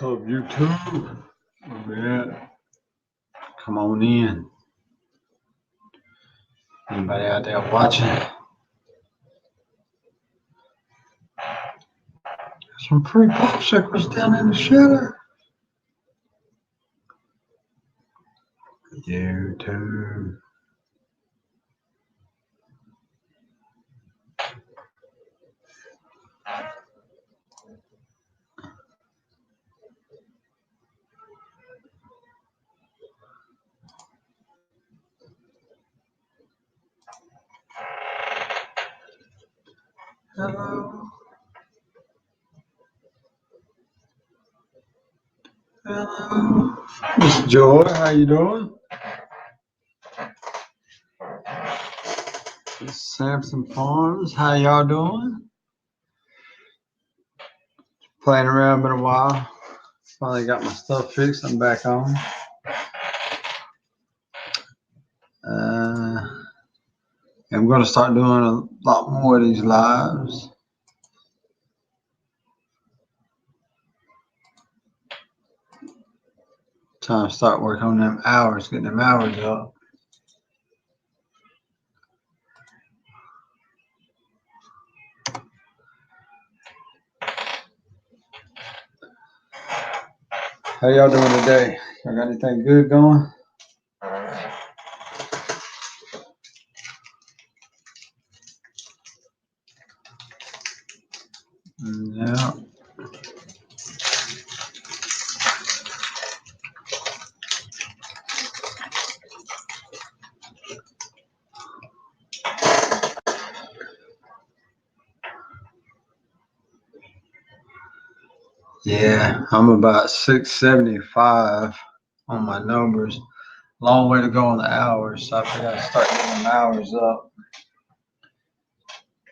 What's up, YouTube? Man, come on in. Anybody out there watching? Some free popsicles down in the cellar. YouTube. Hello. Hello. Miss Joy, how you doing? Samson Farms, how y'all doing? Playing around been a while. Finally got my stuff fixed. I'm back on. I'm going to start doing a lot more of these lives. Time to start working on them hours, getting them hours up. How y'all doing today? Y'all got anything good going? Yeah. Yeah, I'm about 675 on my numbers. Long way to go on the hours, so I think I start getting them hours up.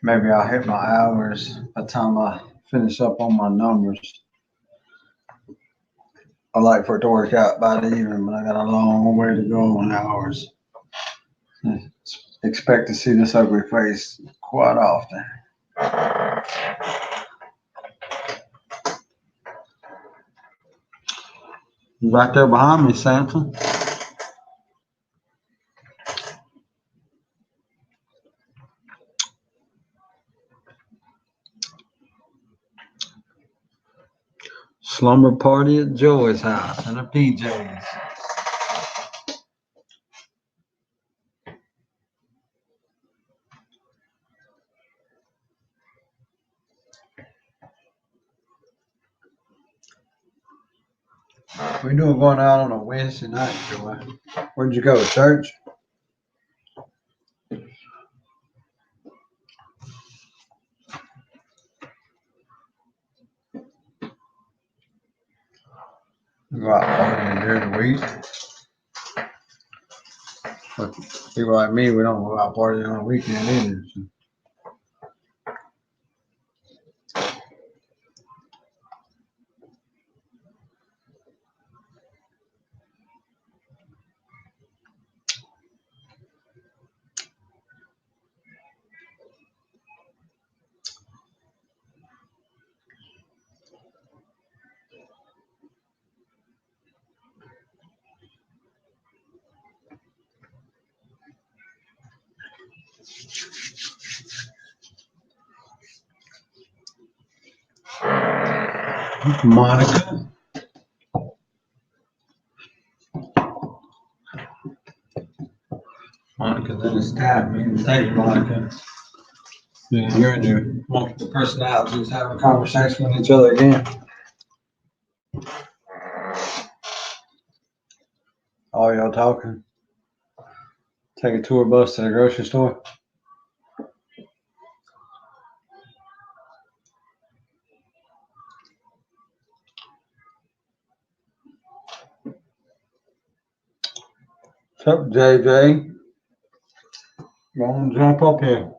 Maybe I'll hit my hours by the time I finish up on my numbers. I like for it to work out by the evening, but I got a long way to go on hours. Expect to see this ugly face quite often. Right there behind me, Samson. Slumber party at Joey's house in her PJs. What are you doing going out on a Wednesday night, Joey? Where'd you go, church? You go out partying during the week? But people like me, we don't go out partying on a weekend either. So. Monica. Monica's in the staff meeting. Thank you, Monica. Yeah, you and your multiple personalities having a conversation with each other again. All y'all talking. Take a tour bus to the grocery store. What's up, JJ? Go on, jump up here.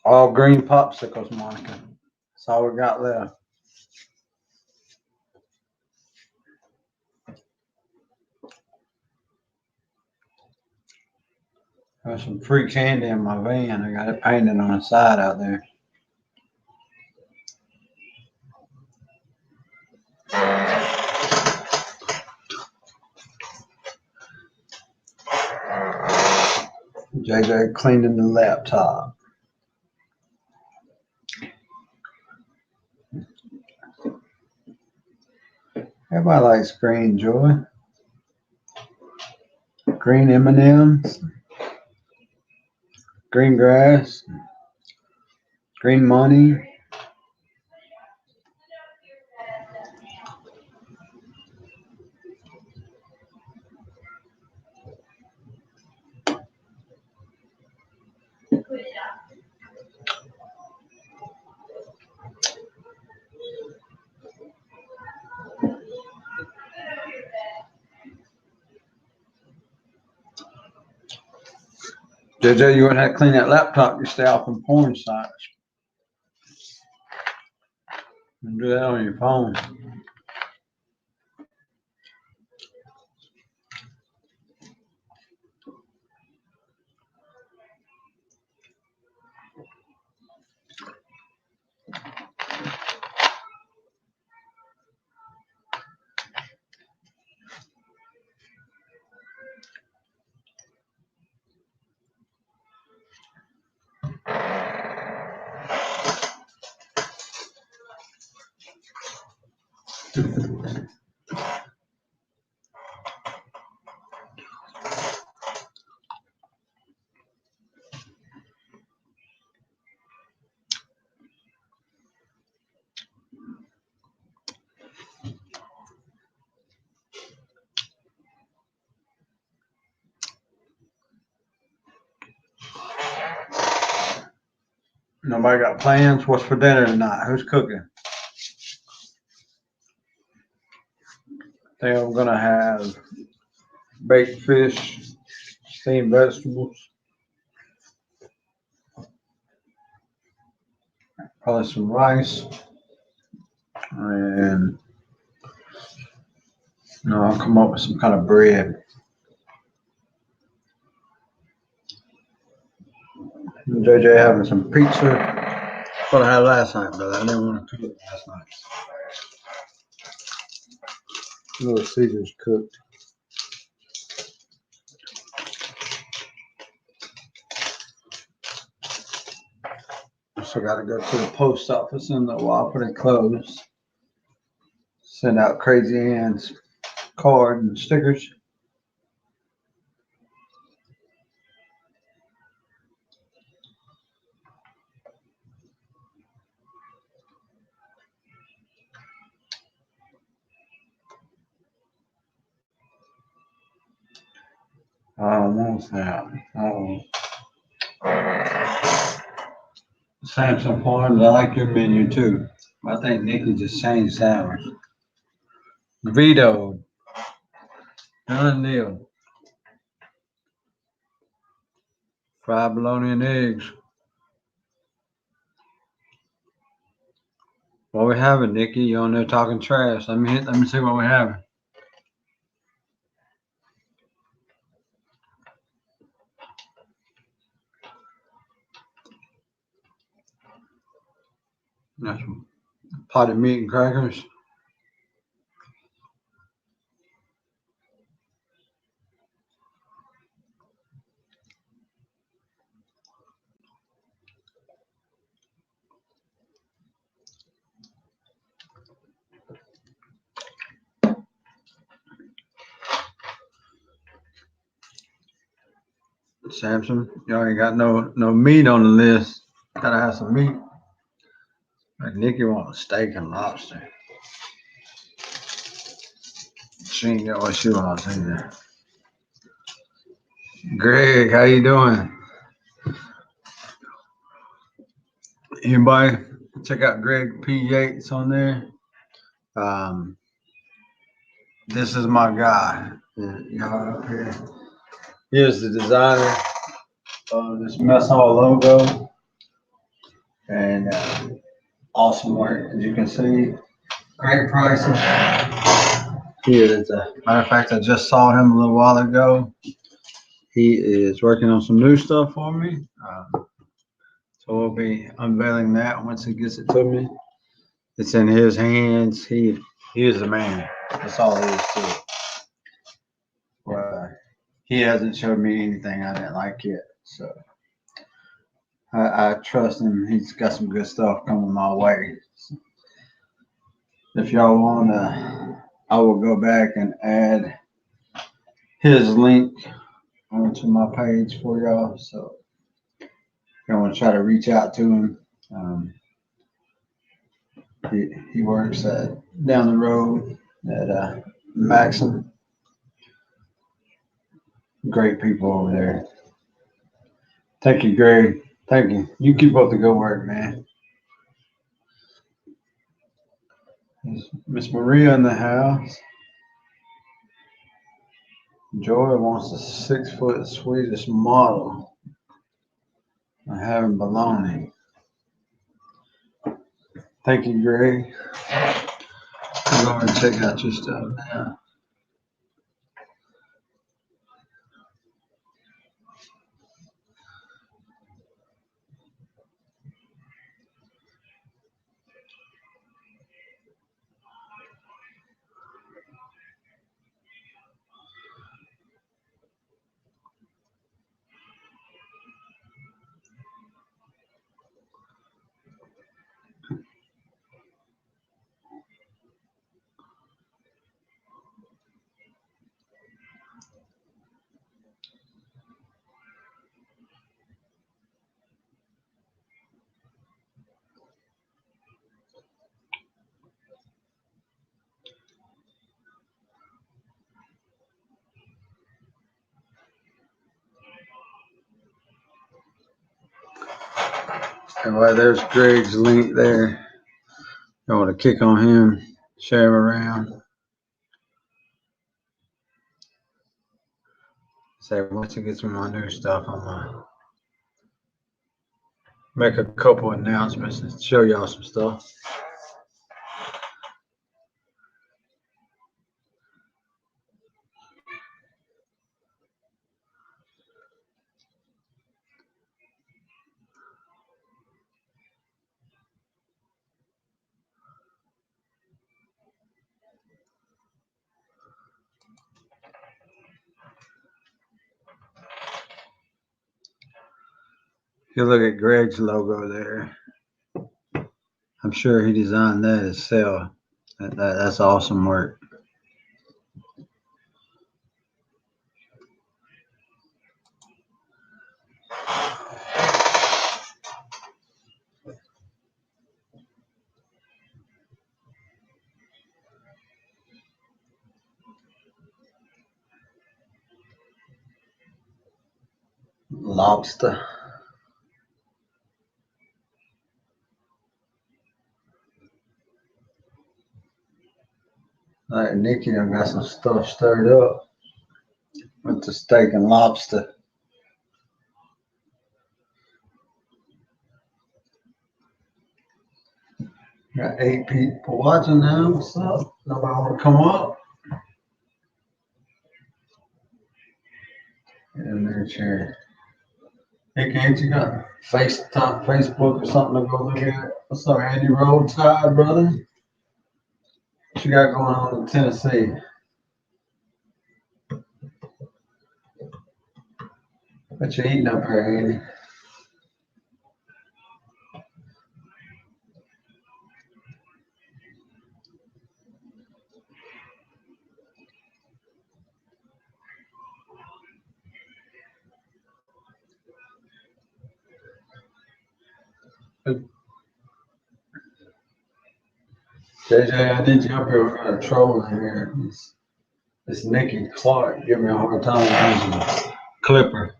All green popsicles, Monica. That's all we got left. Got some free candy in my van. I got it painted on the side out there. JJ cleaning the laptop. Everybody likes green, Joy. Green M&Ms, green grass, green money. JJ, you would have to clean that laptop. You stay off them porn sites. And do that on your phone. Nobody got plans? What's for dinner tonight? Who's cooking? I think I'm gonna have baked fish, steamed vegetables, probably some rice, and I'll come up with some kind of bread. And JJ having some pizza. That's what I had last night, but I didn't want to cook it last night. Little Caesars cooked. So I got to go to the post office in the while for the clothes. Send out Crazy Ann's card and stickers. What's that? Samson Farms, I like your menu too. I think Nikki just changed that one. Vetoed. Done deal. Fried bologna and eggs. What we having, Nikki? You on there talking trash? Let me see what we having. That's some potted meat and crackers. Samson, y'all ain't got no meat on the list. Gotta have some meat. Like Nikki wants steak and lobster. She ain't got what she wants either. Greg, how you doing? Anybody check out Greg P. Yates on there? This is my guy. Y'all up here. Here's the designer of this mess hall logo. And awesome work, as you can see. Great prices. Here it is. Matter of fact, I just saw him a little while ago. he is working on some new stuff for me. So we'll be unveiling that once he gets it to me. It's in his hands. He is the man. That's all there is to it. Well, he hasn't showed me anything I didn't like yet. So I trust him. He's got some good stuff coming my way. So if y'all want to, I will go back and add his link onto my page for y'all. So if y'all want to try to reach out to him, he works down the road at Maxim. Great people over there. Thank you, Greg. Thank you. You keep up the good work, man. Miss Maria in the house. Joy wants a 6-foot Swedish model. I'm having baloney. Thank you, Greg. I'm going to check out your stuff now. Anyway, there's Greg's link there. You want to kick on him, share him around. Say once he gets me my new stuff, I'm gonna make a couple announcements and show y'all some stuff. You look at Greg's logo there. I'm sure he designed that himself. That's awesome work. Lobster. All right, Nikki done got some stuff stirred up with the steak and lobster. Got 8 people watching now. What's up? Nobody want to come up? Get in there, chair. Hey, can't you got FaceTime, Facebook or something to go look at? What's up, Andy Roll Tide, brother? What you got going on in Tennessee? What you eating up here, Andy? JJ, I need you up here. We got a troll in here. It's Nikki Clark. Give me a hard time using Clipper.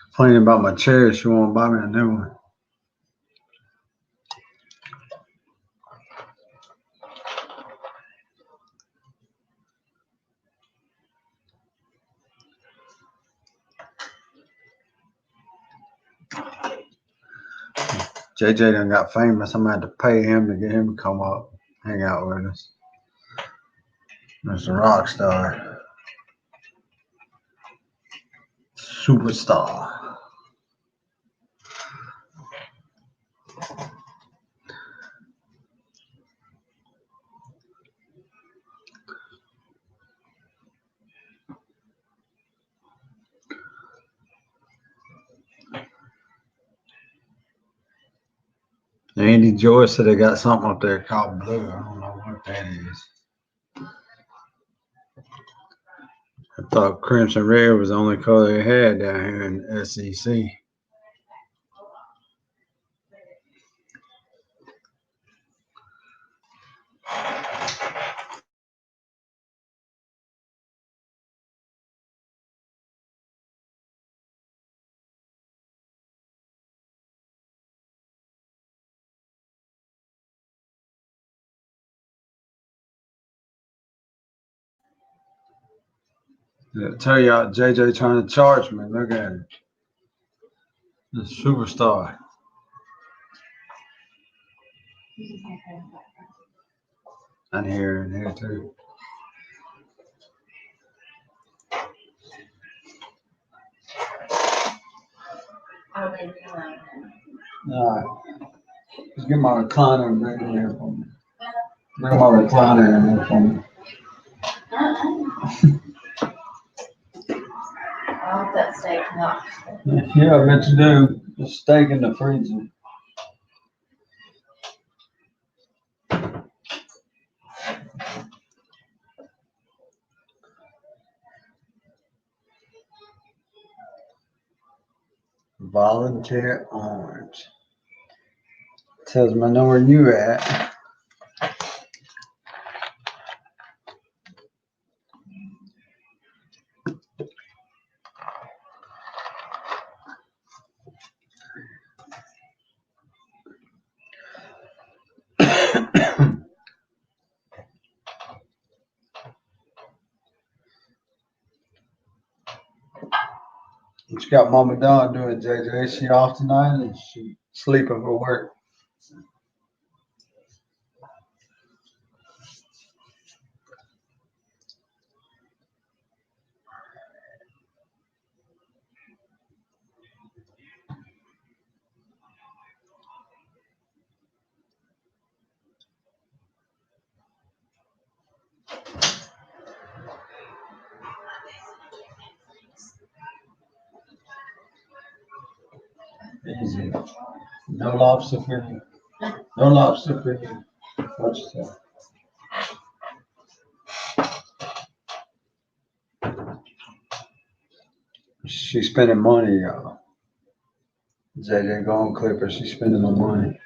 Complaining about my chair. She won't buy me a new one. JJ done got famous. I'm gonna have to pay him to get him to come up. hang out with us. Mr. Rockstar. Superstar. Andy Joyce said they got something up there called blue. I don't know what that is. I thought crimson red was the only color they had down here in SEC. I tell y'all, JJ trying to charge me. Look at it. The superstar. And here too. All right. Just get my recliner and bring it in here for me. Bring my recliner in here for me. I want that steak not. Yeah, I bet you do. The steak in the freezer. Volunteer orange. Tells me I know where you at. What you got Mama Dawn doing, JJ? Is she off tonight? Is she sleeping for work? Easy. No lobster for you. No lobster for you. Watch yourself. She's spending money, y'all. JJ, go on Clipper. She's spending my money.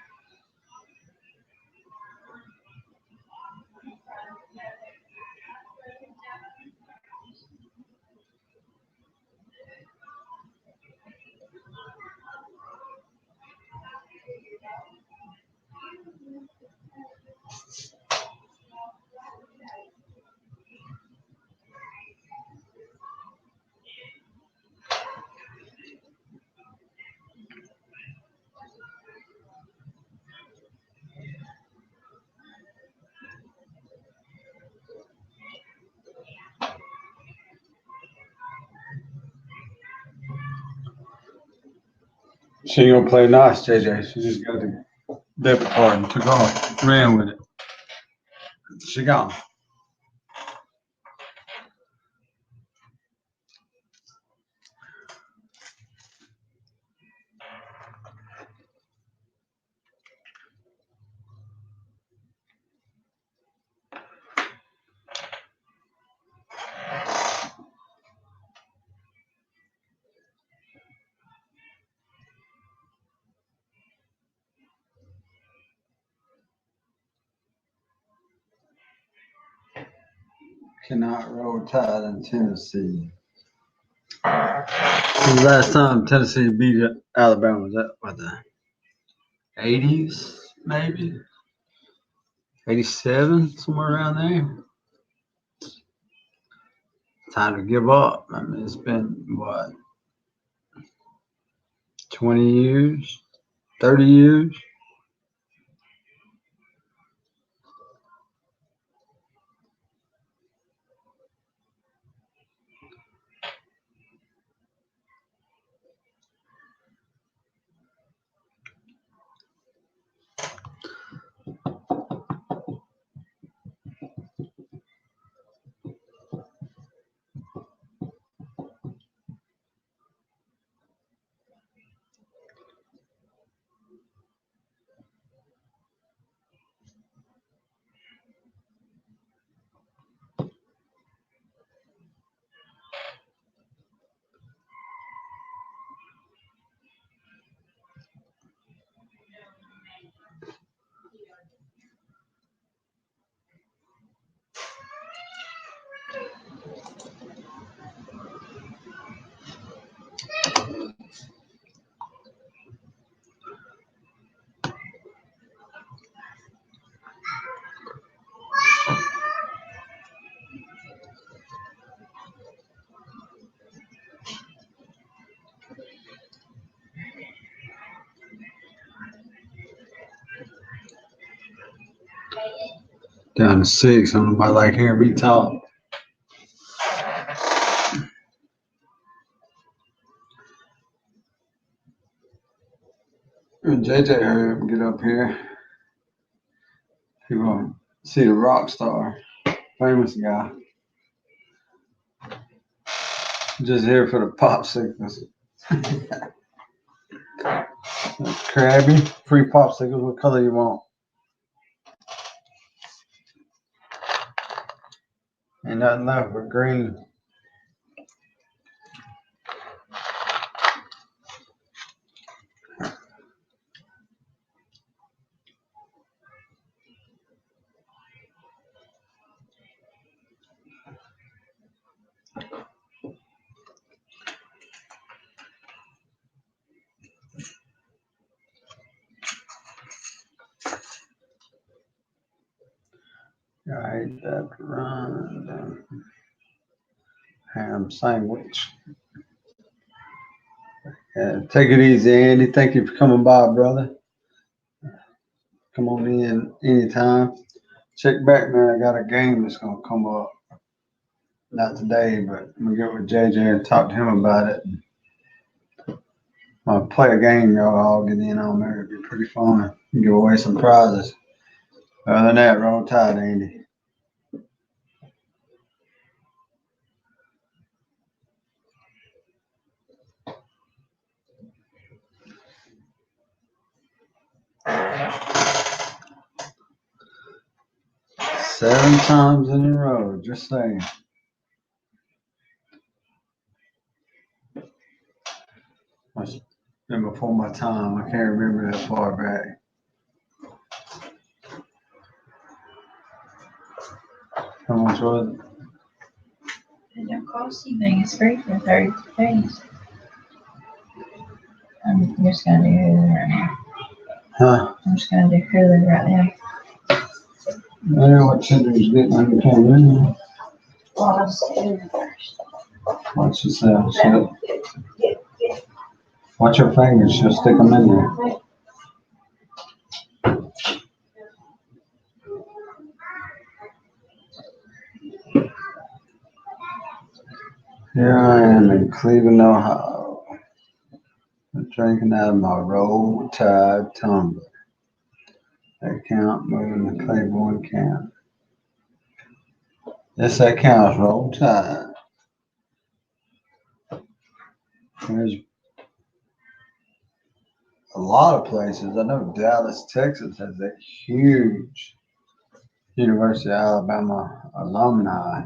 She ain't gonna play nice, JJ. She just got the debit card and took off. Ran with it. She gone. Cannot roll tide in Tennessee. The last time Tennessee beat Alabama was that what the 80s, maybe 87, somewhere around there. Time to give up. I mean, it's been what 20 years, 30 years. Down to 6. I don't know if I like hearing me talk. And JJ hurry up and get up here. He want to see the rock star, famous guy. Just here for the popsicles. Krabby, free popsicles. What color you want? Ain't nothing left but green. I hate that run. Ham sandwich. Yeah, take it easy, Andy. Thank you for coming by, brother. Come on in anytime. Check back, man. I got a game that's gonna come up. Not today, but I'm gonna get with JJ and talk to him about it. I'll play a game y'all all get in on there. It'd be pretty fun. Give away some prizes. Other than that, roll tide, Andy. Seven times in a row, just saying. Must been before my time. I can't remember that far back. How much was it? It don't cost anything. It's free for 30 days. I'm just gonna do Hulu right now. Huh? I'm just gonna do Hulu right now. I know what Cinder's getting on the camera. Well, I'll just do Hulu first. Watch yourself. Watch your fingers. She'll stick them in there. Here I am in Cleveland, Ohio. I'm drinking out of my Roll Tide tumbler. That count, moving the Claiborne count. Yes, that counts. Roll Tide. There's a lot of places. I know Dallas, Texas has a huge University of Alabama alumni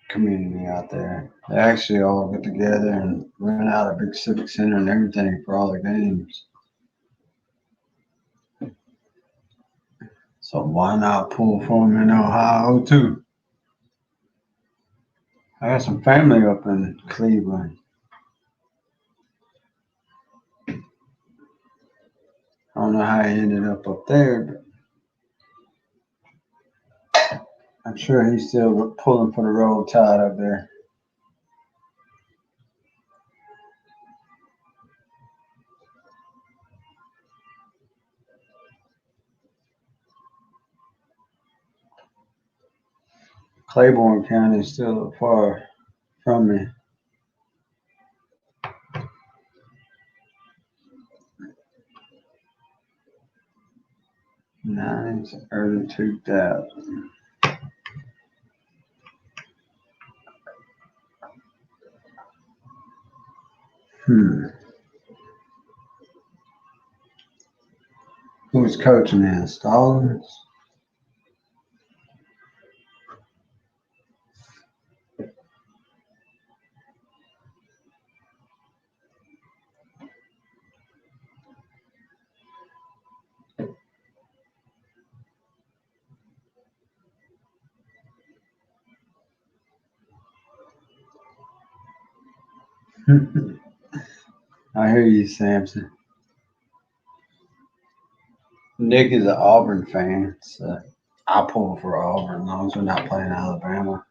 community out there. They actually all get together and rent out a big civic center and everything for all the games. So why not pull from in Ohio too? I got some family up in Cleveland. I don't know how he ended up there, but I'm sure he's still pulling for the Roll Tide up there. Claiborne County is still far from me. '90s, early 2000s. Who's coaching now? Stallings? I hear you, Samson. Nick is an Auburn fan, so I pull for Auburn as long as we're not playing Alabama.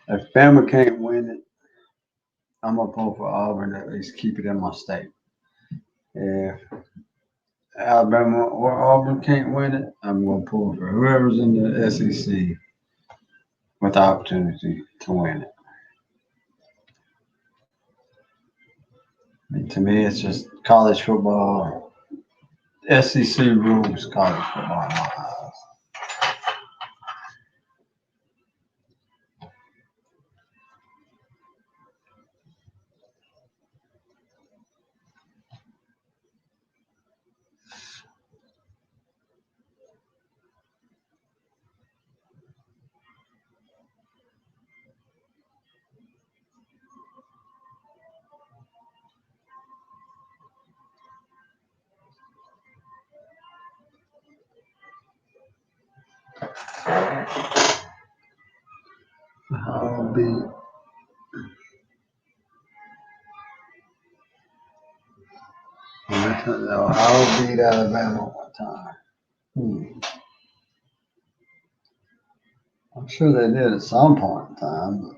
If Bama can't win it, I'm gonna pull for Auburn to at least keep it in my state. If Alabama or Auburn can't win it, I'm going to pull for whoever's in the SEC with the opportunity to win it. I mean, to me, it's just college football. SEC rules college football in my eyes. Ohio beat Ohio beat Alabama one time. I'm sure they did at some point in time. But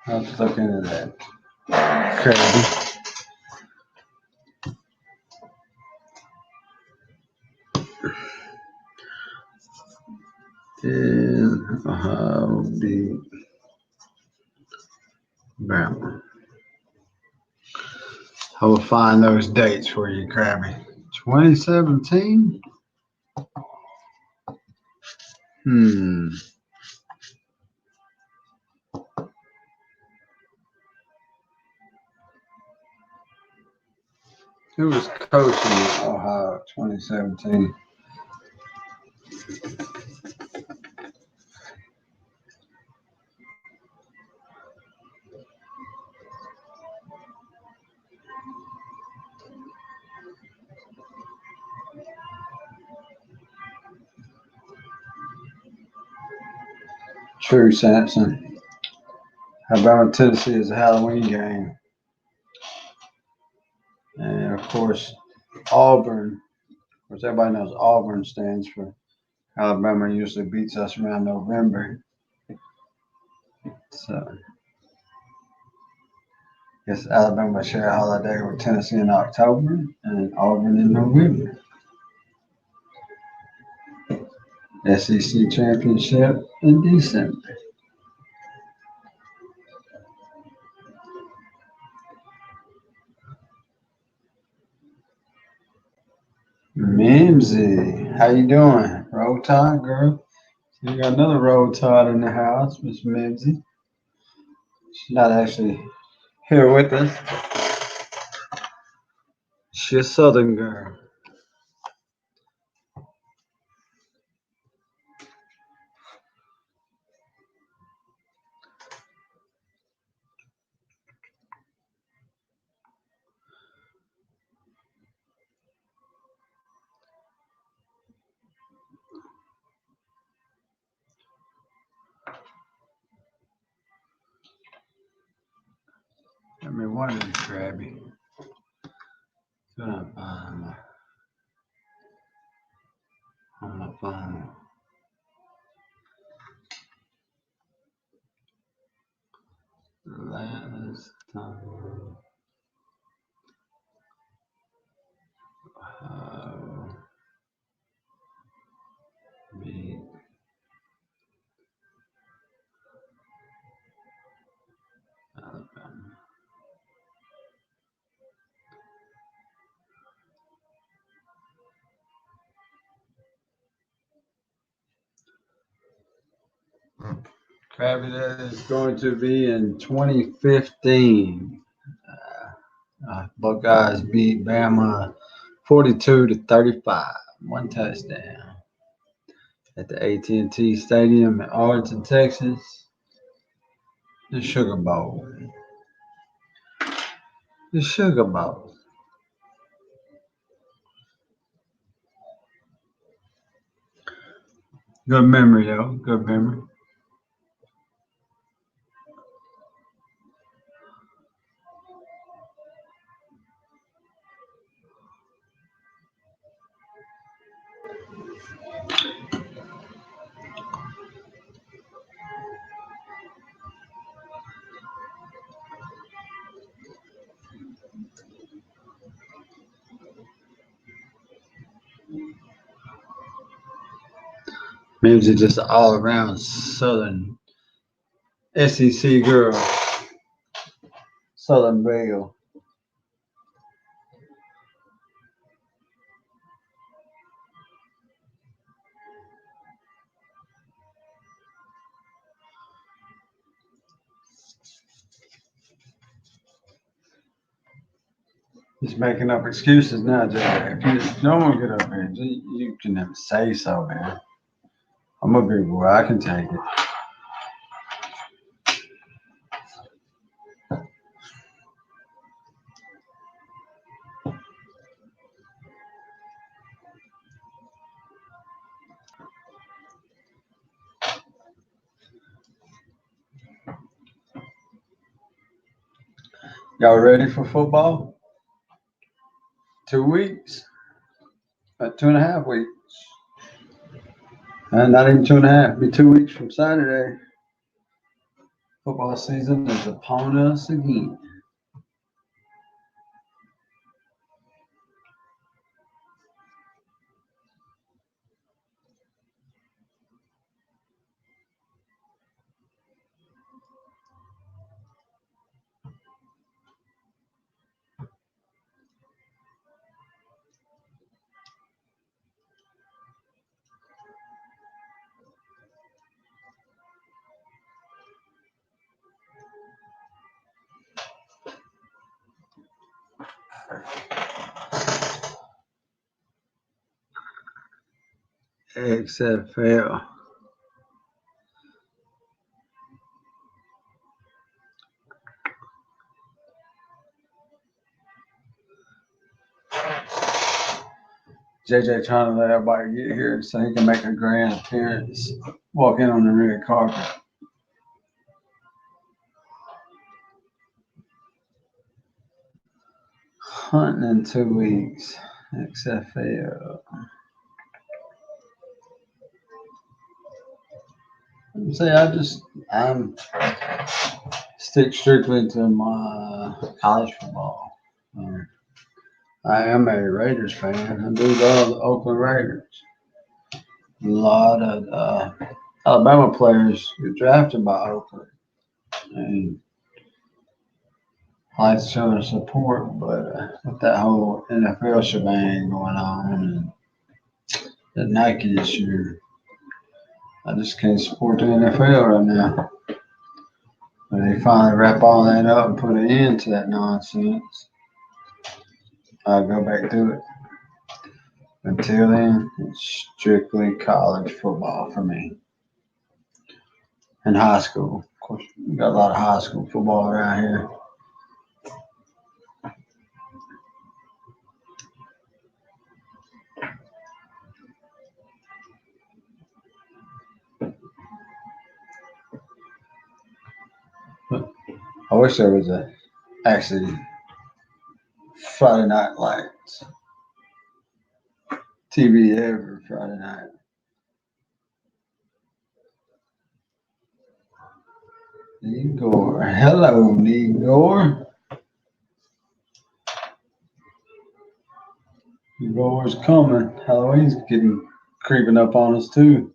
I have to look into that. Crazy. Did Ohio beat Bama? I will find those dates for you, Krabby. 2017? Who was coaching in Ohio 2017? True Sampson. Alabama, Tennessee is a Halloween game. And of course, Auburn. Of course, everybody knows Auburn stands for Alabama usually beats us around November. So, I guess Alabama share a holiday with Tennessee in October and Auburn in November. SEC championship in December. Mimsy, how you doing? Roll Tide, girl. So you got another Roll Tide in the house, Miss Mimsy. She's not actually here with us. She's a Southern girl. I mean, what is Krabby? Gonna find on my phone. Last time. Beat Alabama. Krabby, that is going to be in 2015. Buckeyes beat Bama 42-35, one touchdown at the AT&T Stadium in Arlington, Texas. The Sugar Bowl. The Sugar Bowl. Good memory, though. Good memory. Mimsy just all around Southern SEC girl, Southern Belle. Just making up excuses now, Jay. If you don't want to get up here, you can never say so, man. I'm a big boy. I can take it. Y'all ready for football? 2 weeks? 2.5 weeks? Not even 2.5. Be 2 weeks from Saturday. Football season is upon us again. XFL. JJ trying to let everybody get here so he can make a grand appearance, walk in on the red carpet. Hunting in 2 weeks. XFL. See, I'm stick strictly to my college football. I am a Raiders fan. I do love the Oakland Raiders. A lot of Alabama players get drafted by Oakland, and I like showing support, but with that whole NFL shebang going on and the Nike issue, I just can't support the NFL right now. When they finally wrap all that up and put an end to that nonsense, I'll go back to it. Until then, it's strictly college football for me. And high school. Of course, we got a lot of high school football around here. I wish there was actually Friday Night Lights TV every Friday night. Igor. Hello, Igor. Igor's coming. Halloween's getting creeping up on us too.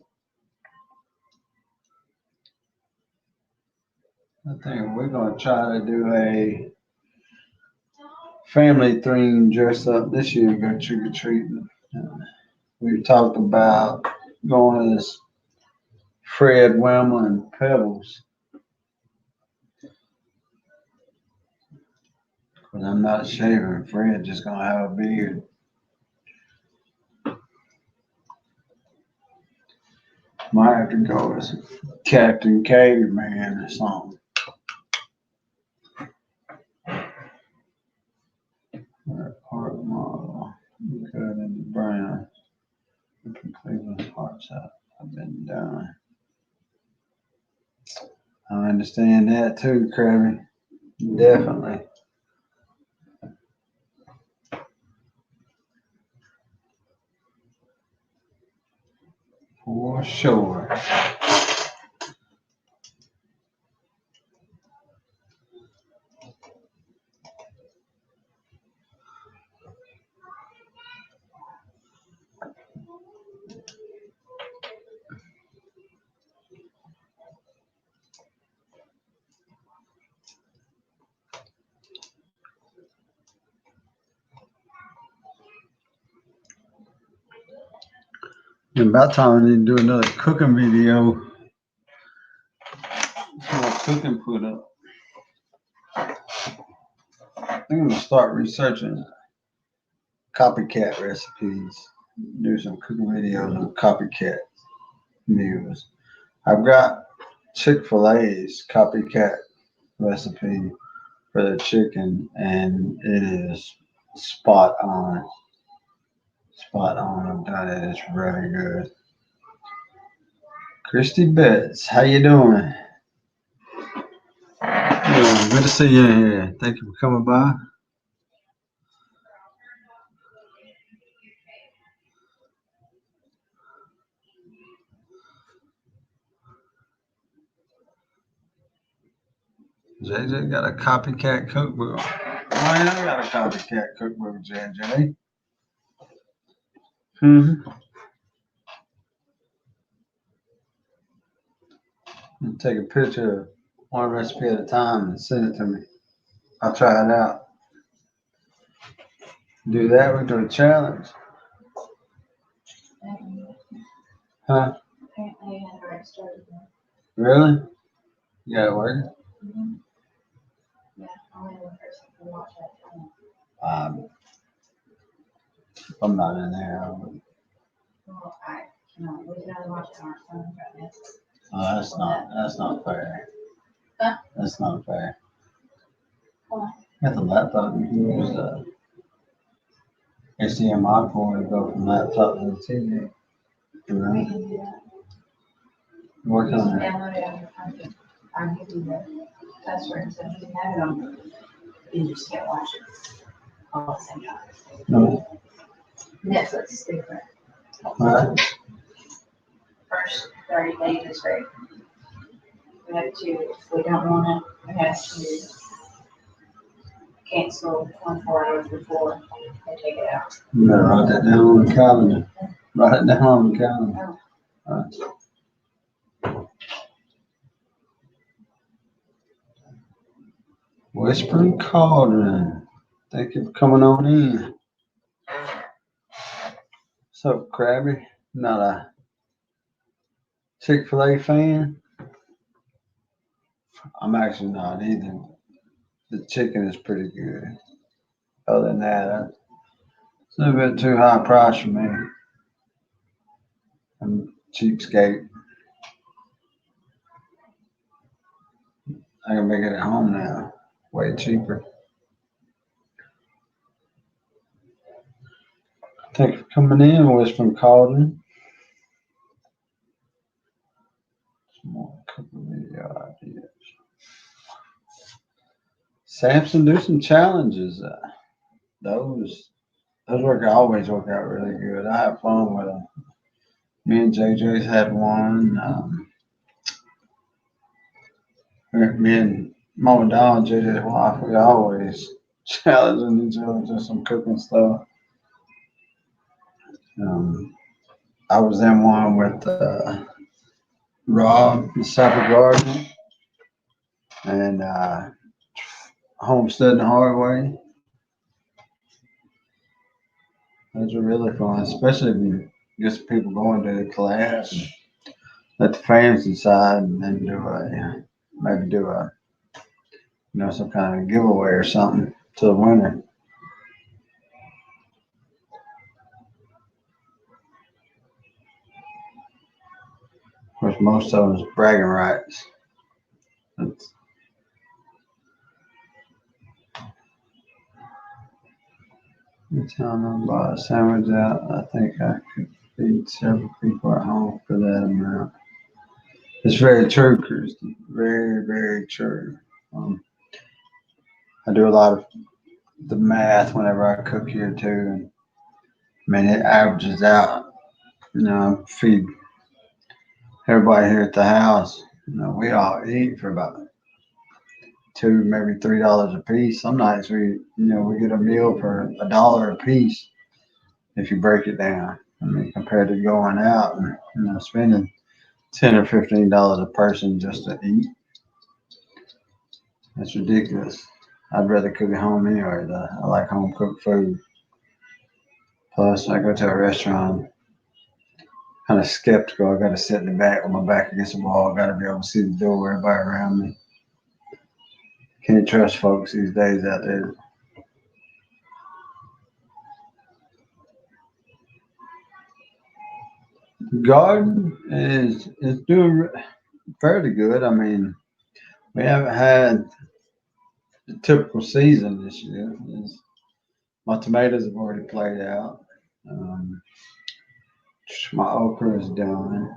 I think we're gonna try to do a family theme dress up this year and go trick or treating. We've talked about going to this Fred Wilma and Pebbles. Because I'm not shaving. Fred's just gonna have a beard. Might have to go as Captain Caveman or something. Heart model. Cut into brown. From Cleveland hearts out. I've been done. I understand that too, Krabby. Definitely. For sure. And about time I need to do another cooking video. Some more cooking put up. I think I'm gonna start researching copycat recipes. Do some cooking videos on copycat meals. I've got Chick-fil-A's copycat recipe for the chicken, and it is spot on. Spot on. I've done it. It's really good. Christy Betts, how you doing? Yeah, good to see you in here. Thank you for coming by. JJ got a copycat cookbook. Man, I got a copycat cookbook, JJ. Mm-hmm. Take a picture of one recipe at a time and send it to me. I'll try it out. Do that, we do a challenge. Huh? Apparently, I had already started. Really? You got it working? Mm-hmm. Yeah, only one person can watch that. If I'm not in there, I would. Well, I cannot. We can only watch it on our phone right now. Oh, that's not fair. Huh? That's not fair. Why? Got the laptop, you can use the HDMI cord to go from laptop to the TV. We Right? can do that. Work You can on that. download it on your phone. I give you the password, so you can have it on. You just can't watch it all at the same time. No. Netflix is different. Right. First 30 days is free. We have to, if we don't want it, we have to cancel 24 hours before they take it out. You better write that down on the calendar. Write it down on the calendar. Right. Whispering Cauldron. Thank you for coming on in. What's up, Krabby? Not a Chick-fil-A fan? I'm actually not either. The chicken is pretty good. Other than that, it's a little bit too high price for me. I'm cheapskate. I can make it at home now. Way cheaper. Thank you for coming in, Whispering Cauldron. Some more cooking video ideas. Samson, do some challenges. Those always work out really good. I have fun with them. Me and JJ's had one. Me and Mom and Don, JJ's wife, we always challenging each other just some cooking stuff. I was in one with Rob, the Sapper Garden, and Homestead the Hard Way. Those are really fun, especially if you get some people going to the class and let the fans decide and then maybe do a some kind of giveaway or something to the winner. Of course, most of them is bragging rights. That's, every time I buy a sandwich out, I think I could feed several people at home for that amount. It's very true, Christy. Very, very true. I do a lot of the math whenever I cook here too, and I mean it averages out. I feed everybody here at the house. We all eat for about $2, maybe $3 a piece. Some nights we get a meal for $1 a piece if you break it down. I mean, compared to going out and spending $10 or $15 a person just to eat, that's ridiculous. I'd rather cook at home anyway. Though. I like home cooked food. Plus, I go to a restaurant. kind of skeptical. I got to sit in the back with my back against the wall. I got to be able to see the door, everybody around me. Can't trust folks these days out there. The garden is doing fairly good. I mean, we haven't had the typical season this year. My tomatoes have already played out. Um, my okra is done.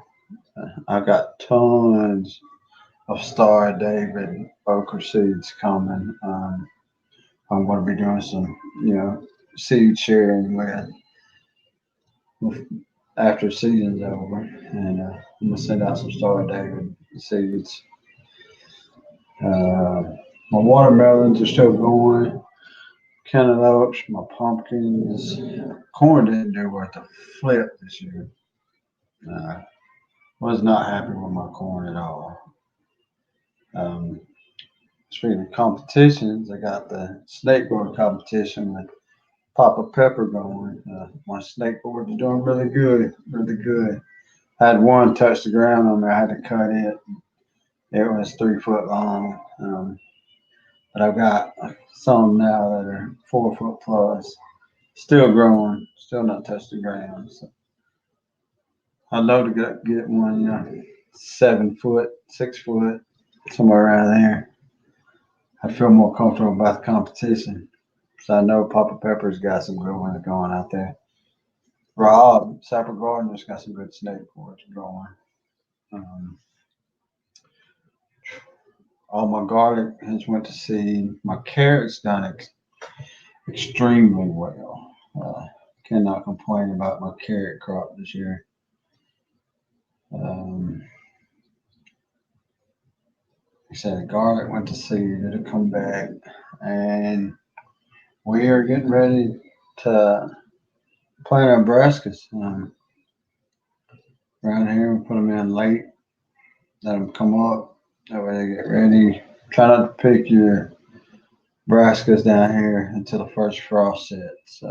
I got tons of Star David okra seeds coming. I'm going to be doing some, seed sharing with after the season's over, and I'm gonna send out some Star David seeds. My watermelons are still going. Cantaloupes, my pumpkins, corn didn't do worth a flip this year. Uh, was not happy with my corn at all. Um, Speaking of competitions, I got the snakeboard competition with Papa Pepper going. My snakeboard is doing really good, really good. I had one touch the ground on there. I had to cut it. It was 3 foot long. But I've got some now that are 4 foot plus, still growing, still not touched the ground. So I'd love to get one, 7 foot, 6 foot, somewhere around there. I feel more comfortable about the competition. So I know Papa Pepper's got some good ones going out there. Rob, Sapper Gardner's got some good snake boards going. Um, all my garlic has went to seed. My carrots done extremely well. Cannot complain about my carrot crop this year. Like I said, the garlic went to seed. It'll come back, and we are getting ready to plant our brassicas. Around here, we put them in late, let them come up. That way they get ready. Try not to pick your brassicas down here until the first frost sets.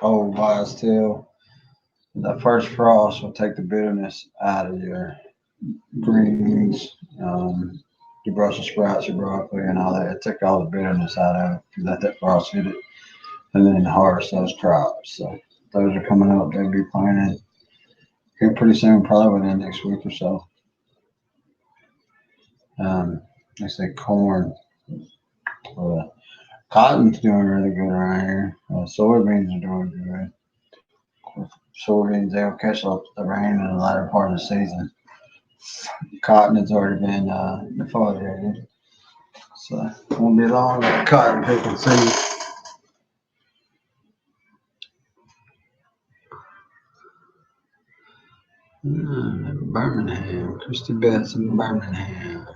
Old wise tale, the first frost will take the bitterness out of your greens, your Brussels sprouts, your broccoli, and all that. It took all the bitterness out of it. You let that frost hit it, and then harvest those crops. So those are coming up. They'll be planted here pretty soon, probably within the next week or so. Like I say corn. Uh, Cotton's doing really good around here. Soybeans are doing good. Soybeans, they'll catch up the rain in the latter part of the season. Cotton has already been defoliated. So it won't be long cotton picking season. Birmingham, Christy Betts in Birmingham.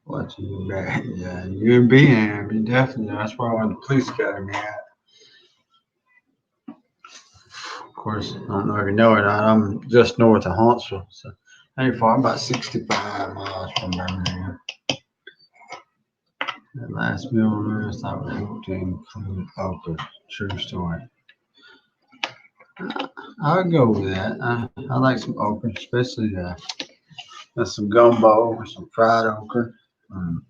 Watching you back. Yeah, you and Birmingham, definitely. That's where I went to police academy at. Of course, I don't know if you know or not, I'm just north of Huntsville. So I ain't far, I'm about 65 miles from Birmingham. That last meal on earth, I was able to include okra. True story. I'll go with that. I like some okra, especially some gumbo or some fried okra. Um,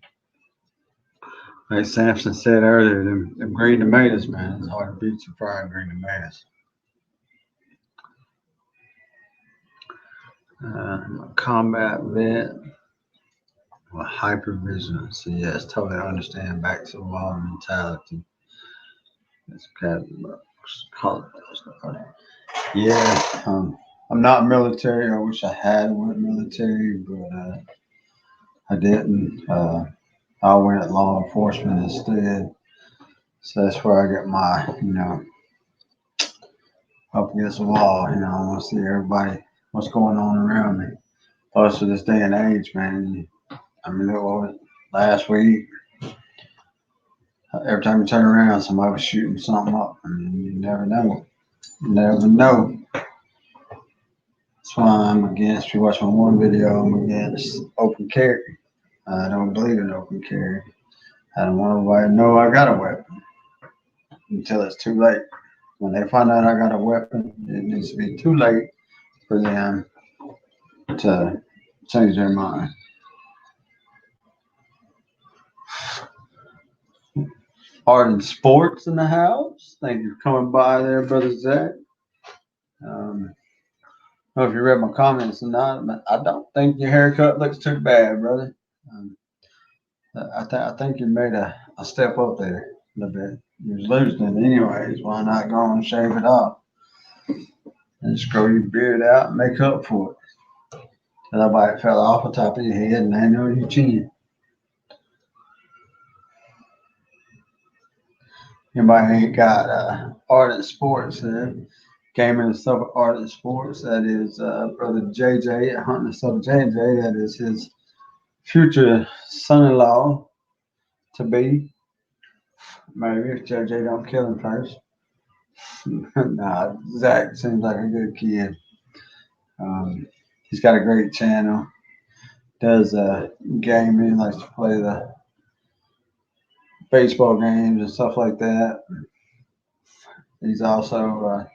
like Samson said earlier, them green tomatoes, man, it's hard to beat some fried green tomatoes. I'm a combat vet with hypervigilance. So yes, totally understand back to the wall mentality. That's kind of call it. Yeah, I'm not military. I wish I had went military, but I didn't. I went law enforcement instead. So that's where I get my, up against the wall. I want to see everybody, what's going on around me. Plus, for this day and age, man, I mean, it was last week. Every time you turn around, somebody was shooting something up. I mean, you never know. You never know. That's why I'm against, if you watch my one video, I'm against open carry. I don't believe in open carry. I don't want everybody to know I got a weapon until it's too late. when they find out I got a weapon, it needs to be too late for them to change their mind. Art and sports in the house. Thank you for coming by there, brother Zach. I don't know if you read my comments or not, but I don't think your haircut looks too bad, brother. Um, I think you made a step up there a little bit. You was losing it anyways. Why not go and shave it off and just grow your beard out and make up for it? Tell everybody it fell off the top of your head and they know your chin. Anybody ain't got art and sports there? Gaming and stuff, art and sports. That is brother JJ, hunting and stuff. JJ, that is his future son-in-law to be. Maybe if JJ don't kill him first. Nah, Zach seems like a good kid. Um, he's got a great channel. Does gaming, likes to play the baseball games and stuff like that. He's also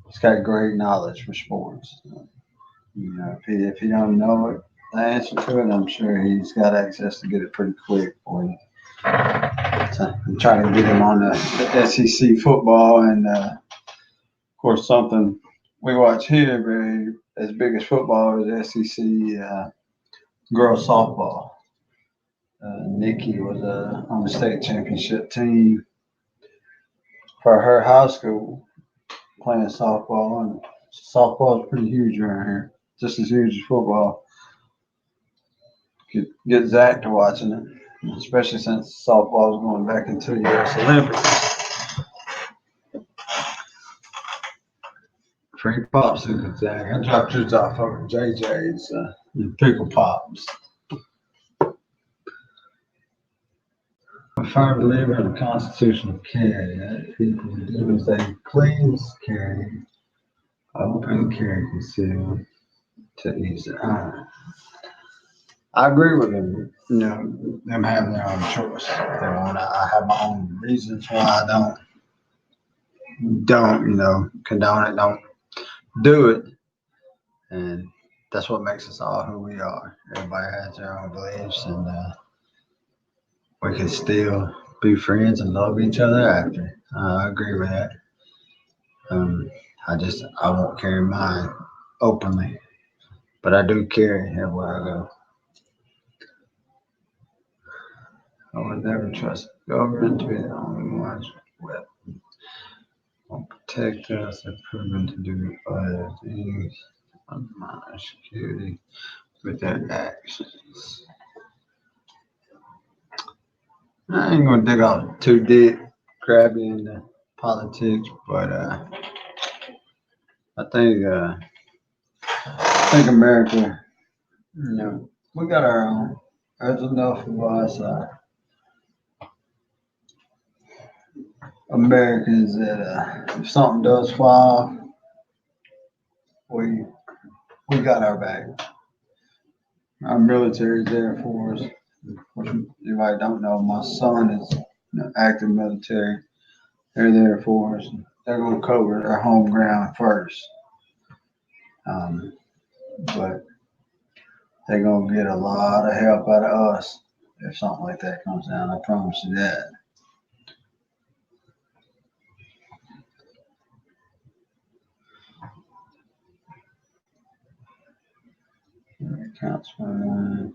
he's got great knowledge for sports. You know, if he don't know it, the answer to it, I'm sure he's got access to get it pretty quick for you. So I'm trying to get him on the SEC football, and of course something we watch here very as big as football is SEC girls softball. Nikki was on the state championship team for her high school playing softball, and softball is pretty huge around here, just as huge as football. Get Zach to watching it, especially since softball is going back into the U.S. Olympics. Free popsicles, Zach. I dropped yours off over JJ's pickle pops. A firm believer in the constitutional carry that people do is they please carry, open carry conceal to each their own. I agree with them. You know, them having their own choice. They want. I have my own reasons why I don't condone it. Don't do it, and that's what makes us all who we are. Everybody has their own beliefs, and we can still be friends and love each other after. I agree with that. Um, I won't carry mine openly, but I do carry everywhere I go. I would never trust the government to be the only ones with will protect us and proven to do other things on my security with their actions. I ain't gonna dig off too deep, crabby into politics, but I think America, we got our own. There's enough of us Americans that if something does fall, we we got our back. Our military's there for us. Which, if I don't know, my son is active military. They're there for us. They're going to cover their home ground first. Um, but they're going to get a lot of help out of us if something like that comes down. I promise you that. Counts for one.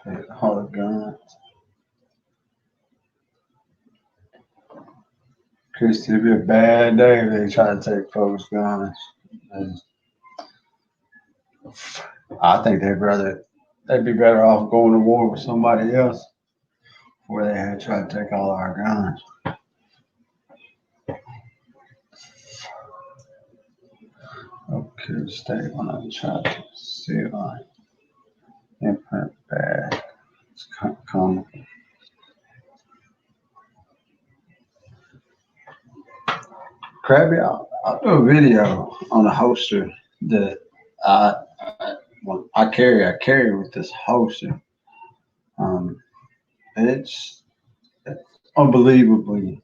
Take all the guns. Christy, it'd be a bad day if they try to take folks' guns. And I think they'd be better off going to war with somebody else before they had tried to take all our guns. Okay, state when I try to see my imprint bad. It's common. Krabby, I'll do a video on a holster that I carry. I carry with this holster. Um, it's unbelievably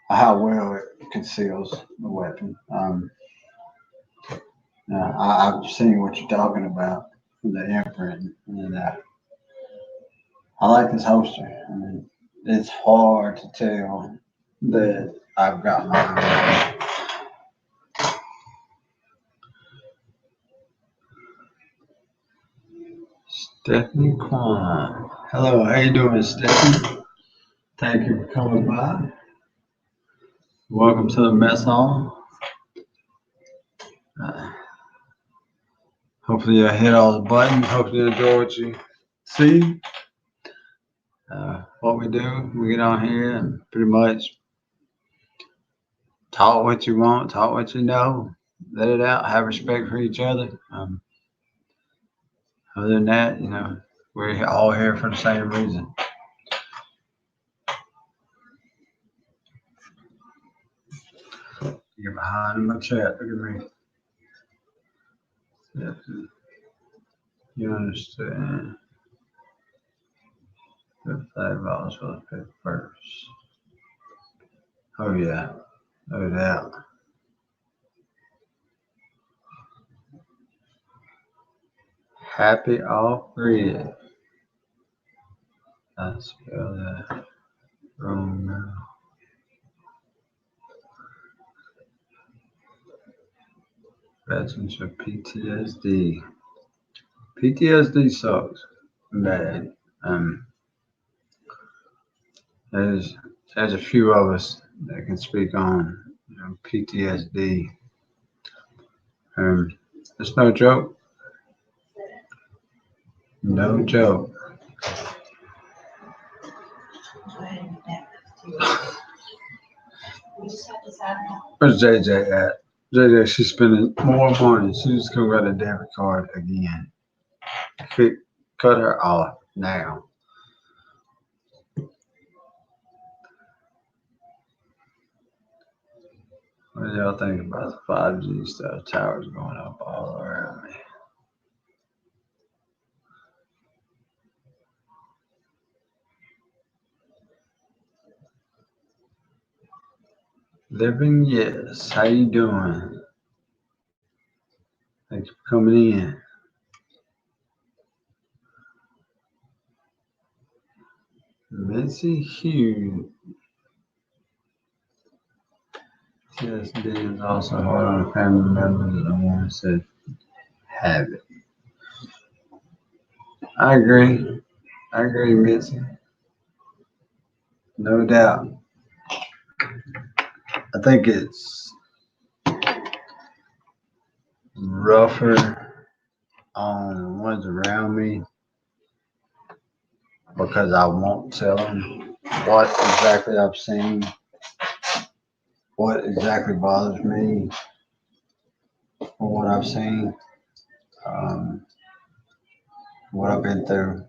how well it conceals the weapon. I've seen what you're talking about, the imprint, and I like this holster. I mean, it's hard to tell that I've got my Stephanie Kwan. Hello, how you doing, Stephanie? Thank you for coming by. Welcome to the mess hall. Uh, Hopefully you hit all the buttons. Hopefully you enjoy what you see. What we do, we get on here and pretty much talk what you want, talk what you know, let it out, have respect for each other. Other than that, we're all here for the same reason. You're behind my chat. Look at me. Yeah, you understand. $5 for the pick first. Oh yeah, no doubt. Happy off grid. I spell that wrong now. Veterans for PTSD. PTSD sucks bad. There's a few of us that can speak on PTSD. It's no joke. No joke. Where's JJ at? JJ, she's spending more money. She just gonna get a debit card again. Cut her off now. What do y'all think about the 5G stuff? Towers going up all around me. Living, yes. How you doing? Thanks for coming in. Missy Hughes. TSD is also hard on family members that want to have it. I agree. I agree, Missy. No doubt. I think it's rougher on the ones around me because I won't tell them what exactly I've seen, what exactly bothers me, or what I've seen, um, what I've been through.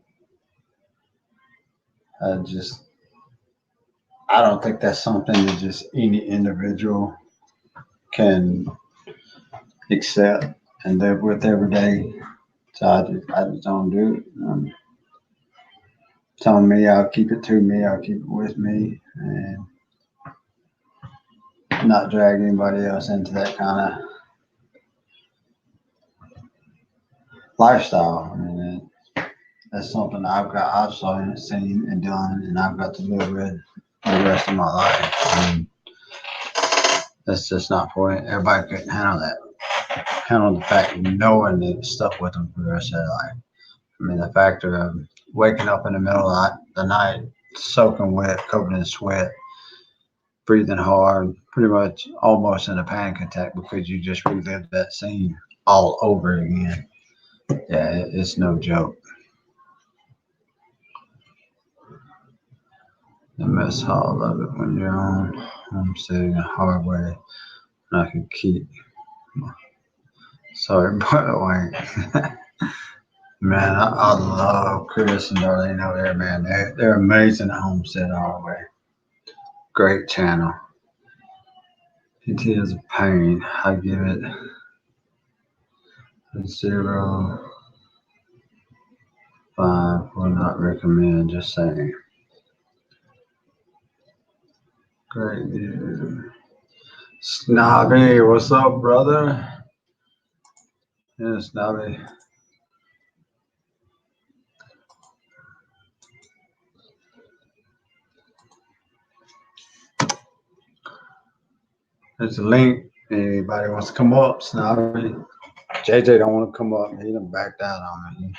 I don't think that's something that just any individual can accept and live with every day. So I just don't do it. Telling me I'll keep it to me, I'll keep it with me, and not drag anybody else into that kind of lifestyle. I mean, that's something I've seen and done, and I've got to live with the rest of my life. I mean, that's just not for it. Everybody couldn't handle that. Handle the fact of knowing that it stuck with them for the rest of their life. I mean, the factor of waking up in the middle of the night, soaking wet, covered in sweat, breathing hard, pretty much almost in a panic attack because you just relived that scene all over again. Yeah, it's no joke. The mess hall, love it when you're on homesteading the hard way. And I can keep. Sorry, by the way. Man, I love Chris and Darlene over there, man. They're amazing at homestead hard way. Great channel. PT is a pain. I give it a 0.5. Will not recommend. Just saying. Great dude. Snobby, what's up, brother? Yeah, Snobby. There's a link. Anybody wants to come up, Snobby? JJ don't want to come up. He done backed out on me.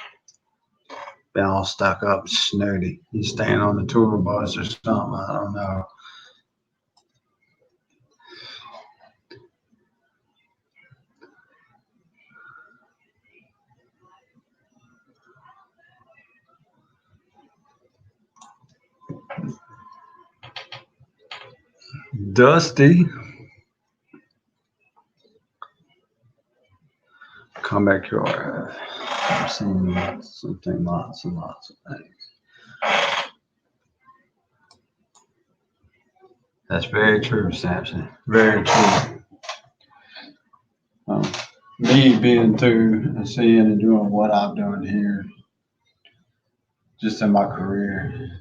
He been all stuck up, snooty. He's staying on the tour bus or something. I don't know. Dusty. Come back here. I've seen something, lots and lots of things. That's very true, Samson. Very true. Me being through and seeing and doing what I've done here, just in my career,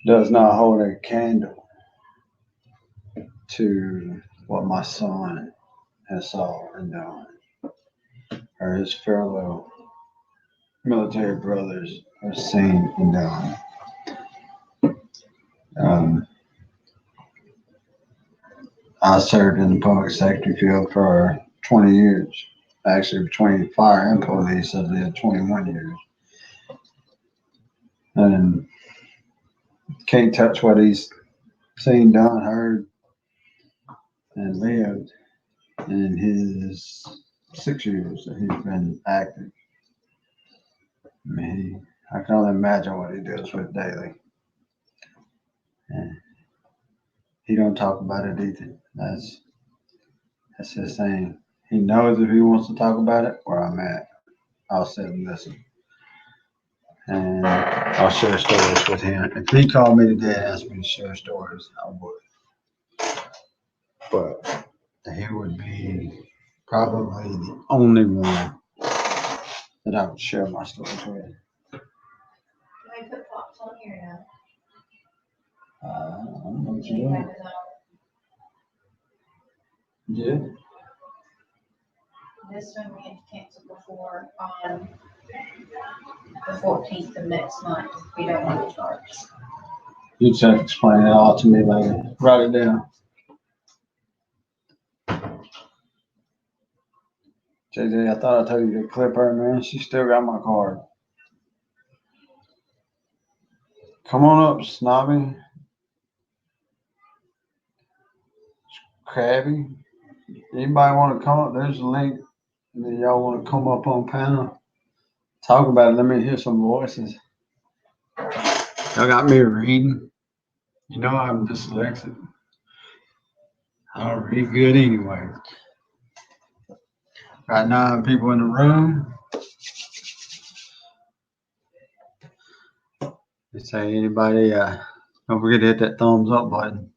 does not hold a candle to what my son has saw and done, or his fellow military brothers have seen and done. I served in the public safety field for 20 years. Actually, between fire and police, I did 21 years. And can't touch what he's seen, done, heard, and lived in his 6 years that he's been active. I mean, I can only imagine what he deals with daily. And he don't talk about it either. That's his thing. He knows if he wants to talk about it, where I'm at, I'll sit and listen. And I'll share stories with him. If he called me today and asked me to share stories, I would. But he would be probably the only one that I would share my stories with. Can I put clocks on here now? I don't know what you're doing. Yeah. This one we had to cancel before on the 14th of next month. We don't want to charge. You just have to explain it all to me later. Write it down. JJ, I thought I told you to clip her, man. She still got my card. Come on up, Snobby. Crabby. Anybody want to come up? There's a link. And then y'all want to come up on panel? Talk about it. Let me hear some voices. Y'all got me reading. You know I'm dyslexic. I don't read good anyway. Got 9 people in the room. They say anybody, don't forget to hit that thumbs up button.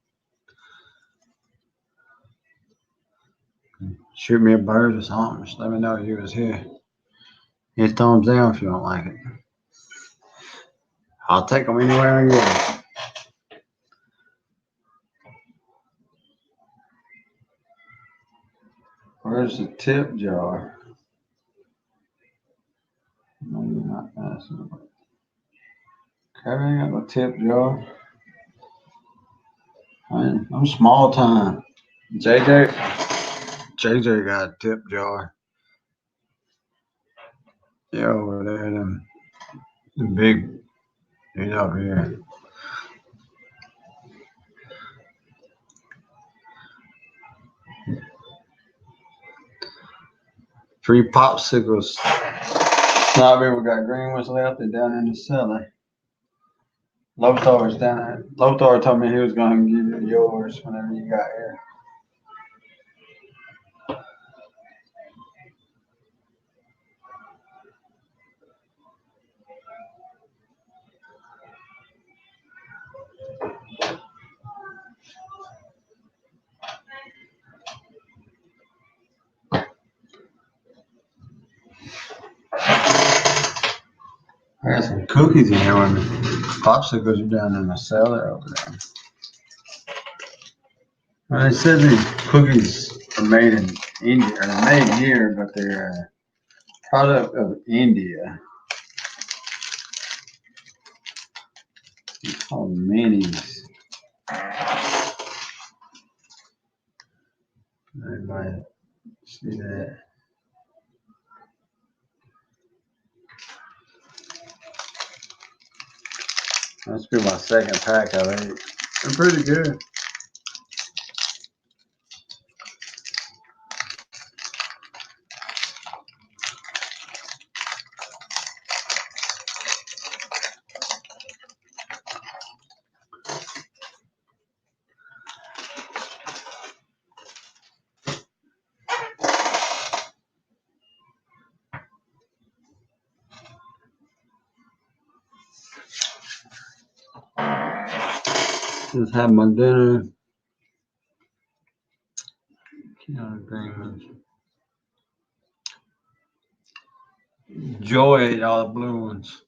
Shoot me a bird or something. Just let me know you was here. Hit thumbs down if you don't like it. I'll take them anywhere I get. Where's the tip jar? No, you're not asking. Okay, I ain't got no tip jar. I'm small time. JJ got a tip jar. Yeah, over there, them big, he's up here. Free popsicles. Not we got green ones left. They're down in the cellar. Lothar is down there. Lothar told me he was going to give you yours whenever you got here. I got some cookies in here with me. Popsicles are down in the cellar over there. Well, they said these cookies are made in India, or they're made here, but they're a product of India. They're called minis. I might see that. Must be my second pack I've ate. They're pretty good. Just had my dinner. Joy ate all the blue ones.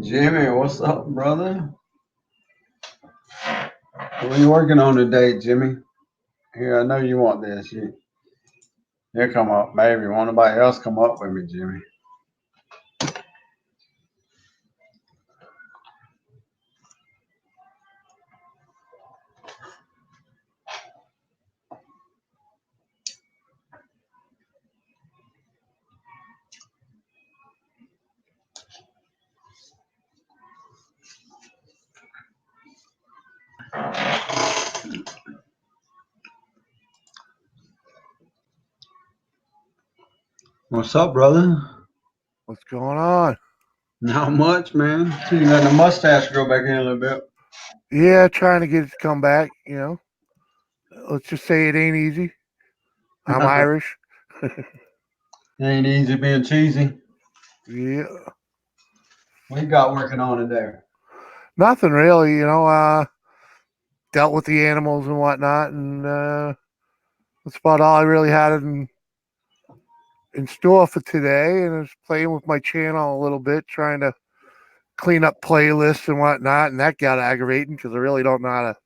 Jimmy, what's up, brother? What are you working on today, Jimmy? Here, I know you want this. You come up, maybe. Want nobody else come up with me, Jimmy? What's up, brother? What's going on? Not much, man. See, you letting the mustache grow back in a little bit. Yeah, trying to get it to come back, you know. Let's just say it ain't easy. I'm Irish. Ain't easy being cheesy. Yeah. What you got working on today? Nothing really, you know, dealt with the animals and whatnot, and that's about all I really had in store for today. And I was playing with my channel a little bit, trying to clean up playlists and whatnot, and that got aggravating because I really don't know how to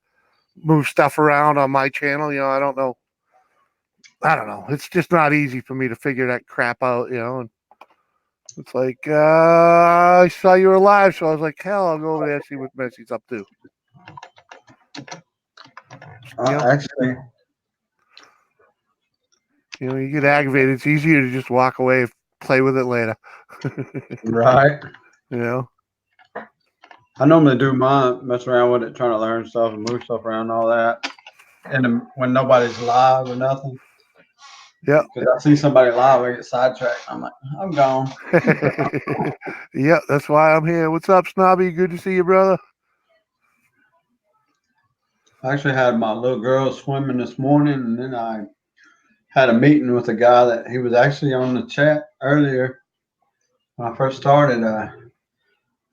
move stuff around on my channel. You know, I don't know. It's just not easy for me to figure that crap out, you know. And it's like, I saw you were live, so I was like, hell, I'll go over there and see what Messi's up to. Actually, You know, you get aggravated. It's easier to just walk away and play with it later. right. You know? I normally do mine, mess around with it, trying to learn stuff and move stuff around and all that. And when nobody's live or nothing. Yeah. Because I see somebody live, I get sidetracked. I'm like, I'm gone. Yeah, that's why I'm here. What's up, Snobby? Good to see you, brother. I actually had my little girl swimming this morning, and then I had a meeting with a guy that he was actually on the chat earlier when I first started. I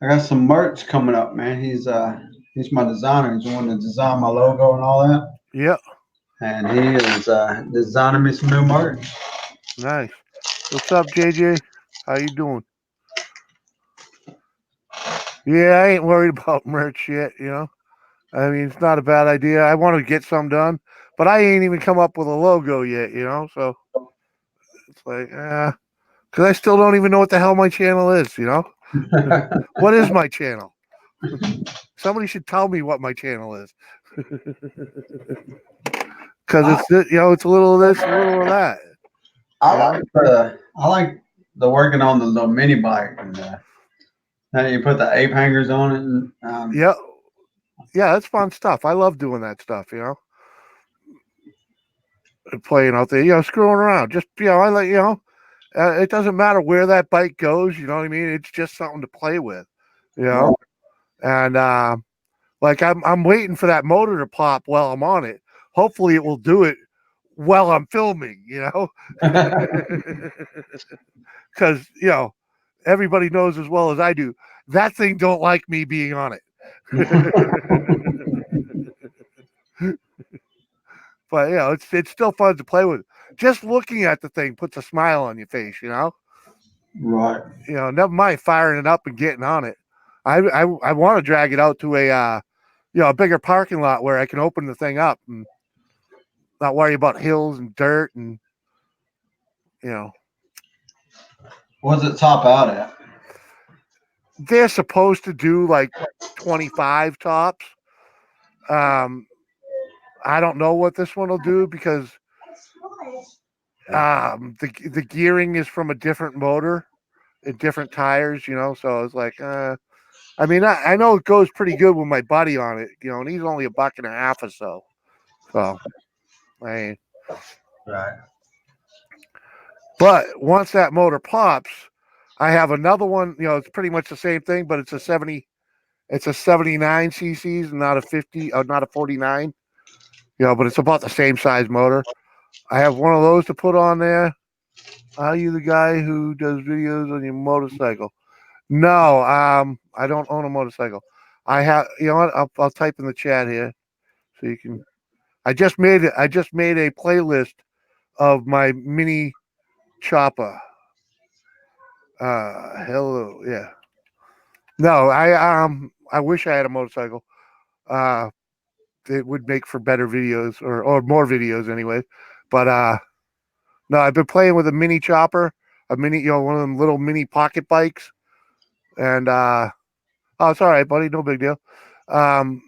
got some merch coming up, man. He's my designer. He's the one that designed my logo and all that. Yeah. And he is designing me some new merch. Nice. What's up, JJ? How you doing? Yeah, I ain't worried about merch yet, you know. I mean, it's not a bad idea. I want to get some done, but I ain't even come up with a logo yet, you know. So it's like, because I still don't even know what the hell my channel is, you know. What is my channel? Somebody should tell me what my channel is. Because it's, you know, it's a little of this, a little of that. I like the working on the little mini bike, and now you put the ape hangers on it. And, yeah, that's fun stuff. I love doing that stuff, you know. Playing out there, you know, screwing around. Just, you know, I like, you know, it doesn't matter where that bike goes. You know what I mean? It's just something to play with, you know. And like I'm waiting for that motor to pop while I'm on it. Hopefully, it will do it while I'm filming. You know, because you know everybody knows as well as I do, that thing don't like me being on it. But it's still fun to play with. Just looking at the thing puts a smile on your face, Right. Never mind firing it up and getting on it. I want to drag it out to a bigger parking lot where I can open the thing up and not worry about hills and dirt and you know What's it top out at? they're supposed to do like 25 tops. Um, I don't know what this one will do because the gearing is from a different motor and different tires, So it's like, I mean, I know it goes pretty good with my buddy on it, and he's only $1.50 or so. So, I Right. but once that motor pops, I have another one. It's pretty much the same thing, but it's a 79 cc's, not a 50, not a 49. But it's about the same size motor. I have one of those to put on there. Are you the guy who does videos on your motorcycle? No, I don't own a motorcycle. I have, you know what? I'll type in the chat here so you can. I just made it. I just made a playlist of my mini chopper. Hello, yeah. No, I wish I had a motorcycle. Uh, it would make for better videos or more videos anyway. But no, I've been playing with a mini chopper, a mini, one of them little mini pocket bikes, and oh, it's all right, buddy, no big deal. Um,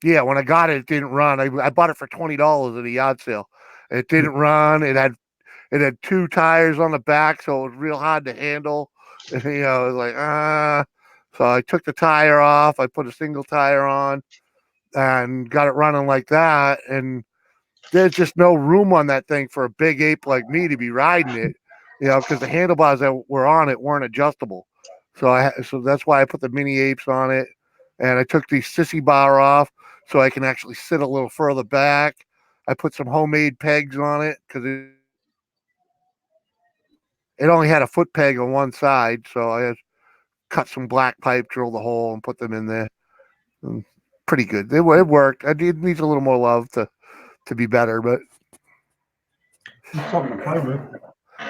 yeah, when I got it, it didn't run. I bought it for $20 at a yard sale. It didn't run. It had two tires on the back, so it was real hard to handle. It was like So I took the tire off. I put a single tire on and got it running like that. And there's just no room on that thing for a big ape like me to be riding it, because the handlebars that were on it weren't adjustable. So that's why I put the mini apes on it, and I took the sissy bar off so I can actually sit a little further back. I put some homemade pegs on it because it only had a foot peg on one side, so I just cut some black pipe, drilled a hole, and put them in there. And pretty good. It worked. It needs a little more love to be better, but Something to play with.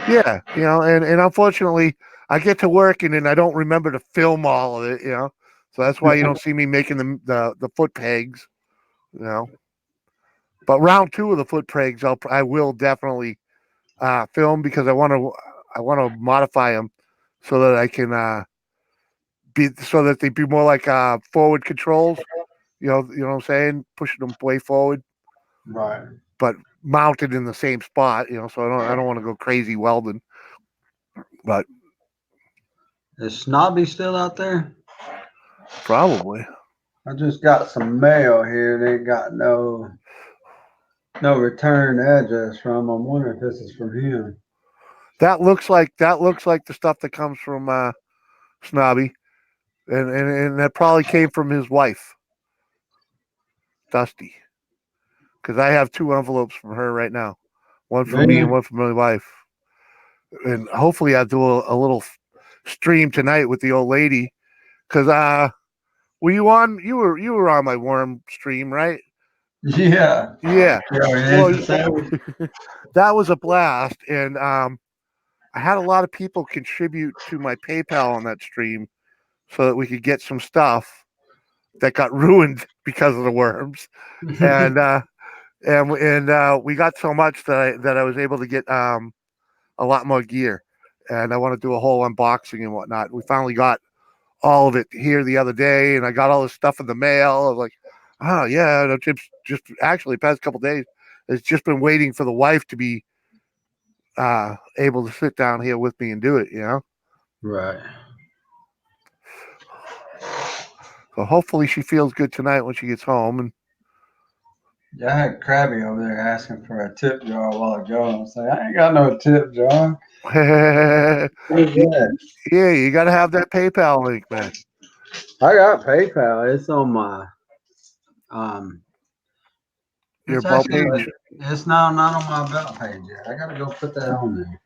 yeah, and unfortunately, I get to work and then I don't remember to film all of it, So that's why you don't see me making the foot pegs, you know. But round two of the foot pegs, I will definitely film because I want to modify them so that I can so that they be more like forward controls. You know what I'm saying? Pushing them way forward, Right. but mounted in the same spot. So I don't want to go crazy welding, but Is Snobby still out there? probably. I just got some mail here. They got no return address from. I'm wondering if this is from him. That looks like the stuff that comes from Snobby, and that probably came from his wife, Dusty, because I have two envelopes from her right now, one from me and Really? one from my wife, and hopefully I'll do a little stream tonight with the old lady, because were you on? You were on my worm stream, right? Yeah. Yeah. Yeah, he Well, ate the sandwich. that was a blast, and I had a lot of people contribute to my PayPal on that stream so that we could get some stuff that got ruined because of the worms, and we got so much that I was able to get a lot more gear, and I want to do a whole unboxing and whatnot. We finally got all of it here the other day, and I got all this stuff in the mail. I was like, oh yeah, and just actually past couple days, it's just been waiting for the wife to be able to sit down here with me and do it. Right. So hopefully she feels good tonight when she gets home. And Yeah, I had Krabby over there asking for a tip jar a while ago. I was like, I ain't got no tip jar. What is that? yeah, you got to have that PayPal link, man. I got PayPal. It's on my um. Your It's about actually page. it's not on my about page yet. I gotta go put that on there.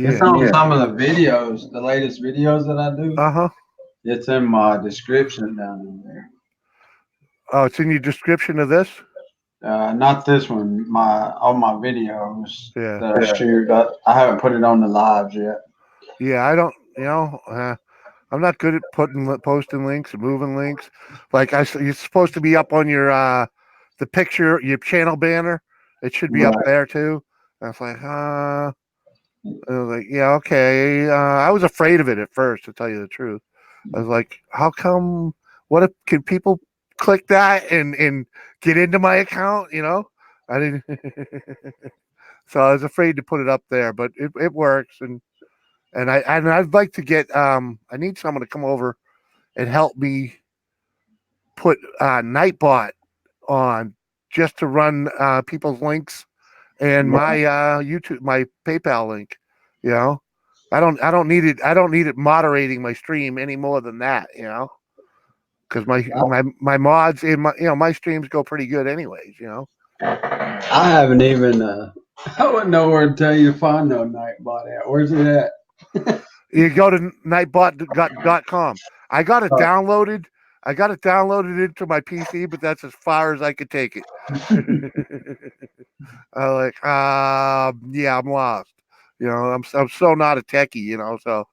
It's Yeah. on some of the videos, the latest videos that I do. Uh-huh. It's in my description down in there. Oh, it's in your description of this? Not this one. My all my videos Yeah. that I shoot. I haven't put it on the lives yet. Yeah, I don't, I'm not good at posting links and moving links. Like you're supposed to be up on your the picture, your channel banner. It should be up Right. there too. I was like, I was like, yeah, okay. I was afraid of it at first, to tell you the truth. I was like, how come? What if can people click that and get into my account? I didn't. So I was afraid to put it up there, but it works, and I'd like to get I need someone to come over and help me put Nightbot on just to run people's links and my YouTube, my PayPal link. You know, I don't need it. I don't need it moderating my stream any more than that. Because my mods in my streams go pretty good anyways. I haven't even. I wouldn't know where to tell you to find no Nightbot at. Where's it at? You go to nightbot.com. I got it downloaded. I got it downloaded into my PC, but that's as far as I could take it. I like, yeah, I'm lost. I'm so not a techie. So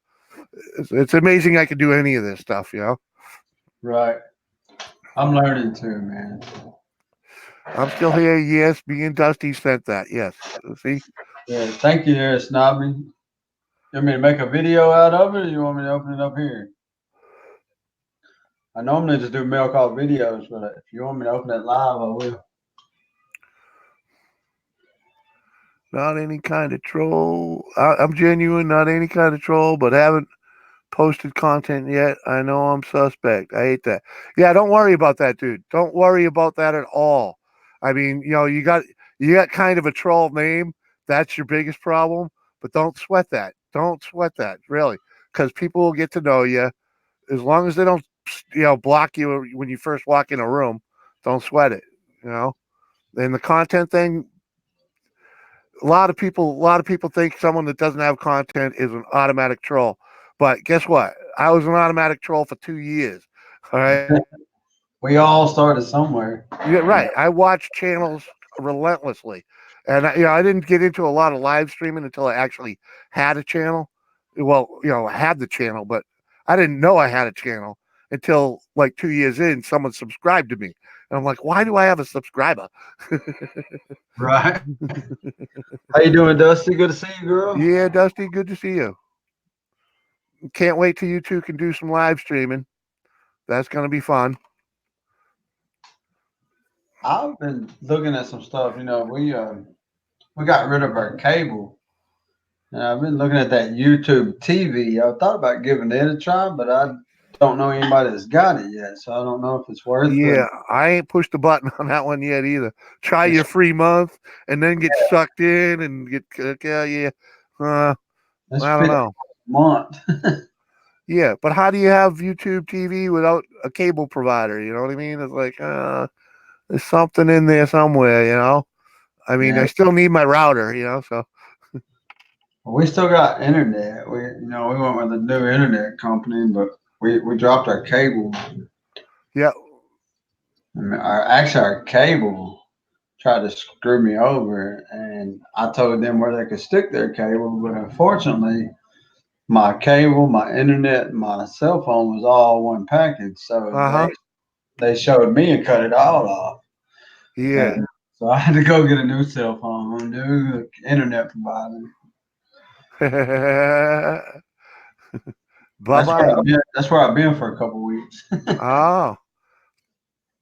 it's amazing I can do any of this stuff. Right. I'm learning too, man. I'm still here. Yes, me and Dusty sent that. Yes. See? Yeah. Thank you, there, Snobby. You want me to make a video out of it, or you want me to open it up here? I normally just do mail call videos, but if you want me to open it live, I will. Not any kind of troll. I'm genuine, not any kind of troll, but haven't posted content yet. I know I'm suspect. I hate that. Yeah, don't worry about that, dude. Don't worry about that at all. I mean, you got kind of a troll name. That's your biggest problem, but don't sweat that. Don't sweat that, really, because people will get to know you as long as they don't, block you when you first walk in a room. Don't sweat it. You know, and the content thing, a lot of people think someone that doesn't have content is an automatic troll. But guess what? I was an automatic troll for 2 years. All right. We all started somewhere. Yeah, right. I watched channels relentlessly. And I didn't get into a lot of live streaming until I actually had a channel. Well, I had the channel, but I didn't know I had a channel until like 2 years in, someone subscribed to me. And I'm like, why do I have a subscriber? Right. How you doing, Dusty? Good to see you, girl. Yeah, Dusty, good to see you. Can't wait till you two can do some live streaming. That's going to be fun. I've been looking at some stuff. We got rid of our cable, and I've been looking at that YouTube TV. I thought about giving it a try, but I don't know anybody that's got it yet, so I don't know if it's worth it. Yeah, I ain't pushed the button on that one yet either. Try your free month and then get sucked in and get, yeah. It's I don't know. a month. Yeah, but how do you have YouTube TV without a cable provider? You know what I mean? It's like, there's something in there somewhere. I mean, Yeah. I still need my router, so. We still got internet. We went with a new internet company, but we dropped our cable. Yeah. I mean, our cable tried to screw me over, and I told them where they could stick their cable, but unfortunately, my cable, my internet, and my cell phone was all one package. So Uh-huh. they showed me and cut it all off. Yeah. And so I had to go get a new cell phone, a new internet provider. Bye-bye. That's where I've been for a couple weeks. Oh.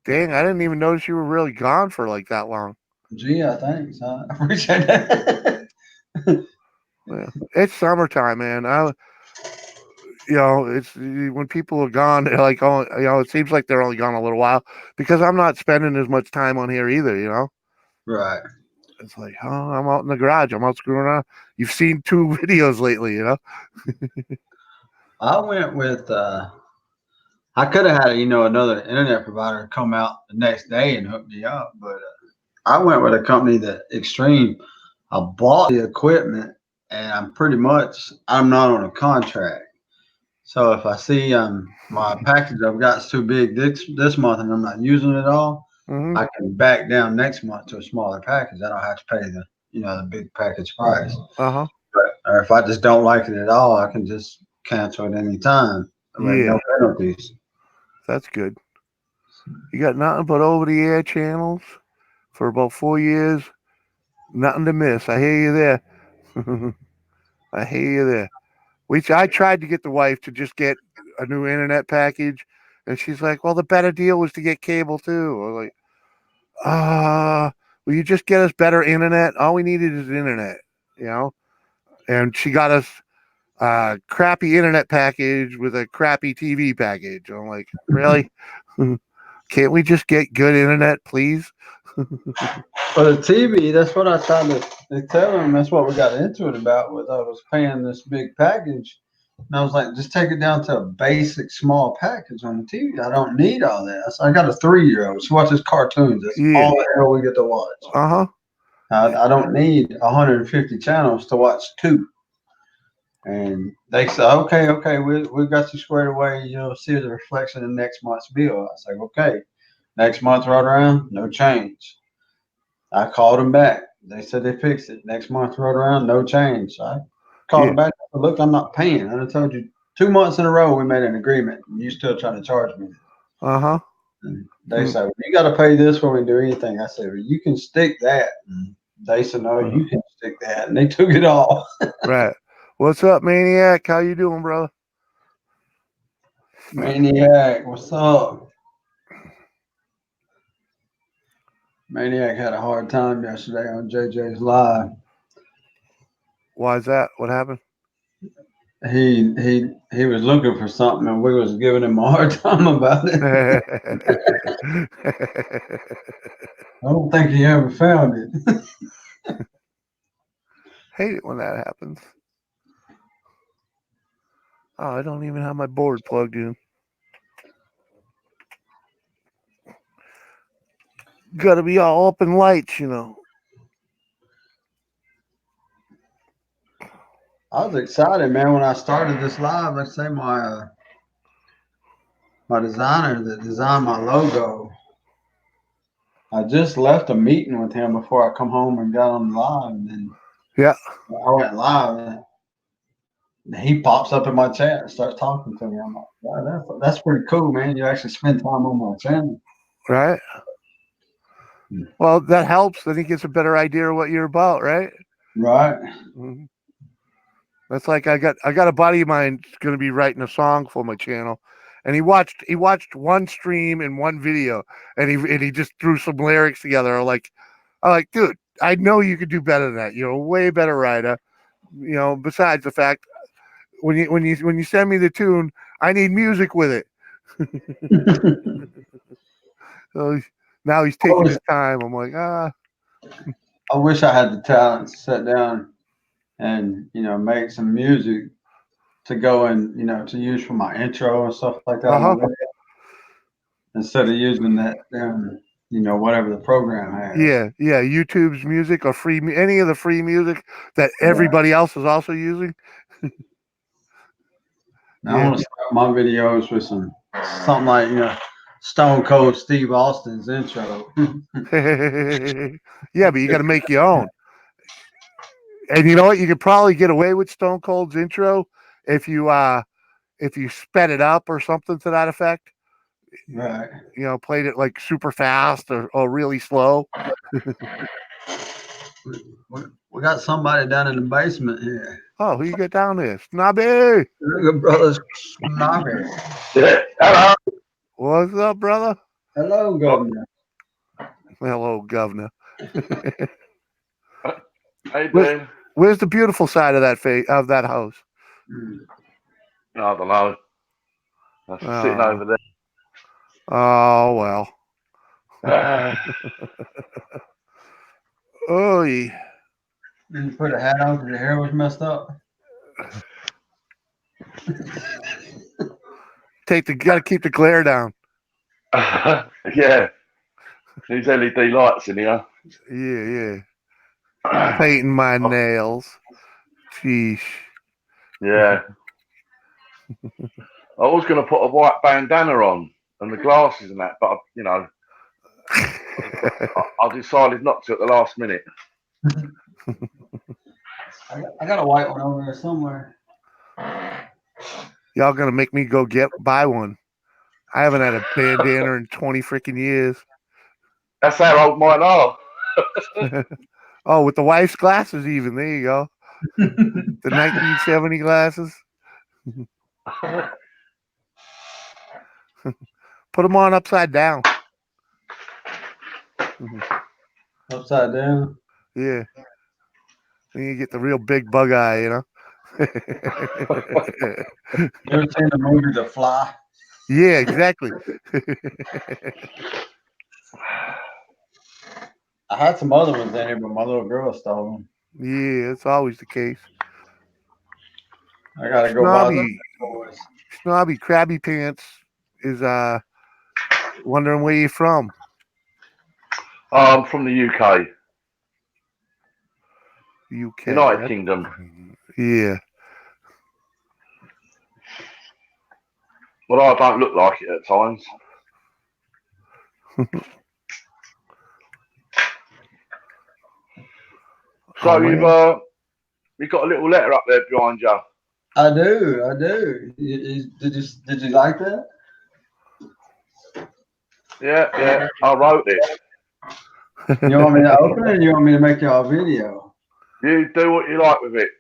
Dang, I didn't even notice you were really gone for like that long. Gee, I think so. I appreciate that. Yeah. It's summertime, man. It's when people are gone, they're like, oh, it seems like they're only gone a little while because I'm not spending as much time on here either. Right. It's like, oh, I'm out in the garage. I'm out screwing around. You've seen 2 videos lately. I went with I could have had another internet provider come out the next day and hook me up, but I went with a company that Extreme. I bought the equipment and I'm not on a contract. So if I see my package I've got's too big this month and I'm not using it all, Hmm. I can back down next month to a smaller package. I don't have to pay the big package price. Uh-huh. Or if I just don't like it at all, I can just cancel it anytime with no Yeah, penalties. that's good. You got nothing but over-the-air channels for about 4 years. Nothing to miss. I hear you there. I hear you there. I tried to get the wife to just get a new internet package, and she's like, "Well, the better deal was to get cable too." I was like, will you just get us better internet? All we needed is internet, you know." And she got us a crappy internet package with a crappy TV package. I'm like, really? Can't we just get good internet, please? For the TV, that's what I tried to tell him. That's what we got into it about. Was I was paying this big package, and I was like, just take it down to a basic small package on the TV. I don't need all that. I got a 3-year-old. She watches cartoons. That's all Yeah. the hell we get to watch. Uh-huh. I don't need 150 channels to watch two. And they said, okay, we got you squared away. You'll see the reflection in next month's bill. I was like, okay. Next month right around, no change. I called them back. They said they fixed it. Next month right around, no change. I called Yeah. them back. Look, I'm not paying. I done told you 2 months in a row we made an agreement, and you still trying to charge me. Uh-huh. And they said, well, you got to pay this when we do anything. I said, well, you can stick that. And they said, no, you can stick that. And they took it all. Right. What's up, Maniac? How you doing, brother? Maniac, what's up? Maniac had a hard time yesterday on JJ's live. Why is that? What happened? He was looking for something, and we was giving him a hard time about it. I don't think he ever found it. Hate it when that happens. Oh, I don't even have my board plugged in. Got to be all up in lights, you know. I was excited, man, when I started this live. Let's say my designer that designed my logo. I just left a meeting with him before I come home and got on live, and then Yeah. I went live, and he pops up in my chat and starts talking to me. I'm like, wow, that's pretty cool, man. You actually spend time on my channel. Right. Well, that helps. Then he gets a better idea of what you're about, right? Right. Mm-hmm. That's like I got a buddy of mine going to be writing a song for my channel, and he watched one stream and one video, and he just threw some lyrics together. I'm like, dude, I know you could do better than that. You're a way better writer. You know, besides the fact when you send me the tune, I need music with it. So now he's taking his time. I'm like, I wish I had the talent to sit down and make some music to go and to use for my intro and stuff like that on my video, instead of using that whatever the program has. Yeah. YouTube's music or any of the free music that everybody else is also using. Now, I want to start my videos with something like Stone Cold Steve Austin's intro. Yeah, but you got to make your own. And you know what? You could probably get away with Stone Cold's intro if you sped it up or something to that effect. Right. Played it like super fast or really slow. We got somebody down in the basement here. Oh, who you got down there? Snobby. Your brother's Snobby. Hello. What's up, brother? Hello, Governor. Hello, Governor. How you doing? Where's the beautiful side of that house? I don't know. I'm sitting over there. Oh well. Oh, Did you put a hat on because your hair was messed up? Gotta keep the glare down. Yeah. These LED lights in here. Yeah. Painting my nails. Sheesh. Yeah. I was going to put a white bandana on and the glasses and that, but you know, I decided not to at the last minute. I got a white one over there somewhere. Y'all gonna make me go buy one. I haven't had a bandana in 20 freaking years. That's how old mine are. Oh, with the wife's glasses even. There you go. The 1970 glasses. Put them on upside down. Upside down. Yeah. Then you get the real big bug eye, you know? You ever seen the movie The Fly? Yeah, exactly. I had some other ones in here, but my little girl stole them. Yeah, it's always the case. I gotta go buy them toys. Snobby Krabby Pants is wondering where you're from. I'm from the UK, UK. United Kingdom. Yeah. Well, I don't look like it at times. So you've got a little letter up there behind you. I do. Did you like that? Yeah. I wrote it. You want me to open it or you want me to make y'all a video? You do what you like with it.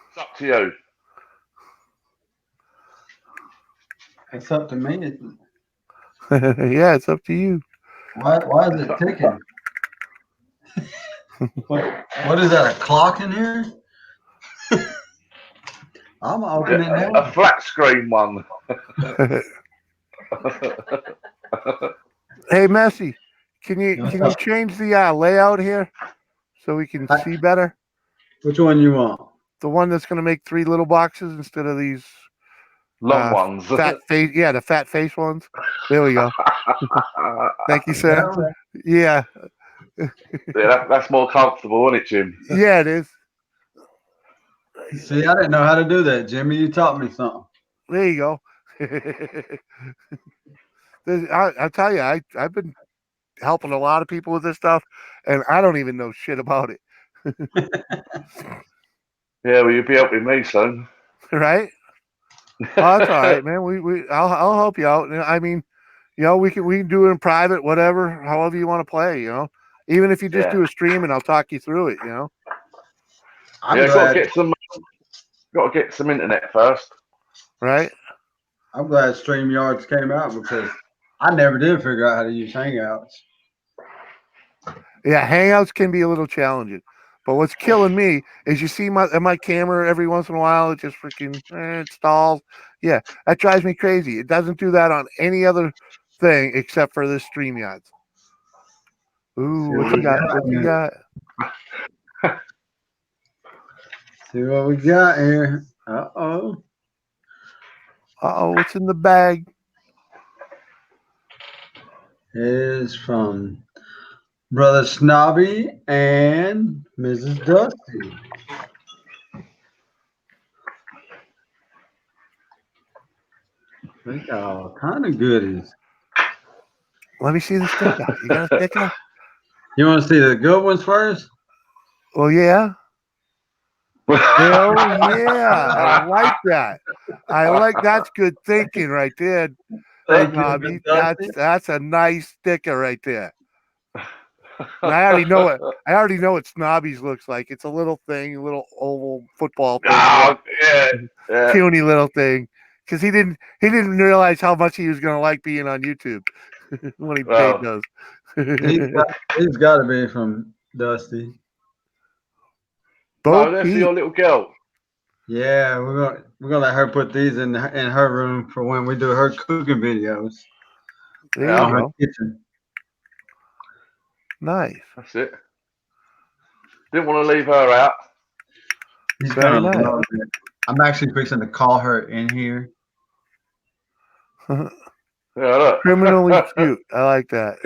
It's up to you. It's up to me. Yeah, it's up to you. Why is it ticking? What is that, a clock in here? I'm gonna open it now. A flat screen one. Hey, Messi, can you change the layout here so we can see better? Which one you want? The one that's going to make 3 little boxes instead of these Long ones. fat face. Yeah, the fat face ones. There we go. Thank you, sir. Yeah. Yeah, that's more comfortable, isn't it, Jim? Yeah, it is. See, I didn't know how to do that, Jimmy. You taught me something. There you go. I'll tell you, I've been helping a lot of people with this stuff, and I don't even know shit about it. Yeah, well, you'll be helping me soon. Right? Oh, that's all right, man. I'll help you out. I mean, you know, we can do it in private, whatever, however you want to play. You know, even if you just do a stream and I'll talk you through it. You know. Got to get some internet first. Right. I'm glad StreamYards came out because I never did figure out how to use Hangouts. Yeah, Hangouts can be a little challenging. But what's killing me is you see my camera every once in a while, it just freaking it stalls. Yeah, that drives me crazy. It doesn't do that on any other thing except for this StreamYards. Ooh, what you got? What you got? See what we got here. Uh-oh. Uh-oh, what's in the bag? It is from Brother Snobby and Mrs. Dusty. We got all kind of goodies. Let me see the sticker. You got a sticker? You want to see the good ones first? Oh, yeah. Hell yeah. I like that. That's good thinking right there. Snobby. That's a nice sticker right there. And I already know what Snobby's looks like. It's a little thing, a little oval football thing. Oh, yeah. Puny little thing. Because he didn't realize how much he was gonna like being on YouTube when he paid those. He's got to be from Dusty. No, they're for your little girl. Yeah, we're gonna let her put these in her room for when we do her cooking videos. There you go. Kitchen. Nice. That's it. Didn't want to leave her out. He's gonna love it. I'm actually fixing to call her in here. Yeah, look. Criminally cute. I like that.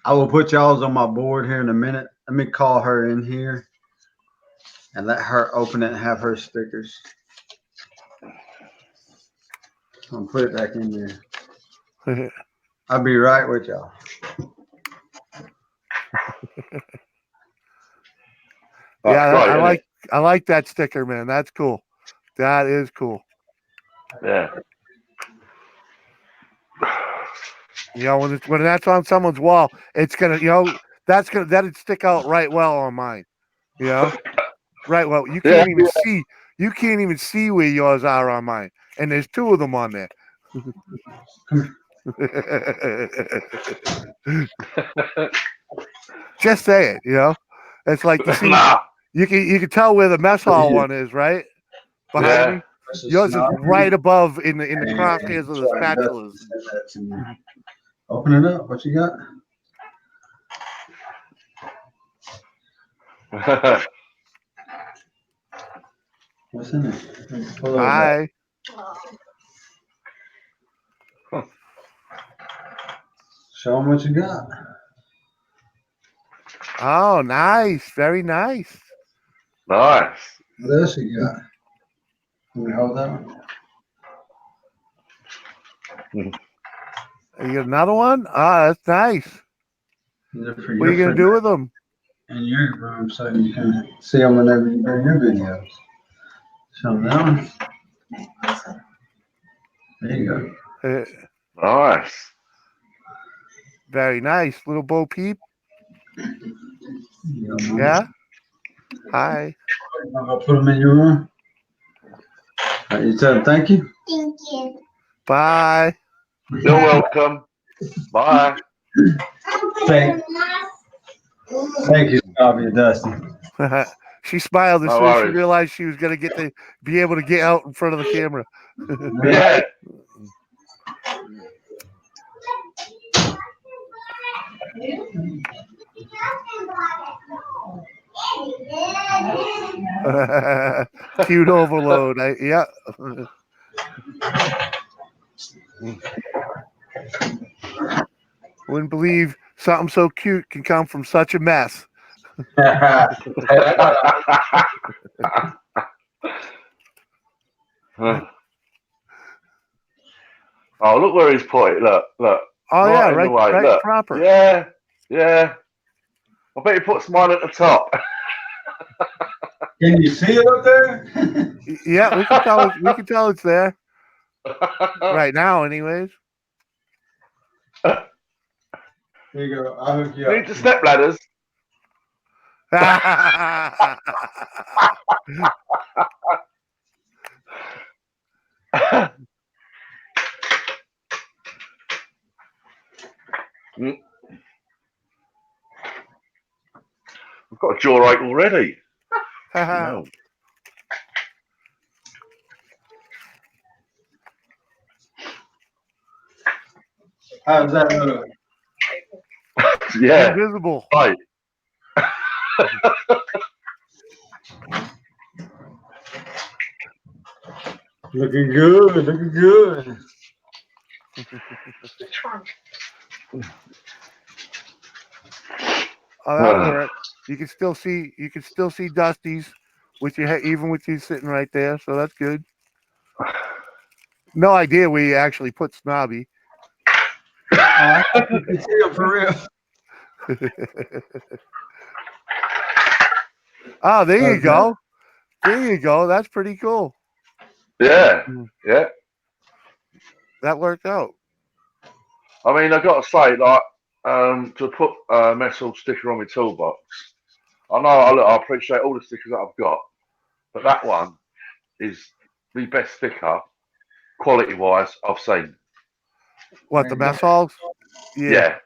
I will put y'all's on my board here in a minute. Let me call her in here. and let her open it and have her stickers. I'll put it back in there. I'll be right with y'all. Yeah, That's great, I isn't like it? I like that sticker, man. That's cool. That is cool. Yeah. You know, when that's on someone's wall, it's gonna, that'd stick out right well on mine. You know, right well. Yeah. You can't even see where yours are on mine, and there's two of them on there. Just say it. You know, it's like you see, Nah. you can tell where the mess hall one is, right behind Yeah. me. Yours is right above in the crosshairs of the spatulas. Open it up. What you got? What's in it? Pull it back. Hi. Show them what you got. Oh, nice. Very nice. Nice. What else you got? Can we hold that one? You got another one? Ah, that's nice. These are for What are you your gonna do with them? in your room so you can see them whenever you do your videos. Show them that one. There you go. Nice. Very nice. Little Bo Peep. You go, Mama. Yeah. Hi. I'm gonna put them in your room. You tell them thank you. Thank you. Bye. You're welcome. Bye. Thank you, Scotty and Dusty. She smiled as No soon as she worries. realized she was gonna get to be able to get out in front of the camera. Yeah. Cute overload. Yeah. Wouldn't believe something so cute can come from such a mess. Oh, look where he's put it. Look, look. Oh yeah, Right in the way. right Look. proper. Yeah. Yeah. I bet he puts mine at the top. Can you see it up there? Yeah, we can tell it's there right now, anyways. Here you go. I'll hook you Need up. the step ladders. I've got a jaw ache already. No. How's that look? Yeah. Invisible. Right. Looking good. Looking good. Oh, that'll work. You can still see Dusty's with your head, even with you sitting right there. So that's good. No idea where you actually put Snobby. I can see him for real. Oh, there you go. There you go. That's pretty cool. Yeah. Yeah. That worked out. I mean, I've got to say, like, to put a metal sticker on my toolbox, I know I appreciate all the stickers that I've got, but that one is the best sticker, quality-wise, I've seen. What, the mess halls? Yeah.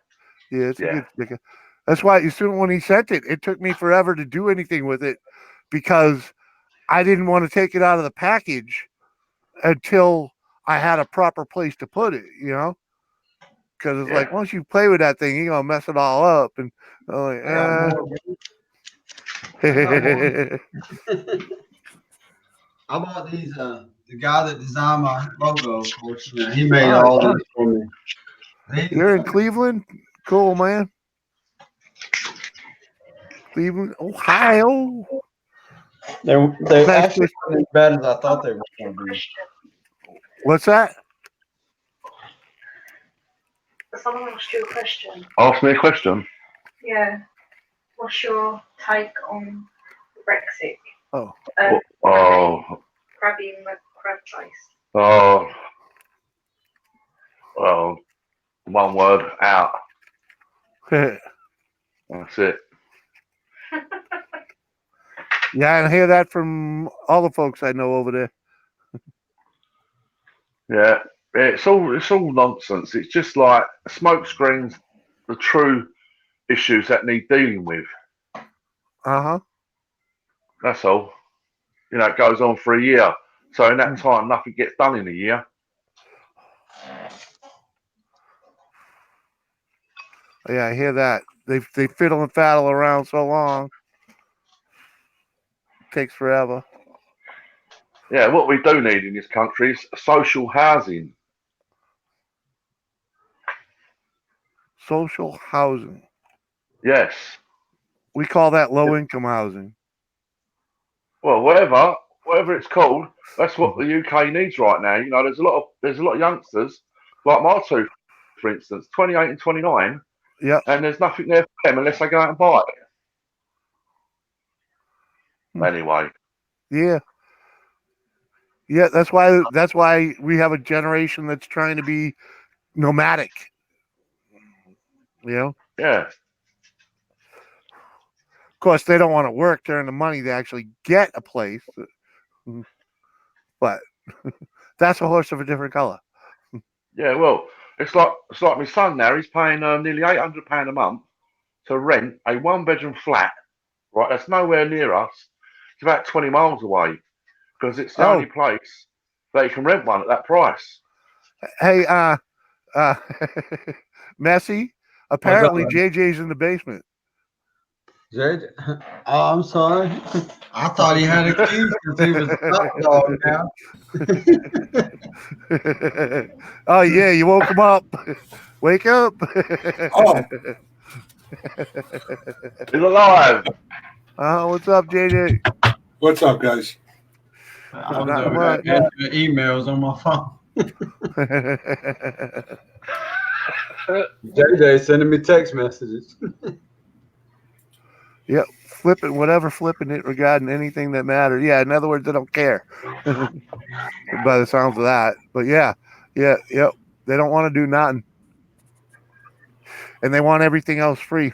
Yeah, it's a good sticker. That's why as soon when he sent it, it took me forever to do anything with it because I didn't want to take it out of the package until I had a proper place to put it, you know? Because it's like once you play with that thing, you're gonna mess it all up. And I'm like, I bought these. The guy that designed my logo, of course, he made all these for me. You're in Cleveland? Cool, man. Cleveland, Ohio. They're Nice actually not as bad as I thought they were going to be. Question. What's that? Someone asked you a question. Ask me a question. Yeah. What's your take on Brexit? Oh. Oh, Crabby crab face. oh, well, one word, out. That's it. Yeah, I hear that from all the folks I know over there. Yeah, it's all nonsense. It's just like smoke screens, the true issues that need dealing with. Uh-huh. That's all. You know, it goes on for a year. So in that time, nothing gets done in a year. Yeah, I hear that. They fiddle and faddle around so long. Takes forever. Yeah, what we do need in this country is social housing. Social housing. Yes. We call that low income housing. Well, whatever it's called, that's what the UK needs right now. You know, there's a lot of youngsters, like my two, for instance, 28 and 29, Yep. and there's nothing there for them unless they go out and buy it. Anyway. Yeah. Yeah, that's why we have a generation that's trying to be nomadic. You know? Yeah. Of course, they don't want to work to earn the money to actually get a place. But that's a horse of a different color. Yeah, well, it's like my son now. He's paying nearly £800 a month to rent a one-bedroom flat. Right, that's nowhere near us. It's about 20 miles away because it's the Oh. only place that you can rent one at that price. Hey, Messi, apparently JJ's in the basement. JJ? Oh, I'm sorry. I thought he had a key because he was a top dog now. Oh yeah, you woke him up. Wake up. Oh. He's alive. What's up, JJ? What's up, guys? I was Not over much. there answering emails on my phone. JJ sending me text messages. Yep, flipping it regarding anything that matters. Yeah, in other words, they don't care. By the sounds of that. But yeah, yep. They don't want to do nothing. And they want everything else free.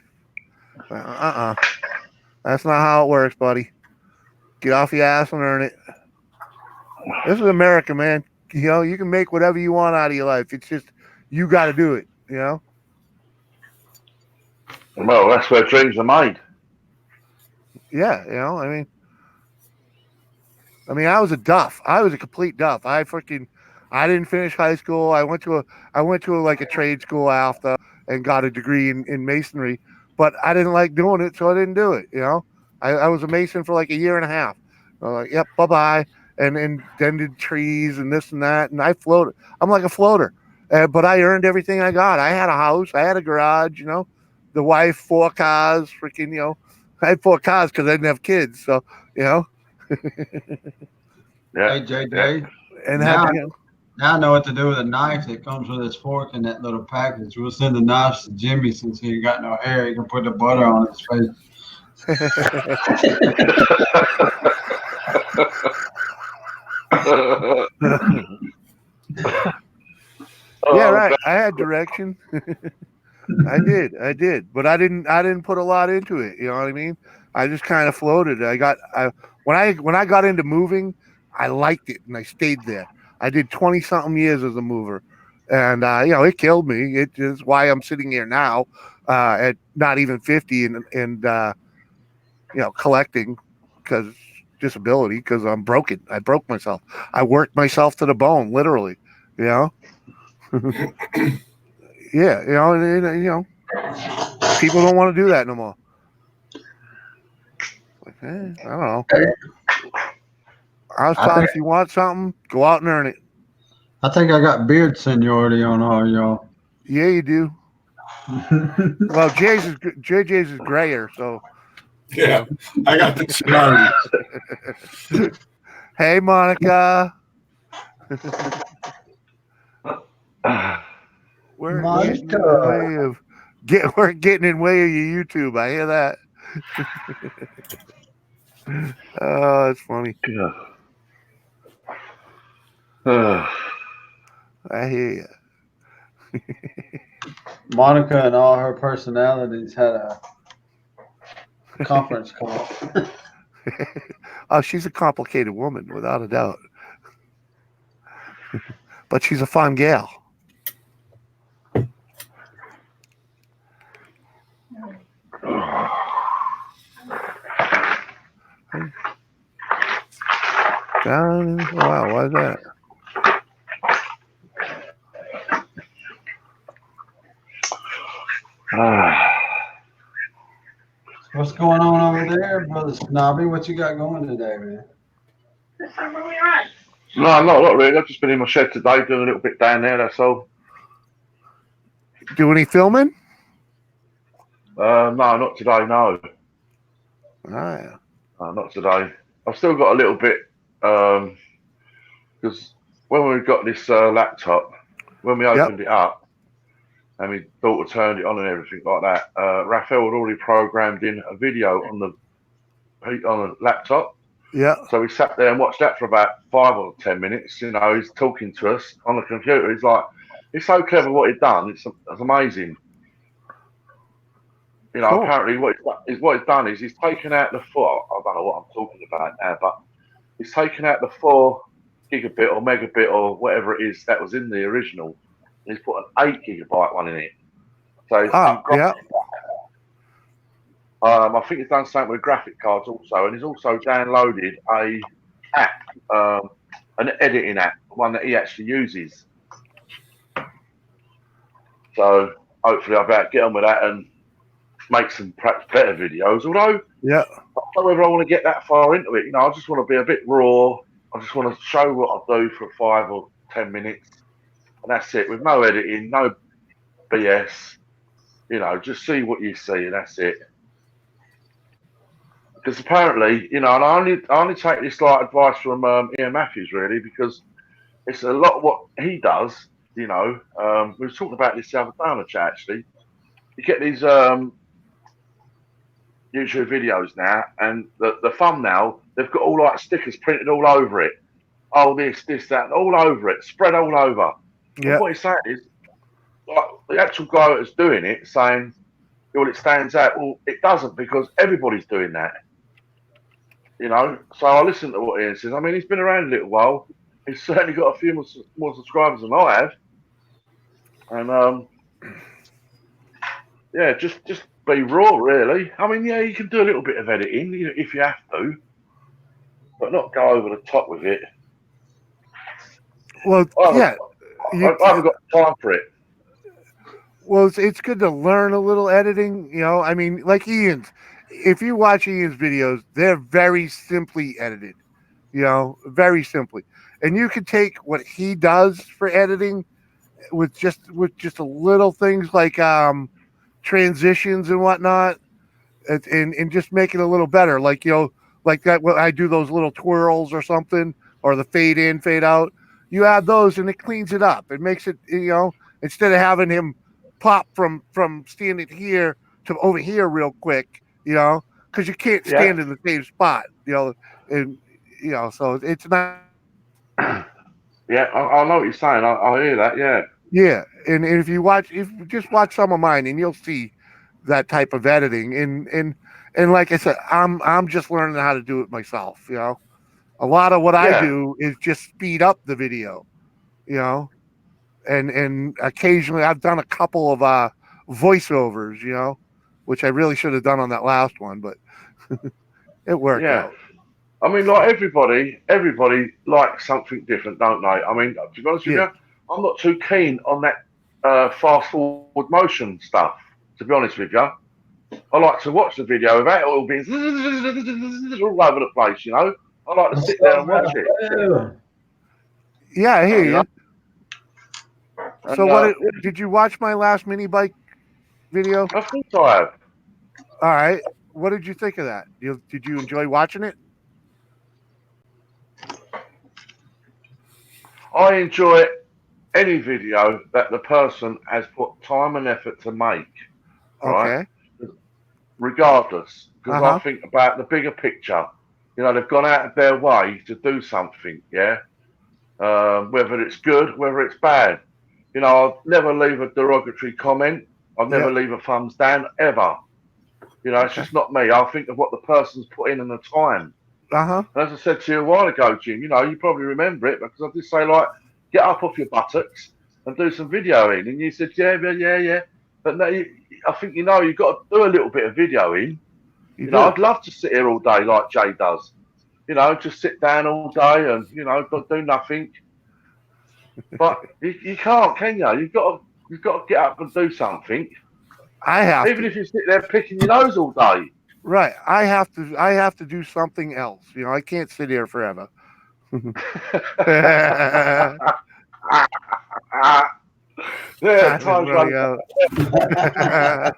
That's not how it works, buddy. Get off your ass and earn it. This is America, man. You know, you can make whatever you want out of your life. It's just you got to do it. You know. Well, that's where dreams are made. Yeah, you know. I mean, I was a duff. I was a complete duff. I didn't finish high school. I went to like a trade school after and got a degree in masonry, but I didn't like doing it, so I didn't do it. You know, I was a mason for like a year and a half. I was like, yep, bye bye, and then did trees and this and that, and I floated. I'm like a floater, but I earned everything I got. I had a house, I had a garage, you know, the wife, 4 cars, freaking, you know, I had 4 cars because I didn't have kids, so you know. Yeah. Hey, JJ. And Now, had, you know, now I know what to do with a knife that comes with its fork in that little package. We'll send the knives to Jimmy since he ain't got no hair. He can put the butter on his face. Yeah, right. I had direction. I did, but I didn't put a lot into it. You know what I mean? I just kind of floated. When I got into moving, I liked it and I stayed there. I did 20 something years as a mover, and you know, it killed me. It is why I'm sitting here now at not even 50 and you know, collecting because disability, because I'm broken. I broke myself. I worked myself to the bone, literally. You know. Yeah, you know, and, you know, people don't want to do that no more. Like, I don't know. I was taught if you want something, go out and earn it. I think I got beard seniority on all y'all. Yeah, you do. Well, JJ's is grayer, so Yeah, I got the scenario. Hey, Monica. We're getting in the way of we're getting in way of your YouTube. I hear that. Oh, that's funny. I hear you. Monica and all her personalities had a conference call. Oh, she's a complicated woman, without a doubt. But she's a fun gal. Wow, why is that? What's going on over there, brother Snobby? What you got going today, man? No, not really. I've just been in my shed today doing a little bit down there, that's all. Do any filming? No, not today, no. Ah, yeah. No, not today. I've still got a little bit, because when we got this laptop, when we opened it up, and my daughter turned it on and everything like that, Raphael had already programmed in a video on the laptop. Yeah. So we sat there and watched that for about 5 or 10 minutes. You know, he's talking to us on the computer. He's like, it's so clever what he's done. It's amazing. You know, Cool. apparently what he's done is he's taken out the I don't know what I'm talking about now, but he's taken out the 4 gigabit or megabit or whatever it is that was in the original. And he's put an 8 gigabyte one in it. So yeah. I think he's done something with graphic cards also, and he's also downloaded a app, an editing app, one that he actually uses. So hopefully I'll be able to get on with that and make some perhaps better videos. Although, yeah, I don't know whether I want to get that far into it. You know, I just want to be a bit raw. I just want to show what I do for 5 or 10 minutes, and that's it, with no editing, no BS. You know, just see what you see, and that's it. Because apparently, you know, and I only take this like advice from Ian Matthews really, because it's a lot of what he does. You know, we were talking about this the other day on the chat actually. You get these YouTube videos now, and the thumbnail, they've got all like stickers printed all over it. Oh, this, that, all over it, spread all over. Yeah. And what he's saying is, like, the actual guy that's doing it saying, well, it stands out. Well, it doesn't, because everybody's doing that. You know, so I listen to what Ian says. I mean, he's been around a little while. He's certainly got a few more subscribers than I have. And yeah, just be raw, really. I mean, yeah, you can do a little bit of editing if you have to, but not go over the top with it. Well, yeah, I haven't got time for it. Well, it's good to learn a little editing. You know, I mean, like Ian's. If you watch Ian's videos, they're very simply edited. You know, very simply, and you can take what he does for editing with just a little things like transitions and whatnot, and just make it a little better. Like, you know, like that when I do those little twirls or something, or the fade in, fade out. You add those and it cleans it up. It makes it, you know, instead of having him pop from standing here to over here real quick, you know, because you can't stand in the same spot, you know, and you know, so it's not. Yeah, I know what you're saying. I hear that. Yeah. Yeah, and if you just watch some of mine, and you'll see that type of editing. And like I said, I'm just learning how to do it myself. You know, a lot of what I do is just speed up the video. You know, and occasionally I've done a couple of voiceovers. You know, which I really should have done on that last one, but it worked out. I mean, like everybody likes something different, don't they? I mean, to be honest with you, I'm not too keen on that fast forward motion stuff. To be honest with you, I like to watch the video without it all being all over the place. You know, I like to sit there and watch it. Yeah, I hear you. So, did you watch my last mini bike video? Of course I have. All right. what did you think of that? Did you enjoy watching it? I enjoy any video that the person has put time and effort to make, right? Okay. Regardless, because I Uh-huh. think about the bigger picture. You know, they've gone out of their way to do something, yeah? Whether it's good, whether it's bad. You know, I'll never leave a derogatory comment. I'll Yeah. never leave a thumbs down, ever. You know, it's Okay. just not me. I'll think of what the person's put in and the time. Uh-huh. And as I said to you a while ago, Jim, you know, you probably remember it because I did say, like, get up off your buttocks and do some videoing. And you said, yeah. But no, I think, you know, you've got to do a little bit of videoing. You You know, do. I'd love to sit here all day like Jay does. You know, just sit down all day and, you know, do nothing. But you can't, can you? You've got to get up and do something. I have Even to. if you sit there picking your nose all day. Right. I have to do something else. You know, I can't sit here forever. Yeah, Time is time's running running. out.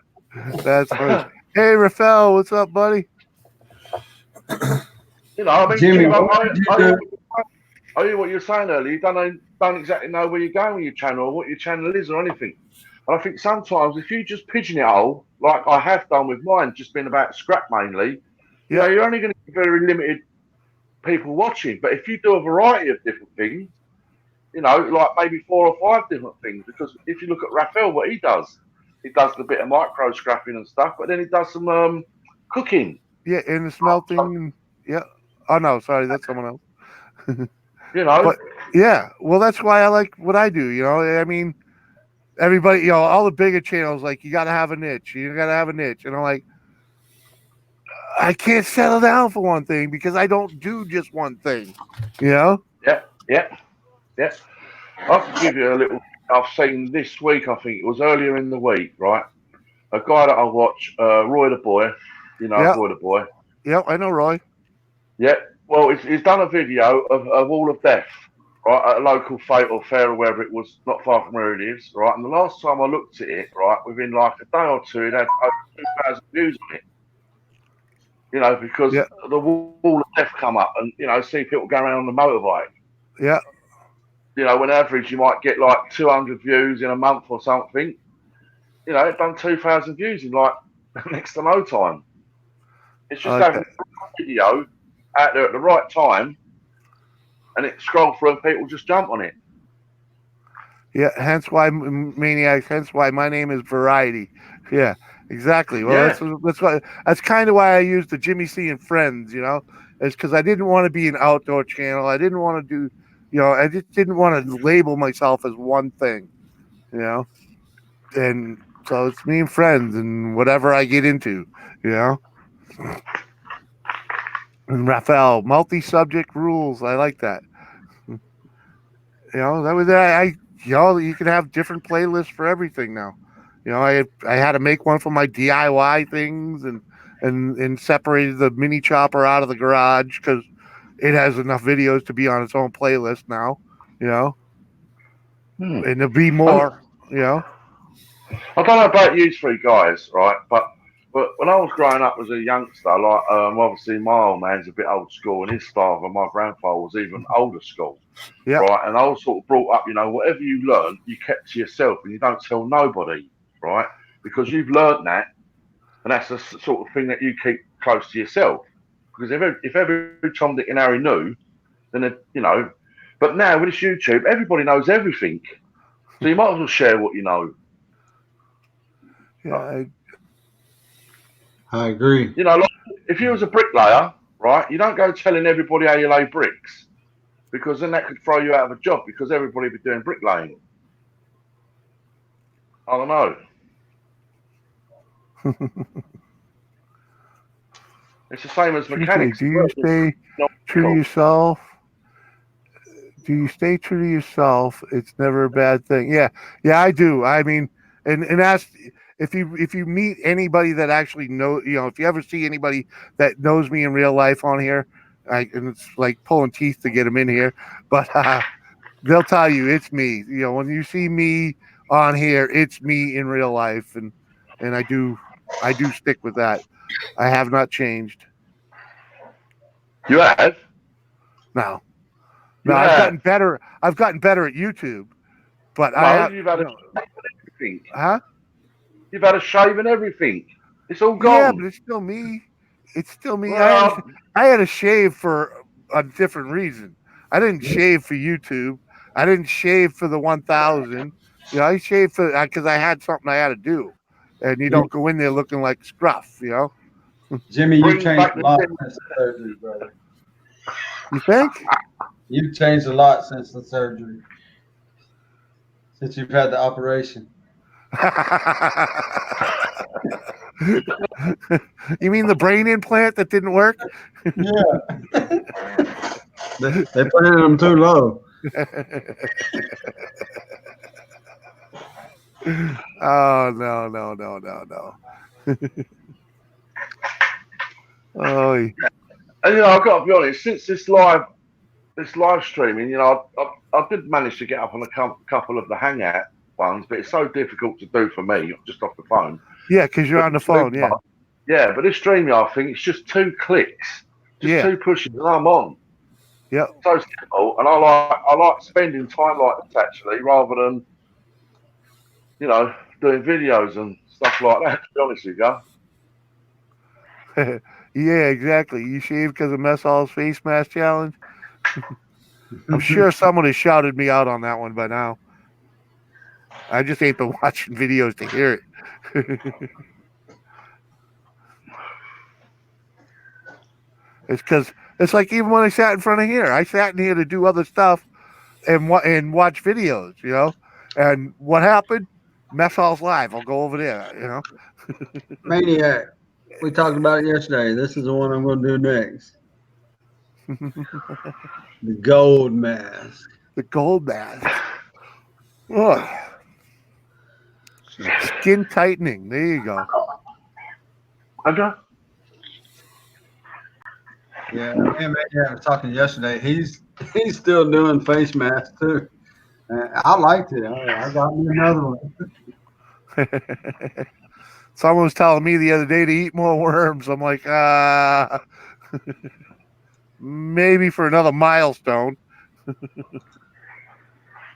That's funny. Hey, Rafael, what's up, buddy? You know, I mean, Jimmy, Jim, what did you do? I hear what you're saying earlier. You don't exactly know where you're going with your channel or what your channel is or anything. And I think sometimes if you just pigeonhole, like I have done with mine, just been about scrap mainly, you know, Yeah. you're only going to get very limited people watching. But if you do a variety of different things, you know, like maybe 4 or 5 different things, because if you look at Raphael, what he does the bit of micro scrapping and stuff, but then he does some cooking. Yeah, and the smelting. Yeah. Oh no, sorry, that's someone else. You know, But yeah, well, that's why I like what I do. You know, I mean, everybody, you know, all the bigger channels, like you got to have a niche. You got to have a niche, and I'm like, I can't settle down for one thing because I don't do just one thing. You know? yeah, yeah, yeah. I can give you a little. I've seen this week. I think it was earlier in the week, right? A guy that I watch, Roy the Boy. You know Yeah, Roy the Boy. yeah, I know, Roy. Yeah. Well, he's done a video of all of death, right, at a local fatal fair or wherever it was, not far from where he lives, right. And the last time I looked at it, right, within like a day or two, it had over 2,000 views on it. You know, because Yeah, the wall of death come up, and you know, see people going around on the motorbike. yeah, You know, on average, you might get like 200 views in a month or something. You know, it done 2,000 views in like next to no time. It's just okay. having a video out there at the right time, and it scroll through and people just jump on it. Yeah, hence why maniacs. Hence why my name is Variety. Yeah, exactly. Well, Yeah, that's kind of why I used the Jimmy C and Friends. You know, it's because I didn't want to be an outdoor channel. I didn't want to do, you know, I just didn't want to label myself as one thing. You know, and so it's me and friends and whatever I get into. You know, and Raphael multi-subject rules. I like that. You know, that was you know, you can have different playlists for everything now. You know, I had to make one for my DIY things and separated the mini chopper out of the garage because it has enough videos to be on its own playlist now. You know, hmm. and there'll be I, more. You know, I don't know about you three guys, right? But when I was growing up as a youngster, like obviously my old man's a bit old school, and his father, my grandfather, was even older school, yeah, right? And I was sort of brought up, you know, whatever you learn, you kept to yourself, and you don't tell nobody, right? Because you've learned that, and that's the sort of thing that you keep close to yourself. Because if every Tom, Dick, and Harry knew, then you know. But now with this YouTube, everybody knows everything, so you might as well share what you know. yeah, I agree. You know, like if you was a bricklayer, right, you don't go telling everybody how you lay bricks because then that could throw you out of a job because everybody would be doing bricklaying. I don't know. It's the same as mechanics. do you stay true to yourself? Do you stay true to yourself? It's never a bad thing. Yeah, yeah, I do. I mean, and that's if you meet anybody that actually know, you know, if you ever see anybody that knows me in real life on here, and it's like pulling teeth to get them in here, but they'll tell you it's me. You know, when you see me on here, it's me in real life, and I do stick with that. I have not changed. You have? No, You no, I've have? gotten better. I've gotten better at YouTube, but I No, have. you've had a No, shave and everything. huh? You've had a shave and everything. It's all Yeah, gone. but it's still me. It's still me. Well, I had a shave for a different reason. I didn't shave for YouTube. I didn't shave for the 1,000. You know, I shaved for because I had something I had to do, and you don't go in there looking like scruff. You know, Jimmy, you've bring changed back a the lot tin. since the surgery, brother. you think? You've changed a lot since the surgery, since you've had the operation. You mean the brain implant that didn't work? Yeah. They planted them too low. Oh no no no no no! Oh And I've got to be honest. Since this live streaming, I did manage to get up on a couple of the hangout ones, but it's so difficult to do for me just off the phone. yeah, because you're But on the this phone. Yeah, yeah, but this StreamYard thing, it's just 2 clicks, just yeah, 2 pushes, and I'm on. yeah. So simple, and I like spending time like this actually, rather than doing videos and stuff like that. To be honest with you, Yeah, exactly. You shave because of Mess Hall's face mask challenge. I'm sure someone has shouted me out on that one by now. I just ain't been watching videos to hear it. It's because it's like even when I sat in front of here, I sat in here to do other stuff and watch videos, you know. And what happened? Mess Hall's live. I'll go over there, you know. Maniac. We talked about it yesterday. This is the one I'm going to do next. The gold mask. The gold mask. Ugh. Skin tightening. There you go. okay. Yeah, me and Maniac was talking yesterday. He's still doing face masks too. I liked it. I got me another one. Someone was telling me the other day to eat more worms. I'm like, maybe for another milestone.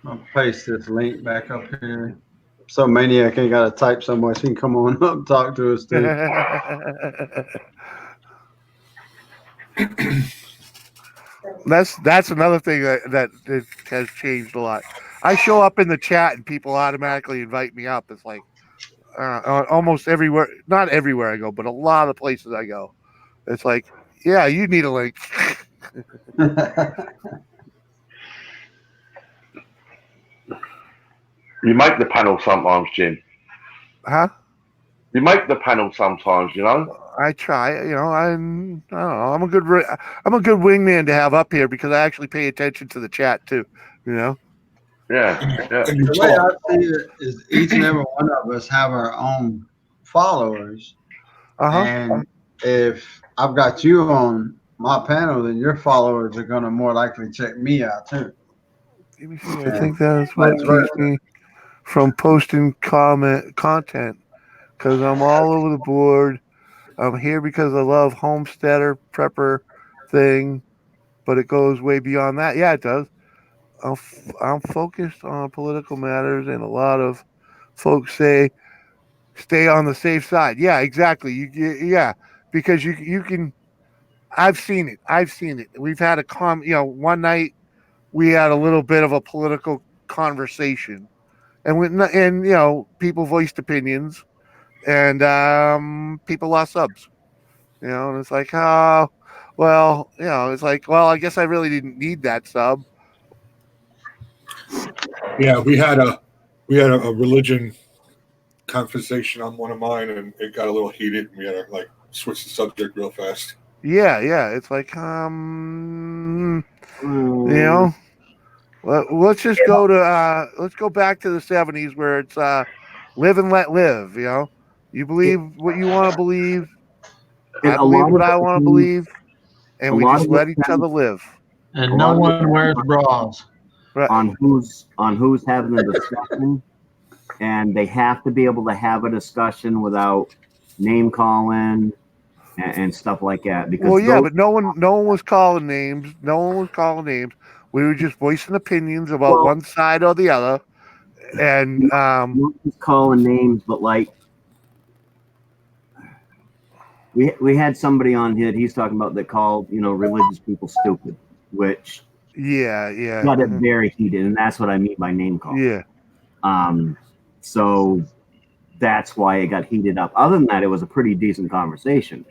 I'll paste this link back up here. So Maniac ain't got to type somewhere. So he can come on up and talk to us too. That's another thing that has changed a lot. I show up in the chat and people automatically invite me up. It's like almost everywhere, not everywhere I go, but a lot of places I go. It's like, yeah, you need a link. You make the panel sometimes, Jim. Huh? You make the panel sometimes, I try. You know, I don't know. I'm a good wingman to have up here because I actually pay attention to the chat too. You know. Yeah, yeah. And you The way talk. I see it is each and every one of us have our own followers. And if I've got you on my panel, then your followers are going to more likely check me out too. Let me see. I think that's what Vice keeps versa. me from posting content because I'm all over the board. I'm here because I love homesteader prepper thing, but it goes way beyond that. Yeah, it does. I'm focused on political matters, and a lot of folks say stay on the safe side. Yeah, exactly. Yeah, because you can. I've seen it. I've seen it. We've had one night we had a little bit of a political conversation, and people voiced opinions, and people lost subs. You know, and it's like, oh, well, it's like, well, I guess I really didn't need that sub. Yeah, we had a religion conversation on one of mine, and it got a little heated. And we had to like switch the subject real fast. Yeah, it's like, let's just let's go back to the 70s where it's live and let live. You know, you believe what you want to believe. I A believe lot what of I it, want to believe, a and we lot just of it let each other depends, live. a And no lot of it one wears depends bras. Right? on who's having the discussion, and they have to be able to have a discussion without name calling, and stuff like that. Because Well, yeah, those, but no one was calling names. No one was calling names. We were just voicing opinions about well, one side or the other. And not just calling names, but like we had somebody on here. He's talking about that called religious people stupid, which yeah, got it very heated, and that's what I mean by name call. yeah. So that's why it got heated up. Other than that, it was a pretty decent conversation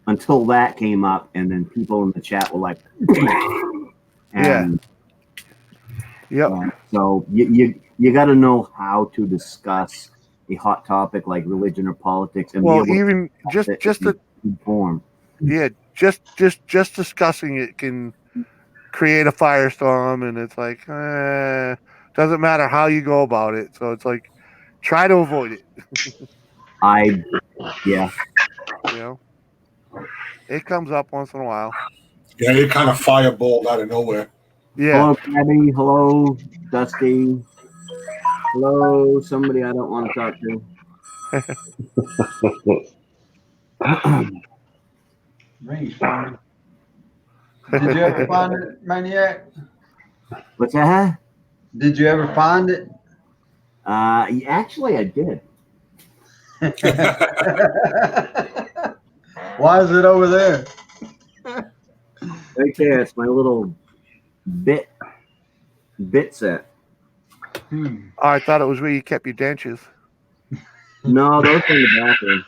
until that came up, and then people in the chat were like, and Yep. so you got to know how to discuss a hot topic like religion or politics, and Well, be able even to just the inform. yeah, just discussing it can create a firestorm, and it's like doesn't matter how you go about it. So it's like try to avoid it. Yeah. You know, it comes up once in a while. Yeah, it kind of fireballed out of nowhere. Yeah. Hello, Gabby. Hello, Dusty. Hello, somebody I don't want to talk to. Ring's fine. Did you ever find it, Maniac? What's that? Did you ever find it? Actually, I did. Why is it over there? Right there, it's my little bit set. Oh, I thought it was where you kept your dentures. No, those are in the bathroom.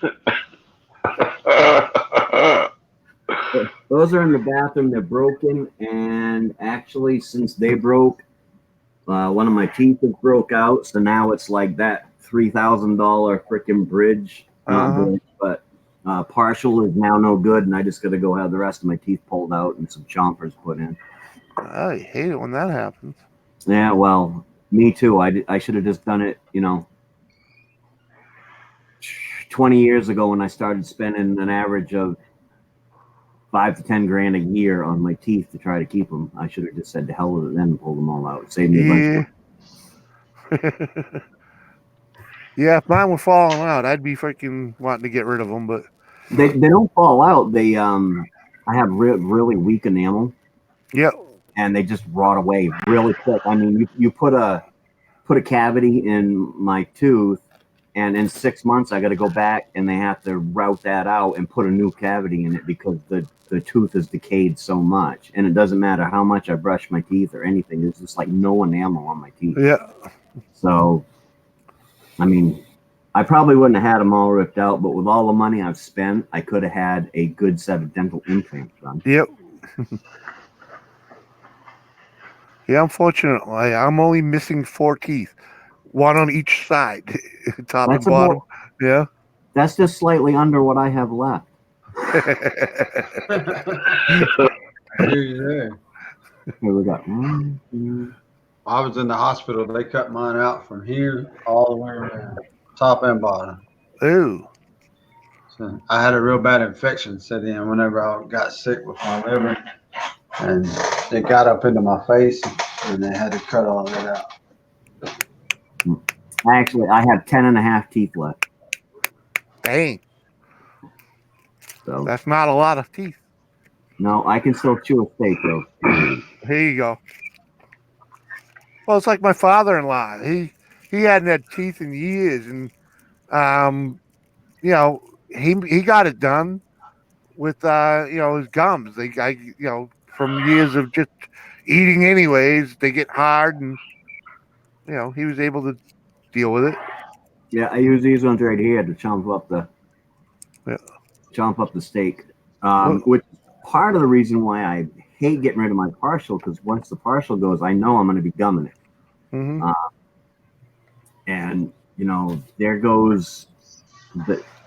Those are in the bathroom. They're broken, and actually, since they broke, one of my teeth has broke out. So now it's like that $3,000 freaking bridge, not bridge, but partial is now no good, and I just got to go have the rest of my teeth pulled out and some chompers put in. I hate it when that happens. Yeah, well, me too. I should have just done it, 20 years ago when I started spending an average of $5 to $10 grand a year on my teeth to try to keep them. I should have just said to hell with it then and pulled them all out. Save me a bunch of money. Yeah, if mine were falling out, I'd be freaking wanting to get rid of them, but they don't fall out. They I have really weak enamel. Yep. And they just rot away really quick. I mean, you put a cavity in my tooth, and in 6 months I got to go back and they have to route that out and put a new cavity in it because the tooth is decayed so much. And it doesn't matter how much I brush my teeth or anything. There's just like no enamel on my teeth. Yeah. So, I mean, I probably wouldn't have had them all ripped out, but with all the money I've spent, I could have had a good set of dental implants done. Yep. Yeah, unfortunately, I'm only missing 4 teeth, one on each side, top That's and bottom. Yeah. That's just slightly under what I have left. Here we go. I was in the hospital. They cut mine out from here all the way around, top and bottom. Ooh. So I had a real bad infection set in whenever I got sick with my liver, and it got up into my face, and they had to cut all that out. Actually, I have 10 and a half teeth left. Dang. So that's not a lot of teeth. No, I can still chew a steak though. Here you go. Well, it's like my father-in-law. He hadn't had teeth in years, and he got it done with his gums. From years of just eating anyways, they get hard, and he was able to deal with it. Yeah, I use these ones right here to chomp up the steak, which is part of the reason why I hate getting rid of my partial, because once the partial goes, I know I'm going to be gumming it. Mm-hmm. And there goes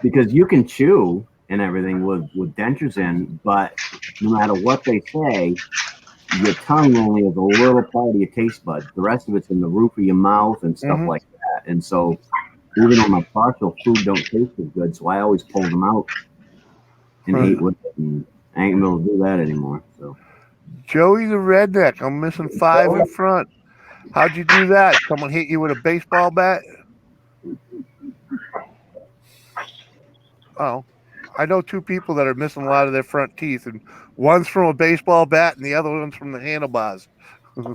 because you can chew and everything with dentures in, but no matter what they say, your tongue only is a little part of your taste buds. The rest of it's in the roof of your mouth and stuff like that. And so even on my partial, food don't taste as good, so I always pull them out and ate with it, and I ain't able to do that anymore. So Joey the redneck, I'm missing 5 in front. How'd you do that? Someone hit you with a baseball bat? Oh. I know two people that are missing a lot of their front teeth, and one's from a baseball bat, and the other one's from the handlebars. Yeah,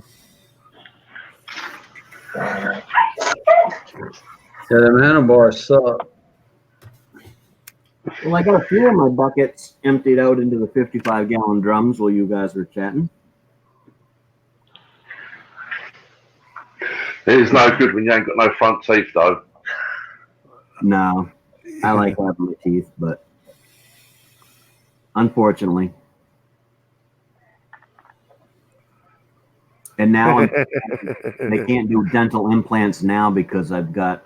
them handlebars suck. Well, I got a few of my buckets emptied out into the 55-gallon drums while you guys were chatting. It is no good when you ain't got no front teeth, though. No, I like having my teeth, but unfortunately. And now they can't do dental implants now because I've got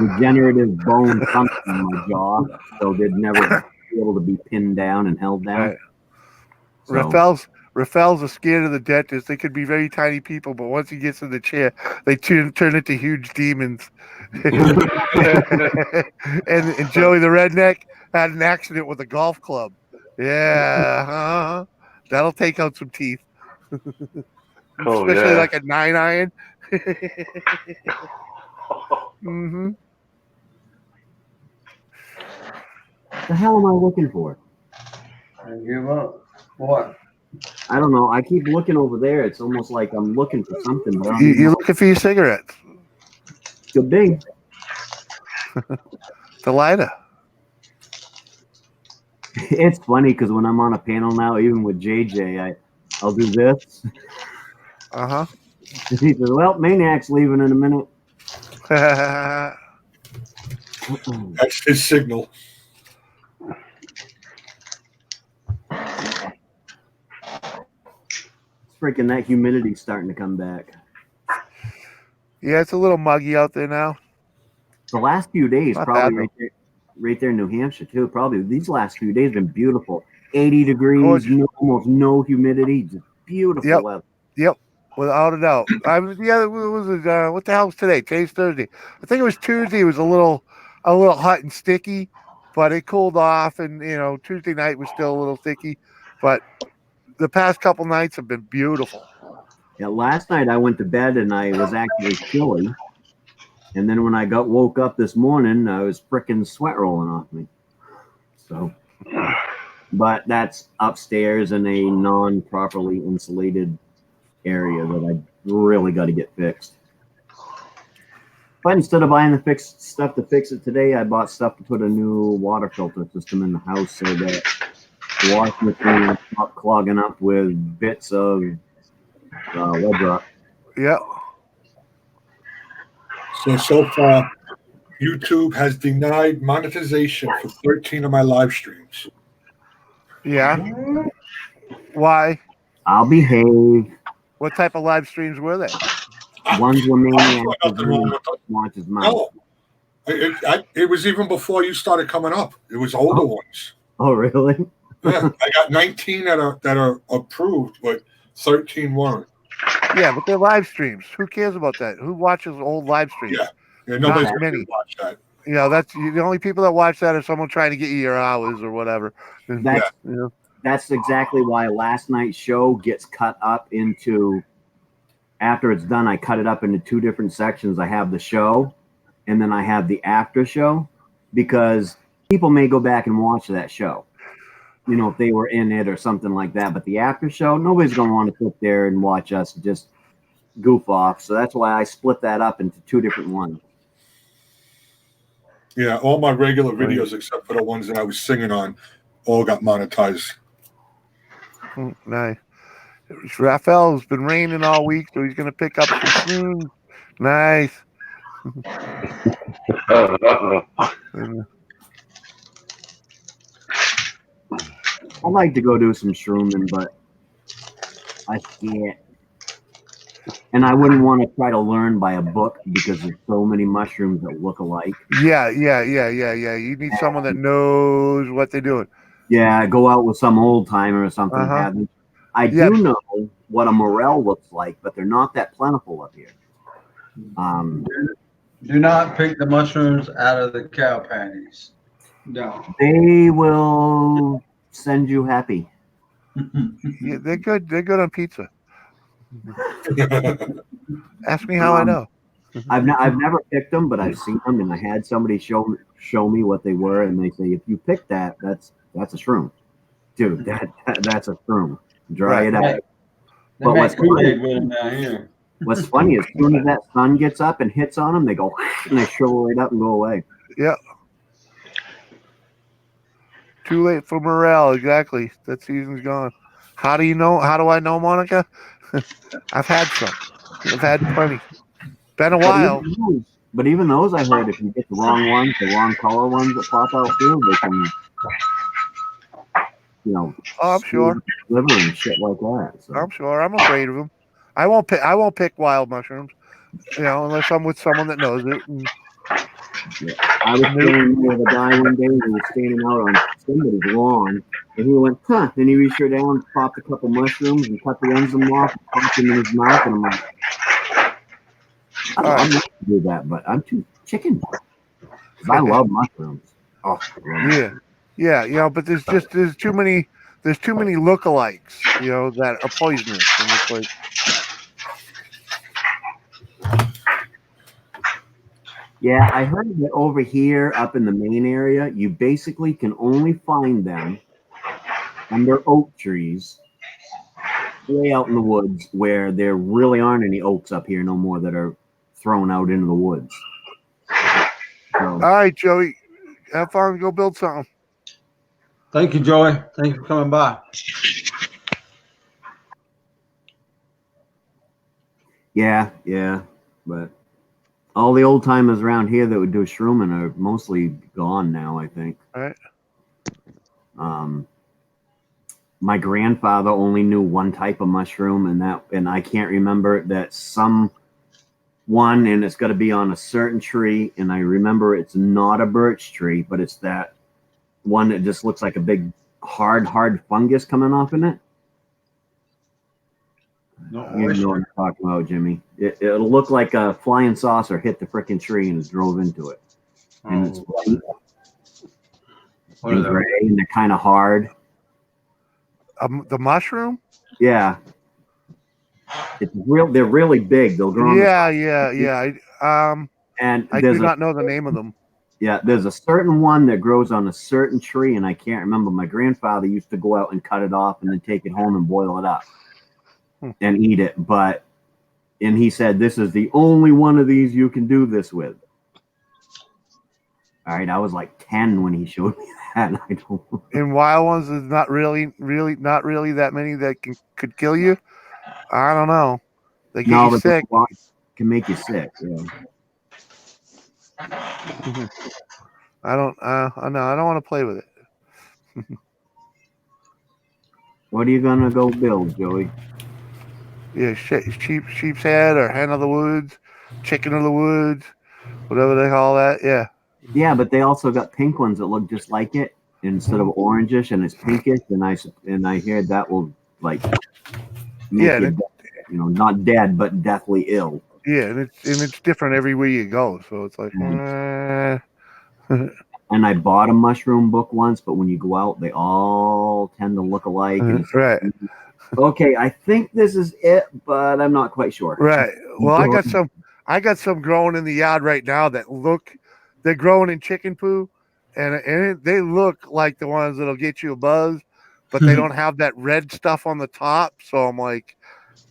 degenerative bone something in my jaw, so they'd never be able to be pinned down and held down. Right. So, Raphael's are scared of the dentist. They could be very tiny people, but once he gets in the chair, they turn into huge demons. and Joey the redneck had an accident with a golf club. Yeah, that'll take out some teeth, Oh, especially yeah. like a 9-iron. Mm-hmm. the hell am I looking for? And give up. What? I don't know. I keep looking over there. It's almost like I'm looking for something. But I don't You, even you're know. looking for your cigarettes. Could be. The lighter. It's funny because when I'm on a panel now, even with JJ, I'll do this. Uh And he says, "Well, Maniac's leaving in a minute." huh. That's his signal. Freaking that humidity's starting to come back. Yeah, it's a little muggy out there now. The last few days, Not probably bad, right there in New Hampshire too. Probably these last few days have been beautiful. 80 degrees, Gorgeous. almost no humidity, just beautiful Yep. weather. Yep, without a doubt. I was what the hell was today? Today's Thursday. I think it was Tuesday. It was a little hot and sticky, but it cooled off, and Tuesday night was still a little sticky, but the past couple nights have been beautiful. Yeah, last night I went to bed and I was actually chilly, and then when I woke up this morning, I was freaking sweat rolling off me. So, but that's upstairs in a non-properly insulated area that I really got to get fixed. But instead of buying the fixed stuff to fix it today, I bought stuff to put a new water filter system in the house so that the washing machine will stop clogging up with bits of lead rock. Yep. So far, YouTube has denied monetization for 13 of my live streams. Yeah. Why? I'll behave. What type of live streams were they? One's were Maniac Nothing wrong with it. watches mouth. No, it was even before you started coming up. It was older ones. Oh, really? Yeah, I got 19 that are approved, but 13 weren't. Yeah, but they're live streams. Who cares about that? Who watches old live streams? Yeah, nobody's Not going many. to watch that. That's the only people that watch that are someone trying to get you your hours or whatever. That's that's exactly why last night's show gets cut up into. After it's done, I cut it up into two different sections. I have the show, and then I have the after show, because people may go back and watch that show, if they were in it or something like that. But the after show, nobody's going to want to sit there and watch us just goof off. So that's why I split that up into two different ones. Yeah, all my regular videos, except for the ones that I was singing on, all got monetized. Nice. Raphael's been raining all week, so he's going to pick up some shrooms. Nice. I'd like to go do some shrooming, but I can't. And I wouldn't want to try to learn by a book because there's so many mushrooms that look alike. Yeah. You need someone that knows what they're doing. Yeah, go out with some old timer or something. I do know what a morel looks like, but they're not that plentiful up here. Do not pick the mushrooms out of the cow panties. No. They will send you happy. Yeah, they're good. They're good on pizza. Ask me how I know. I've never picked them, but I've seen them, and I had somebody show me what they were, and they say if you pick that, that's a shroom, dude. That's a shroom. Dry it out. They But make what's Kool-Aid funny, with them down here. what's funny is as soon as that sun gets up and hits on them, they go and they shrivel right up and go away. Yeah. Too late for morale. Exactly. That season's gone. How do you know? How do I know, Monica? I've had some. I've had plenty. Been a while. But even those, I heard, if you get the wrong ones, the wrong color ones that pop out too, they can, Oh, I'm sure. liver and shit like that. So. I'm sure. I'm afraid of them. I won't pick. I won't pick wild mushrooms. Unless I'm with someone that knows it. And I was standing with a guy one day. He was standing out on somebody's lawn, and he went, "Huh?" Then he reached down, popped a couple mushrooms, and cut the ends of them off, and popped them in his mouth. And I'm like, I'm not to do that, but I'm too chicken. I love mushrooms. Oh, yeah. But there's too many lookalikes. That are poisonous, and it's like. Yeah, I heard that over here up in the main area, you basically can only find them under oak trees way out in the woods where there really aren't any oaks up here no more that are thrown out into the woods. So, all right, Joey. Have fun. Go build something. Thank you, Joey. Thank you for coming by. Yeah. But all the old timers around here that would do shrooming are mostly gone now, I think. All right. My grandfather only knew one type of mushroom, and I can't remember that and it's got to be on a certain tree, and I remember it's not a birch tree, but it's that one that just looks like a big hard fungus coming off in it. No, You know what I'm talking about, Jimmy. It'll look like a flying saucer hit the freaking tree and it drove into it. And it's white and gray, and they're kind of hard. The mushroom? Yeah. They're really big. They'll grow. Yeah. And I do not know the name of them. Yeah, there's a certain one that grows on a certain tree, and I can't remember. My grandfather used to go out and cut it off and then take it home and boil it up and eat it. And he said, this is the only one of these you can do this with. All right, I was like 10 when he showed me that. I don't. In wild ones, there's not really that many that could kill you. I don't know. They get you sick. Can make you sick. Yeah. I don't want to play with it. What are you gonna go build, Joey? Yeah, sheep's head or hen of the woods, chicken of the woods, whatever they call that. Yeah. Yeah, but they also got pink ones that look just like it instead of orangish, and it's pinkish. And I hear that will make you, not dead but deathly ill. Yeah, and it's different everywhere you go, so it's like. And I bought a mushroom book once, but when you go out, they all tend to look alike. Right. Okay, I think this is it, but I'm not quite sure. Right. Well, I got some growing in the yard right now that they're growing in chicken poo, and they look like the ones that'll get you a buzz, but they don't have that red stuff on the top. So I'm like,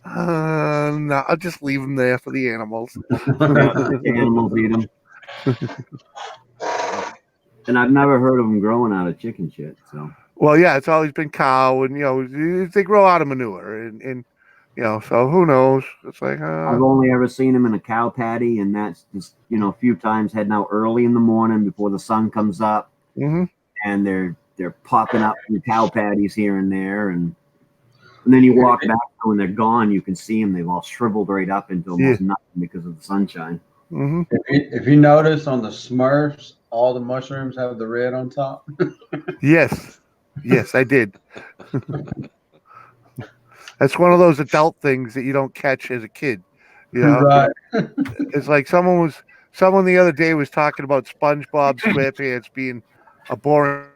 no, I'll just leave them there for the animals. The animals eat them. And I've never heard of them growing out of chicken shit. So. Well, yeah, it's always been cow, and they grow out of manure, and so who knows? It's like I've only ever seen them in a cow patty, and that's just a few times heading out early in the morning before the sun comes up, and they're popping up from cow patties here and there, and then you walk back when they're gone, you can see them. They've all shriveled right up into almost nothing because of the sunshine. Mm-hmm. If you notice on the Smurfs, all the mushrooms have the red on top. Yes, I did. That's one of those adult things that you don't catch as a kid. Right. It's like someone the other day was talking about SpongeBob SquarePants being a boring.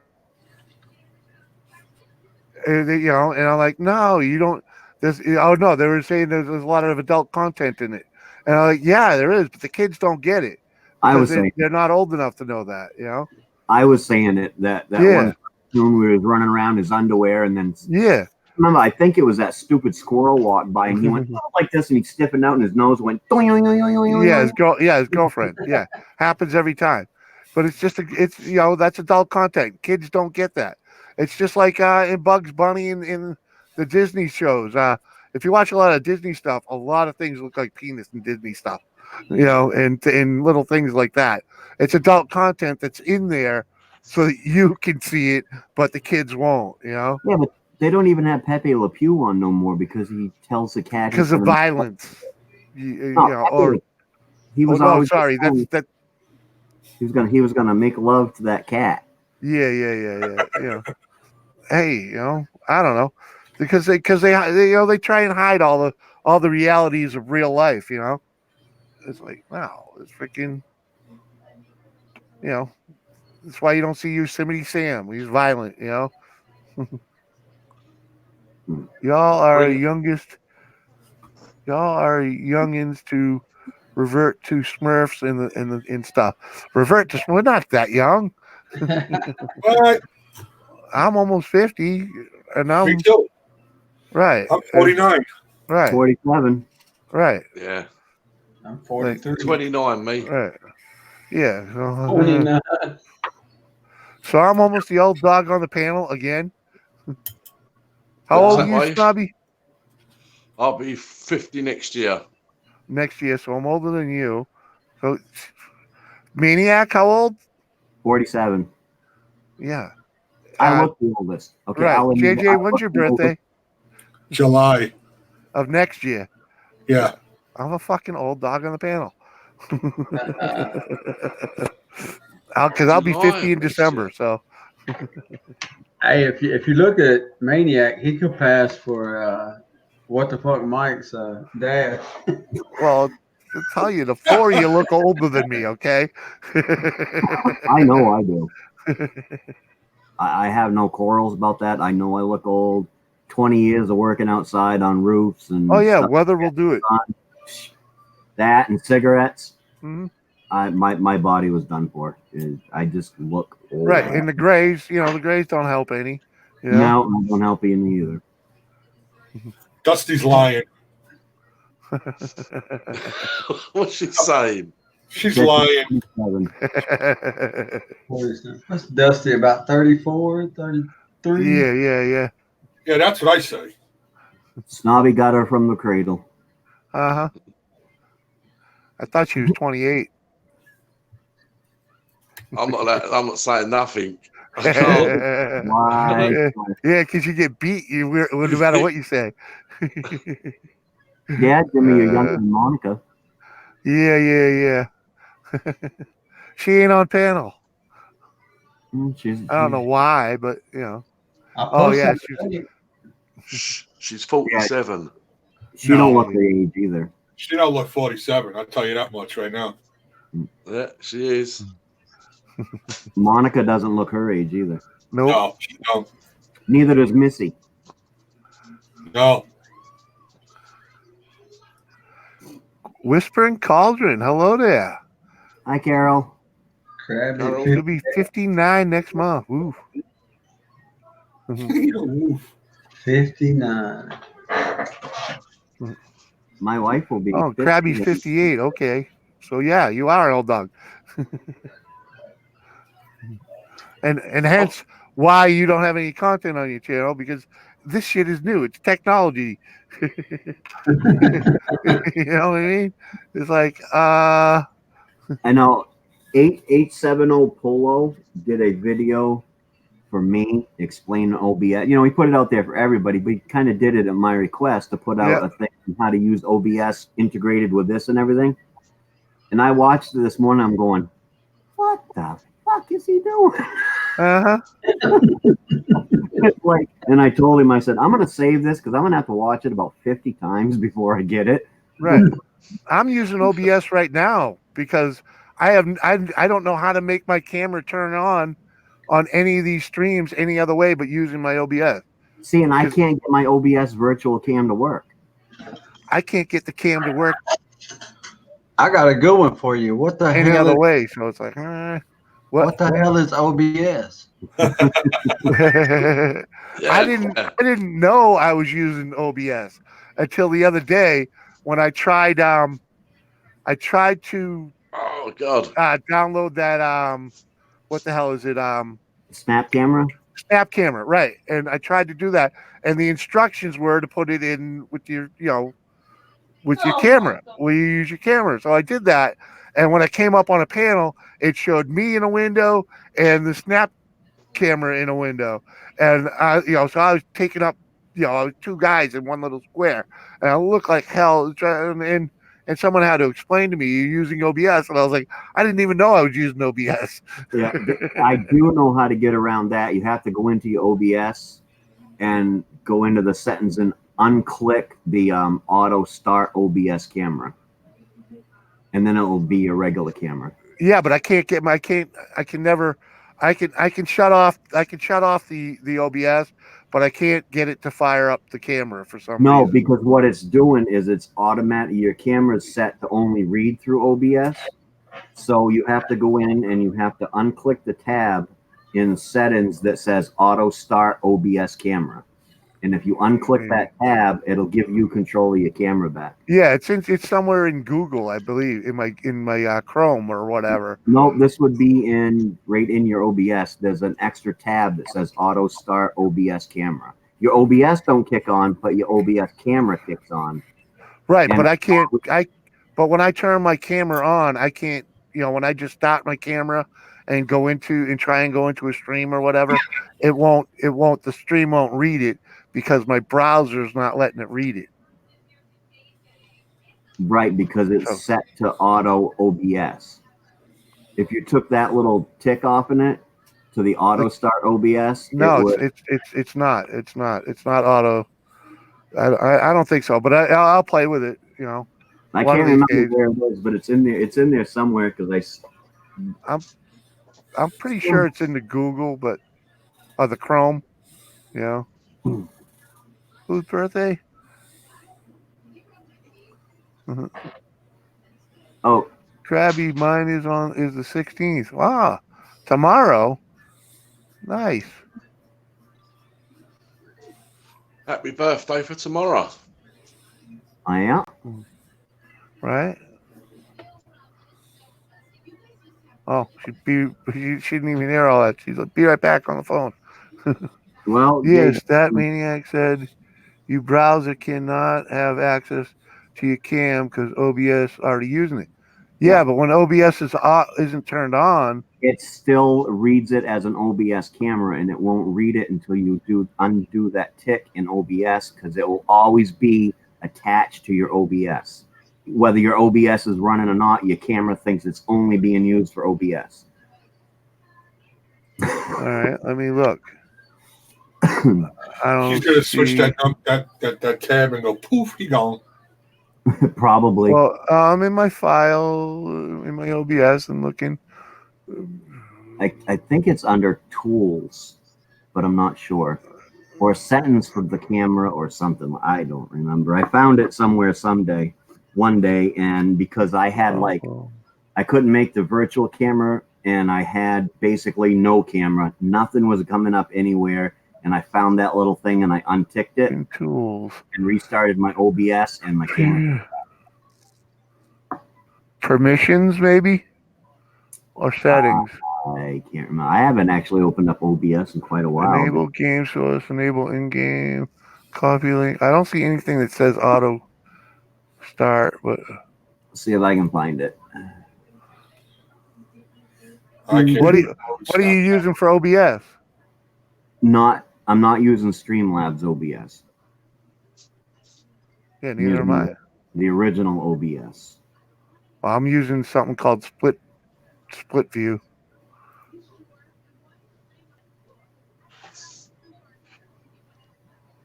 And I'm like, no, you don't. No, they were saying there's a lot of adult content in it, And I'm like, yeah, there is, but the kids don't get it I because was saying, they're not old enough to know that, you know? I was saying it that Yeah. one cartoon where he was running around in his underwear, and then Yeah. remember, I think it was that stupid squirrel walked by, and he went "Oh," like this, and he stiffened out, and his nose went. Yeah, his girlfriend. Yeah, happens every time. But it's just it's that's adult content. Kids don't get that. It's just like in Bugs Bunny and in the Disney shows. If you watch a lot of Disney stuff, a lot of things look like penis in Disney stuff. And little things like that. It's adult content that's in there so that you can see it, but the kids won't. Yeah, but they don't even have Pepe Le Pew on no more because he tells the cat Because of violence. He was no, always sorry. That. He was gonna make love to that cat. Yeah. Hey, I don't know, because they they try and hide all the realities of real life. It's like, wow, it's freaking. That's why you don't see Yosemite Sam. He's violent. Y'all are youngest. Y'all are youngins to revert to Smurfs and stuff. Revert to. We're not that young. What? I'm almost 50, and Me too. right. I'm 49. Right. 47. Right. Yeah. I'm 43. 29, me. Right. Yeah. 49. So I'm almost the old dog on the panel again. How What's old that are you, way? Snobby? I'll be 50 next year. Next year, so I'm older than you. So Maniac, how old? 47. Yeah. I look the oldest. Okay, Right. I'll admit, I JJ, when's look your the oldest. birthday? July. Of next year. Yeah. I'm a fucking old dog on the panel. Because I'll be July 50 in of next December. year. So Hey, if you look at Maniac, he could pass for what the fuck Mike's dad. well, to tell you, the four of you look older than me. Okay. I know I do. I have no quarrels about that. I know I look old. 20 years of working outside on roofs and Oh yeah, stuff weather will do it. that and cigarettes. Hmm. My body was done for. I just look old. Right, and the grays, the grays don't help any. No, I don't help you either. Dusty's lying. What's she saying? She's lying. 47. What's Dusty, about 34, 33? Yeah. Yeah, that's what I say. Snobby got her from the cradle. Uh-huh. I thought she was 28. I'm not saying nothing. I can't. Yeah, Why? because you get beat. No matter what you say. Yeah, Jimmy, you're younger than Monica. Yeah. She ain't on panel. She's I don't know why, but I Oh yeah, posted She's 47. she don't No. look her age either. She don't look 47. I'll tell you that much right now. Yeah, she is. Monica doesn't look her age either. Nope. No, she don't. Neither does Missy. No. Whispering Cauldron. Hello there. Hi, Carol. Crabby Carol. She'll be 59 next month. Ooh. Oof. 59. My wife will be. Oh, 50 Krabby's next- 58. Okay. So yeah, you are an old dog. and hence why you don't have any content on your channel, because this shit is new. It's technology. You know what I mean? It's like I know 8870 Polo did a video for me explaining OBS. He put it out there for everybody, but he kind of did it at my request to put out a thing on how to use OBS integrated with this and everything. And I watched it this morning. I'm going, what the fuck is he doing? uh-huh. And I told him, I said, I'm going to save this because I'm going to have to watch it about 50 times before I get it. Right. I'm using OBS right now because I don't know how to make my camera turn on any of these streams any other way but using my OBS. See, and I can't get my OBS virtual cam to work. I can't get the cam to work I got a good one for you. What the any hell other is way. So it's like, what the hell is OBS? I Yeah. didn't know I was using OBS until the other day when I tried to Oh God. download that what the hell is it Snap camera. snap camera, right? And I tried to do that, and the instructions were to put it in with your with your camera where you use your camera. So I did that, and when I came up on a panel, it showed me in a window and the snap camera in a window, and so I was taking up, two guys in one little square, and I looked like hell. And someone had to explain to me you're using OBS, and I was like, I didn't even know I was using OBS. Yeah, I do know how to get around that. You have to go into your OBS and go into the settings and unclick the auto start OBS camera, and then it will be your regular camera. Yeah, but I can't get I can never, I can shut off the OBS, but I can't get it to fire up the camera for some No, reason. because what it's doing is it's automatic. Your camera is set to only read through OBS. So you have to go in and you have to unclick the tab in settings that says auto start OBS camera. And if you unclick that tab, it'll give you control of your camera back. Yeah, it's somewhere in Google, I believe, in my Chrome or whatever. No, this would be right in your OBS. There's an extra tab that says auto start OBS camera. Your OBS don't kick on, but your OBS camera kicks on. Right, And but I can't. But when I turn my camera on, I can't. When I just start my camera and try and go into a stream or whatever, it won't. The stream won't read it because my browser's not letting it read it. Right, because it's set to auto OBS. If you took that little tick off in it to the auto start OBS, no, it's not. It's not auto. I don't think so, but I'll play with it. I can't remember where it is, but it's in there. It's in there somewhere because I'm pretty sure it's in the Google, but the Chrome. Whose birthday? Oh, Krabby, mine is the 16th. Wow, tomorrow. Nice. Happy birthday for tomorrow. I am. Right. Oh, she didn't even hear all that. She's like, be right back on the phone. Well, yes, that maniac said your browser cannot have access to your cam because OBS already using it. Yeah, but when OBS isn't turned on, it still reads it as an OBS camera, and it won't read it until you undo that tick in OBS because it will always be attached to your OBS. Whether your OBS is running or not, your camera thinks it's only being used for OBS. All right, let me look. I don't. He's gonna switch that tab and go poof. He gone. Probably. Well, I'm in my file in my OBS and looking. I think it's under tools, but I'm not sure. Or settings for the camera or something. I don't remember. I found it somewhere one day, and because I had I couldn't make the virtual camera, and I had basically no camera. Nothing was coming up anywhere, and I found that little thing, and I unticked it in tools and restarted my OBS and my camera. Permissions, maybe, or settings. I can't remember. I haven't actually opened up OBS in quite a while. Enable game source. Enable in-game copy link. I don't see anything that says auto start, but let's see if I can find it. What are you using for OBS? I'm not using Streamlabs OBS. Yeah, neither am I. The original OBS. Well, I'm using something called Split View.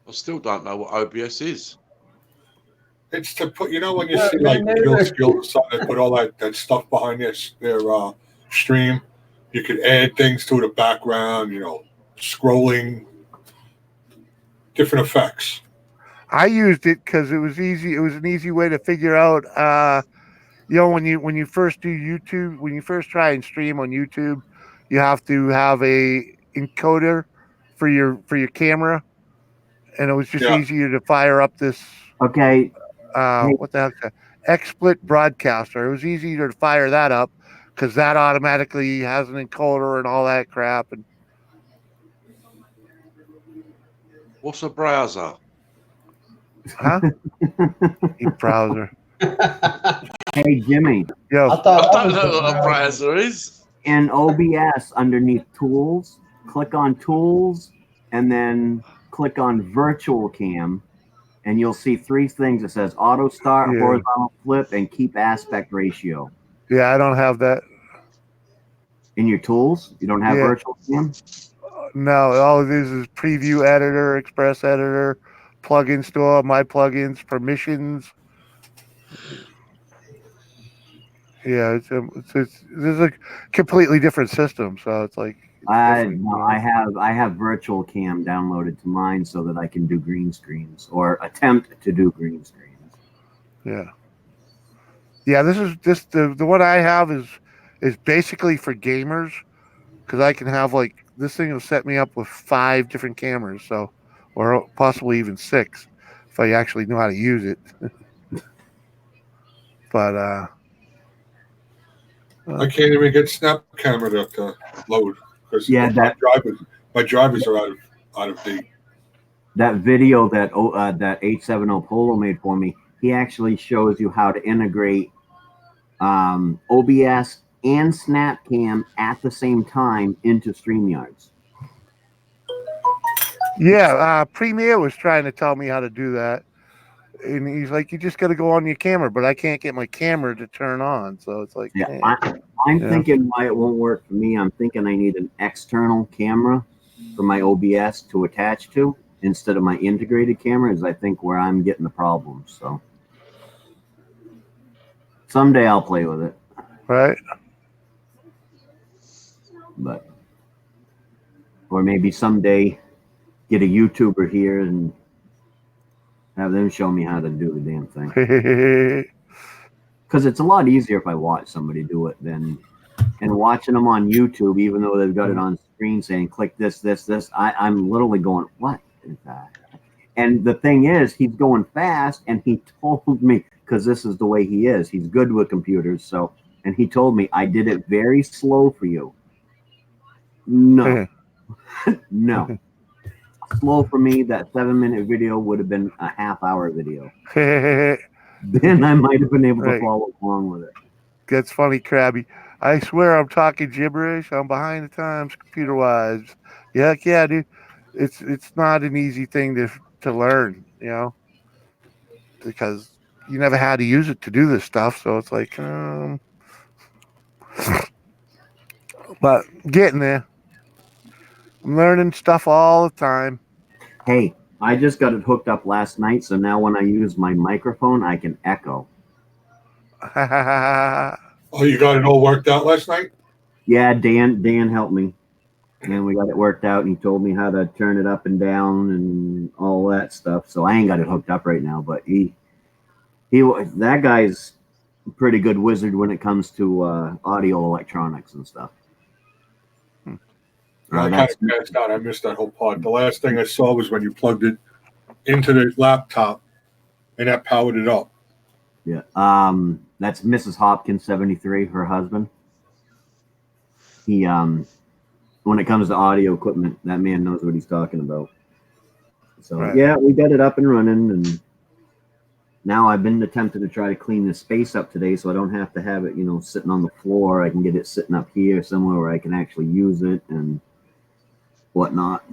I still don't know what OBS is. It's to put, when you see like Guild Skills or something, they put all that stuff behind their stream. You could add things to the background, scrolling, different effects. I used it because it was easy. It was an easy way to figure out, when you first do YouTube, when you first try and stream on YouTube, you have to have a encoder for your camera, and it was just Yeah. easier to fire up this Okay. Hey, what the heck's that? XSplit broadcaster. It was easier to fire that up because that automatically has an encoder and all that crap. And What's a browser? huh? Browser. hey, Jimmy. Yo, I thought I that don't was know the what a browser. browser is. In OBS, underneath Tools, click on Tools, and then click on Virtual Cam, and you'll see three things. It says Auto Start, Yeah. Horizontal Flip, and Keep Aspect Ratio. yeah, I don't have that. In your tools, you don't have Yeah. Virtual Cam? No, all it is Preview Editor, Express Editor, Plugin Store, My Plugins, Permissions. Yeah, this is a completely different system, so it's like it's different. No, I have Virtual Cam downloaded to mine so that I can do green screens or attempt to do green screens. Yeah. Yeah, the one I have is basically for gamers because I can have like this thing will set me up with 5 different cameras, so or possibly even 6 if I actually know how to use it. But I can't even get Snap Camera to load because Yeah, my drivers are out of date. that video that that 870 Polo made for me, he actually shows you how to integrate OBS and SnapCam at the same time into StreamYards. yeah, Premiere was trying to tell me how to do that, and he's like, "You just got to go on your camera," but I can't get my camera to turn on, so it's like, Yeah, eh. I'm Yeah. thinking why it won't work for me. I'm thinking I need an external camera for my OBS to attach to instead of my integrated camera. Is I think where I'm getting the problems. So someday I'll play with it, Right? but or maybe someday get a YouTuber here and have them show me how to do the damn thing. Because it's a lot easier if I watch somebody do it than and watching them on YouTube, even though they've got it on screen saying click this, this, this. I'm literally going, what is that? And the thing is, he's going fast, and he told me because this is the way he is. He's good with computers, so and he told me I did it very slow for you. No, no. Slow for me, that 7-minute video would have been a half-hour video. Then I might have been able to Right. follow along with it. That's funny, Krabby. I swear I'm talking gibberish. I'm behind the times computer wise. Yeah, dude. It's not an easy thing to learn, because you never had to use it to do this stuff. So it's like, but getting there. I'm learning stuff all the time. Hey, I just got it hooked up last night, so now when I use my microphone, I can echo. Oh, you got it all worked out last night? Yeah, Dan helped me, and we got it worked out, and he told me how to turn it up and down and all that stuff. So I ain't got it hooked up right now, but that guy's a pretty good wizard when it comes to audio electronics and stuff. I kind of passed out. I missed that whole part. The last thing I saw was when you plugged it into the laptop, and that powered it up. Yeah. That's Mrs. Hopkins, 73, her husband. He when it comes to audio equipment, that man knows what he's talking about. So Right. yeah, we got it up and running, and now I've been attempting to try to clean the space up today, so I don't have to have it, sitting on the floor. I can get it sitting up here somewhere where I can actually use it and whatnot.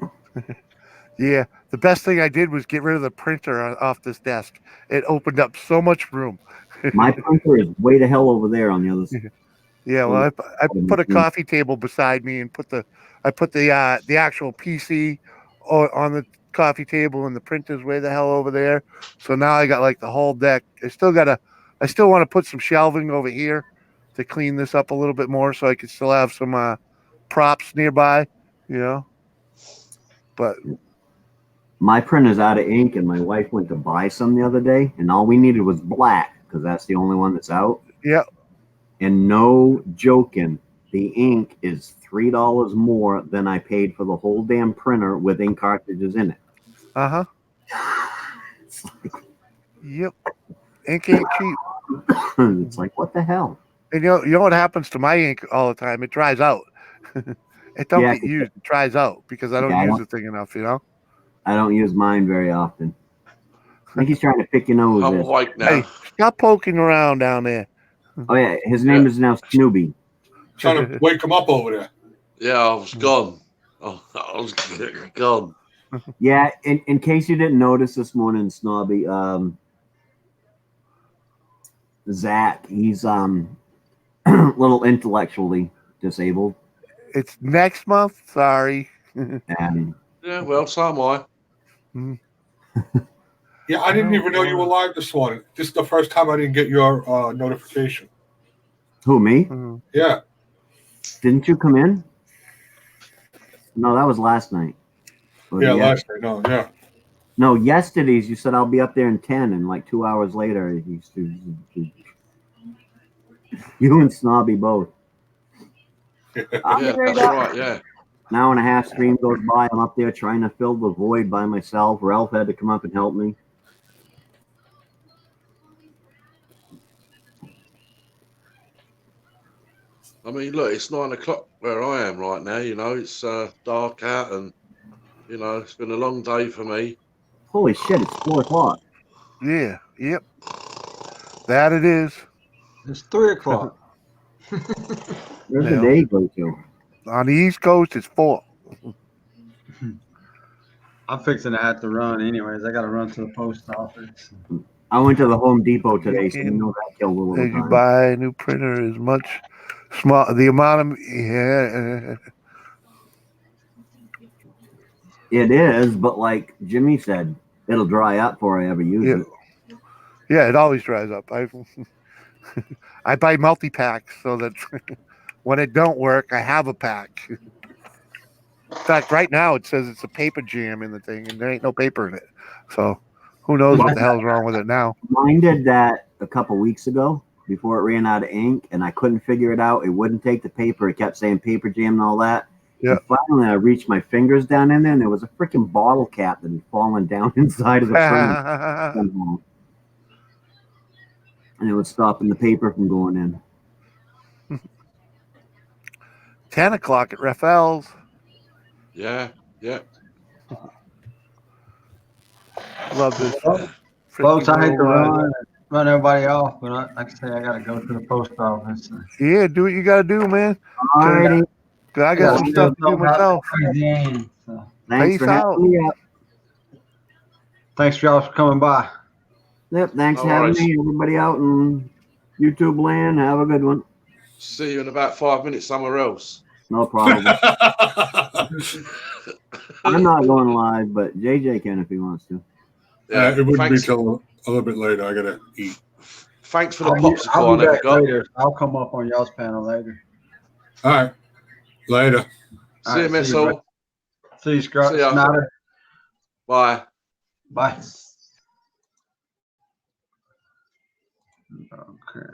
Yeah, the best thing I did was get rid of the printer off this desk. It opened up so much room. My printer is way the hell over there on the other side. Yeah, well, I put a coffee table beside me and put the actual PC on the coffee table, and the printer's way the hell over there. So now I got like the whole deck. I still want to put some shelving over here to clean this up a little bit more, so I can still have some props nearby, But My printer's out of ink, and my wife went to buy some the other day, and all we needed was black because that's the only one that's out. Yep. And no joking, the ink is $3 more than I paid for the whole damn printer with ink cartridges in it. Uh-huh. It's like, Yep. Ink ain't cheap. it's like, what the hell? And you know what happens to my ink all the time? It dries out. It don't Yeah. get used. It dries out because I don't Yeah, I use don't- the thing enough, you know? I don't use mine very often. I think he's trying to pick your nose. I'm There. awake now. Hey, stop poking around down there. Oh yeah, his name is now Snoopy. Trying to wake him up over there. Yeah, I was gone. Oh, I was gone. Yeah, in case you didn't notice this morning, Snobby, Zach, he's a little intellectually disabled, It's next month. Sorry. and Yeah, well, so am I. Yeah, I didn't even know you were live this morning. This is the first time I didn't get your notification. who, me? Mhm. Yeah. Didn't you come in? No, that was last night. Or Yeah, the- last night. No, yeah. No, yesterday's. You said I'll be up there in 10, and like 2 hours later, you and Snobby both. I'll Yeah, be right that's back. right. Yeah. An hour and a half stream goes by. I'm up there trying to fill the void by myself. Ralph had to come up and help me. I mean, look, it's 9 o'clock where I am right now. You know, it's dark out, and you know, it's been a long day for me. Holy shit, it's 4 o'clock. Yeah. Yep. That it is. It's 3 o'clock. Where's the Yeah. day go to? On the East Coast, it's 4. I'm fixing to have to run anyways. I got to run to the post office. I went to the Home Depot today, so you know that killed a little As you time. buy a new printer is much small. The amount of It is, but like Jimmy said, it'll dry up before I ever use yeah, it. yeah, it always dries up. I buy multi packs so that when it don't work, I have a pack. In fact, right now it says it's a paper jam in the thing, and there ain't no paper in it. So who knows what the hell's wrong with it now? Mine did that a couple weeks ago before it ran out of ink, and I couldn't figure it out. It wouldn't take the paper. It kept saying paper jam and all that. Yeah. And finally, I reached my fingers down in there, and there was a freaking bottle cap that had fallen down inside of the printer somehow. And it was stopping the paper from going in. 10 o'clock at Raphael's. Yeah, yeah. Love this. Folks, I hate to worldwide. run everybody off, but like I say, I got to go to the post office. Yeah, do what you got to do, man. Alrighty. 'Cause I got some stuff to do myself. So, Thanks Peace for out. having me up. thanks for y'all for coming by. Yep, thanks No for having worries. me. Everybody out in YouTube land, have a good one. See you in about 5 minutes somewhere else. No problem. I'm not going live, but JJ can if he wants to. Yeah, It wouldn't thanks, be till a little bit later. I got to eat. thanks for the I'll be popsicle I never back got. later. I'll come up on y'all's panel later. All right. Later. See you, All right, Miss see you, Hall. See you, See ya. Snyder. Bye. Bye. Okay.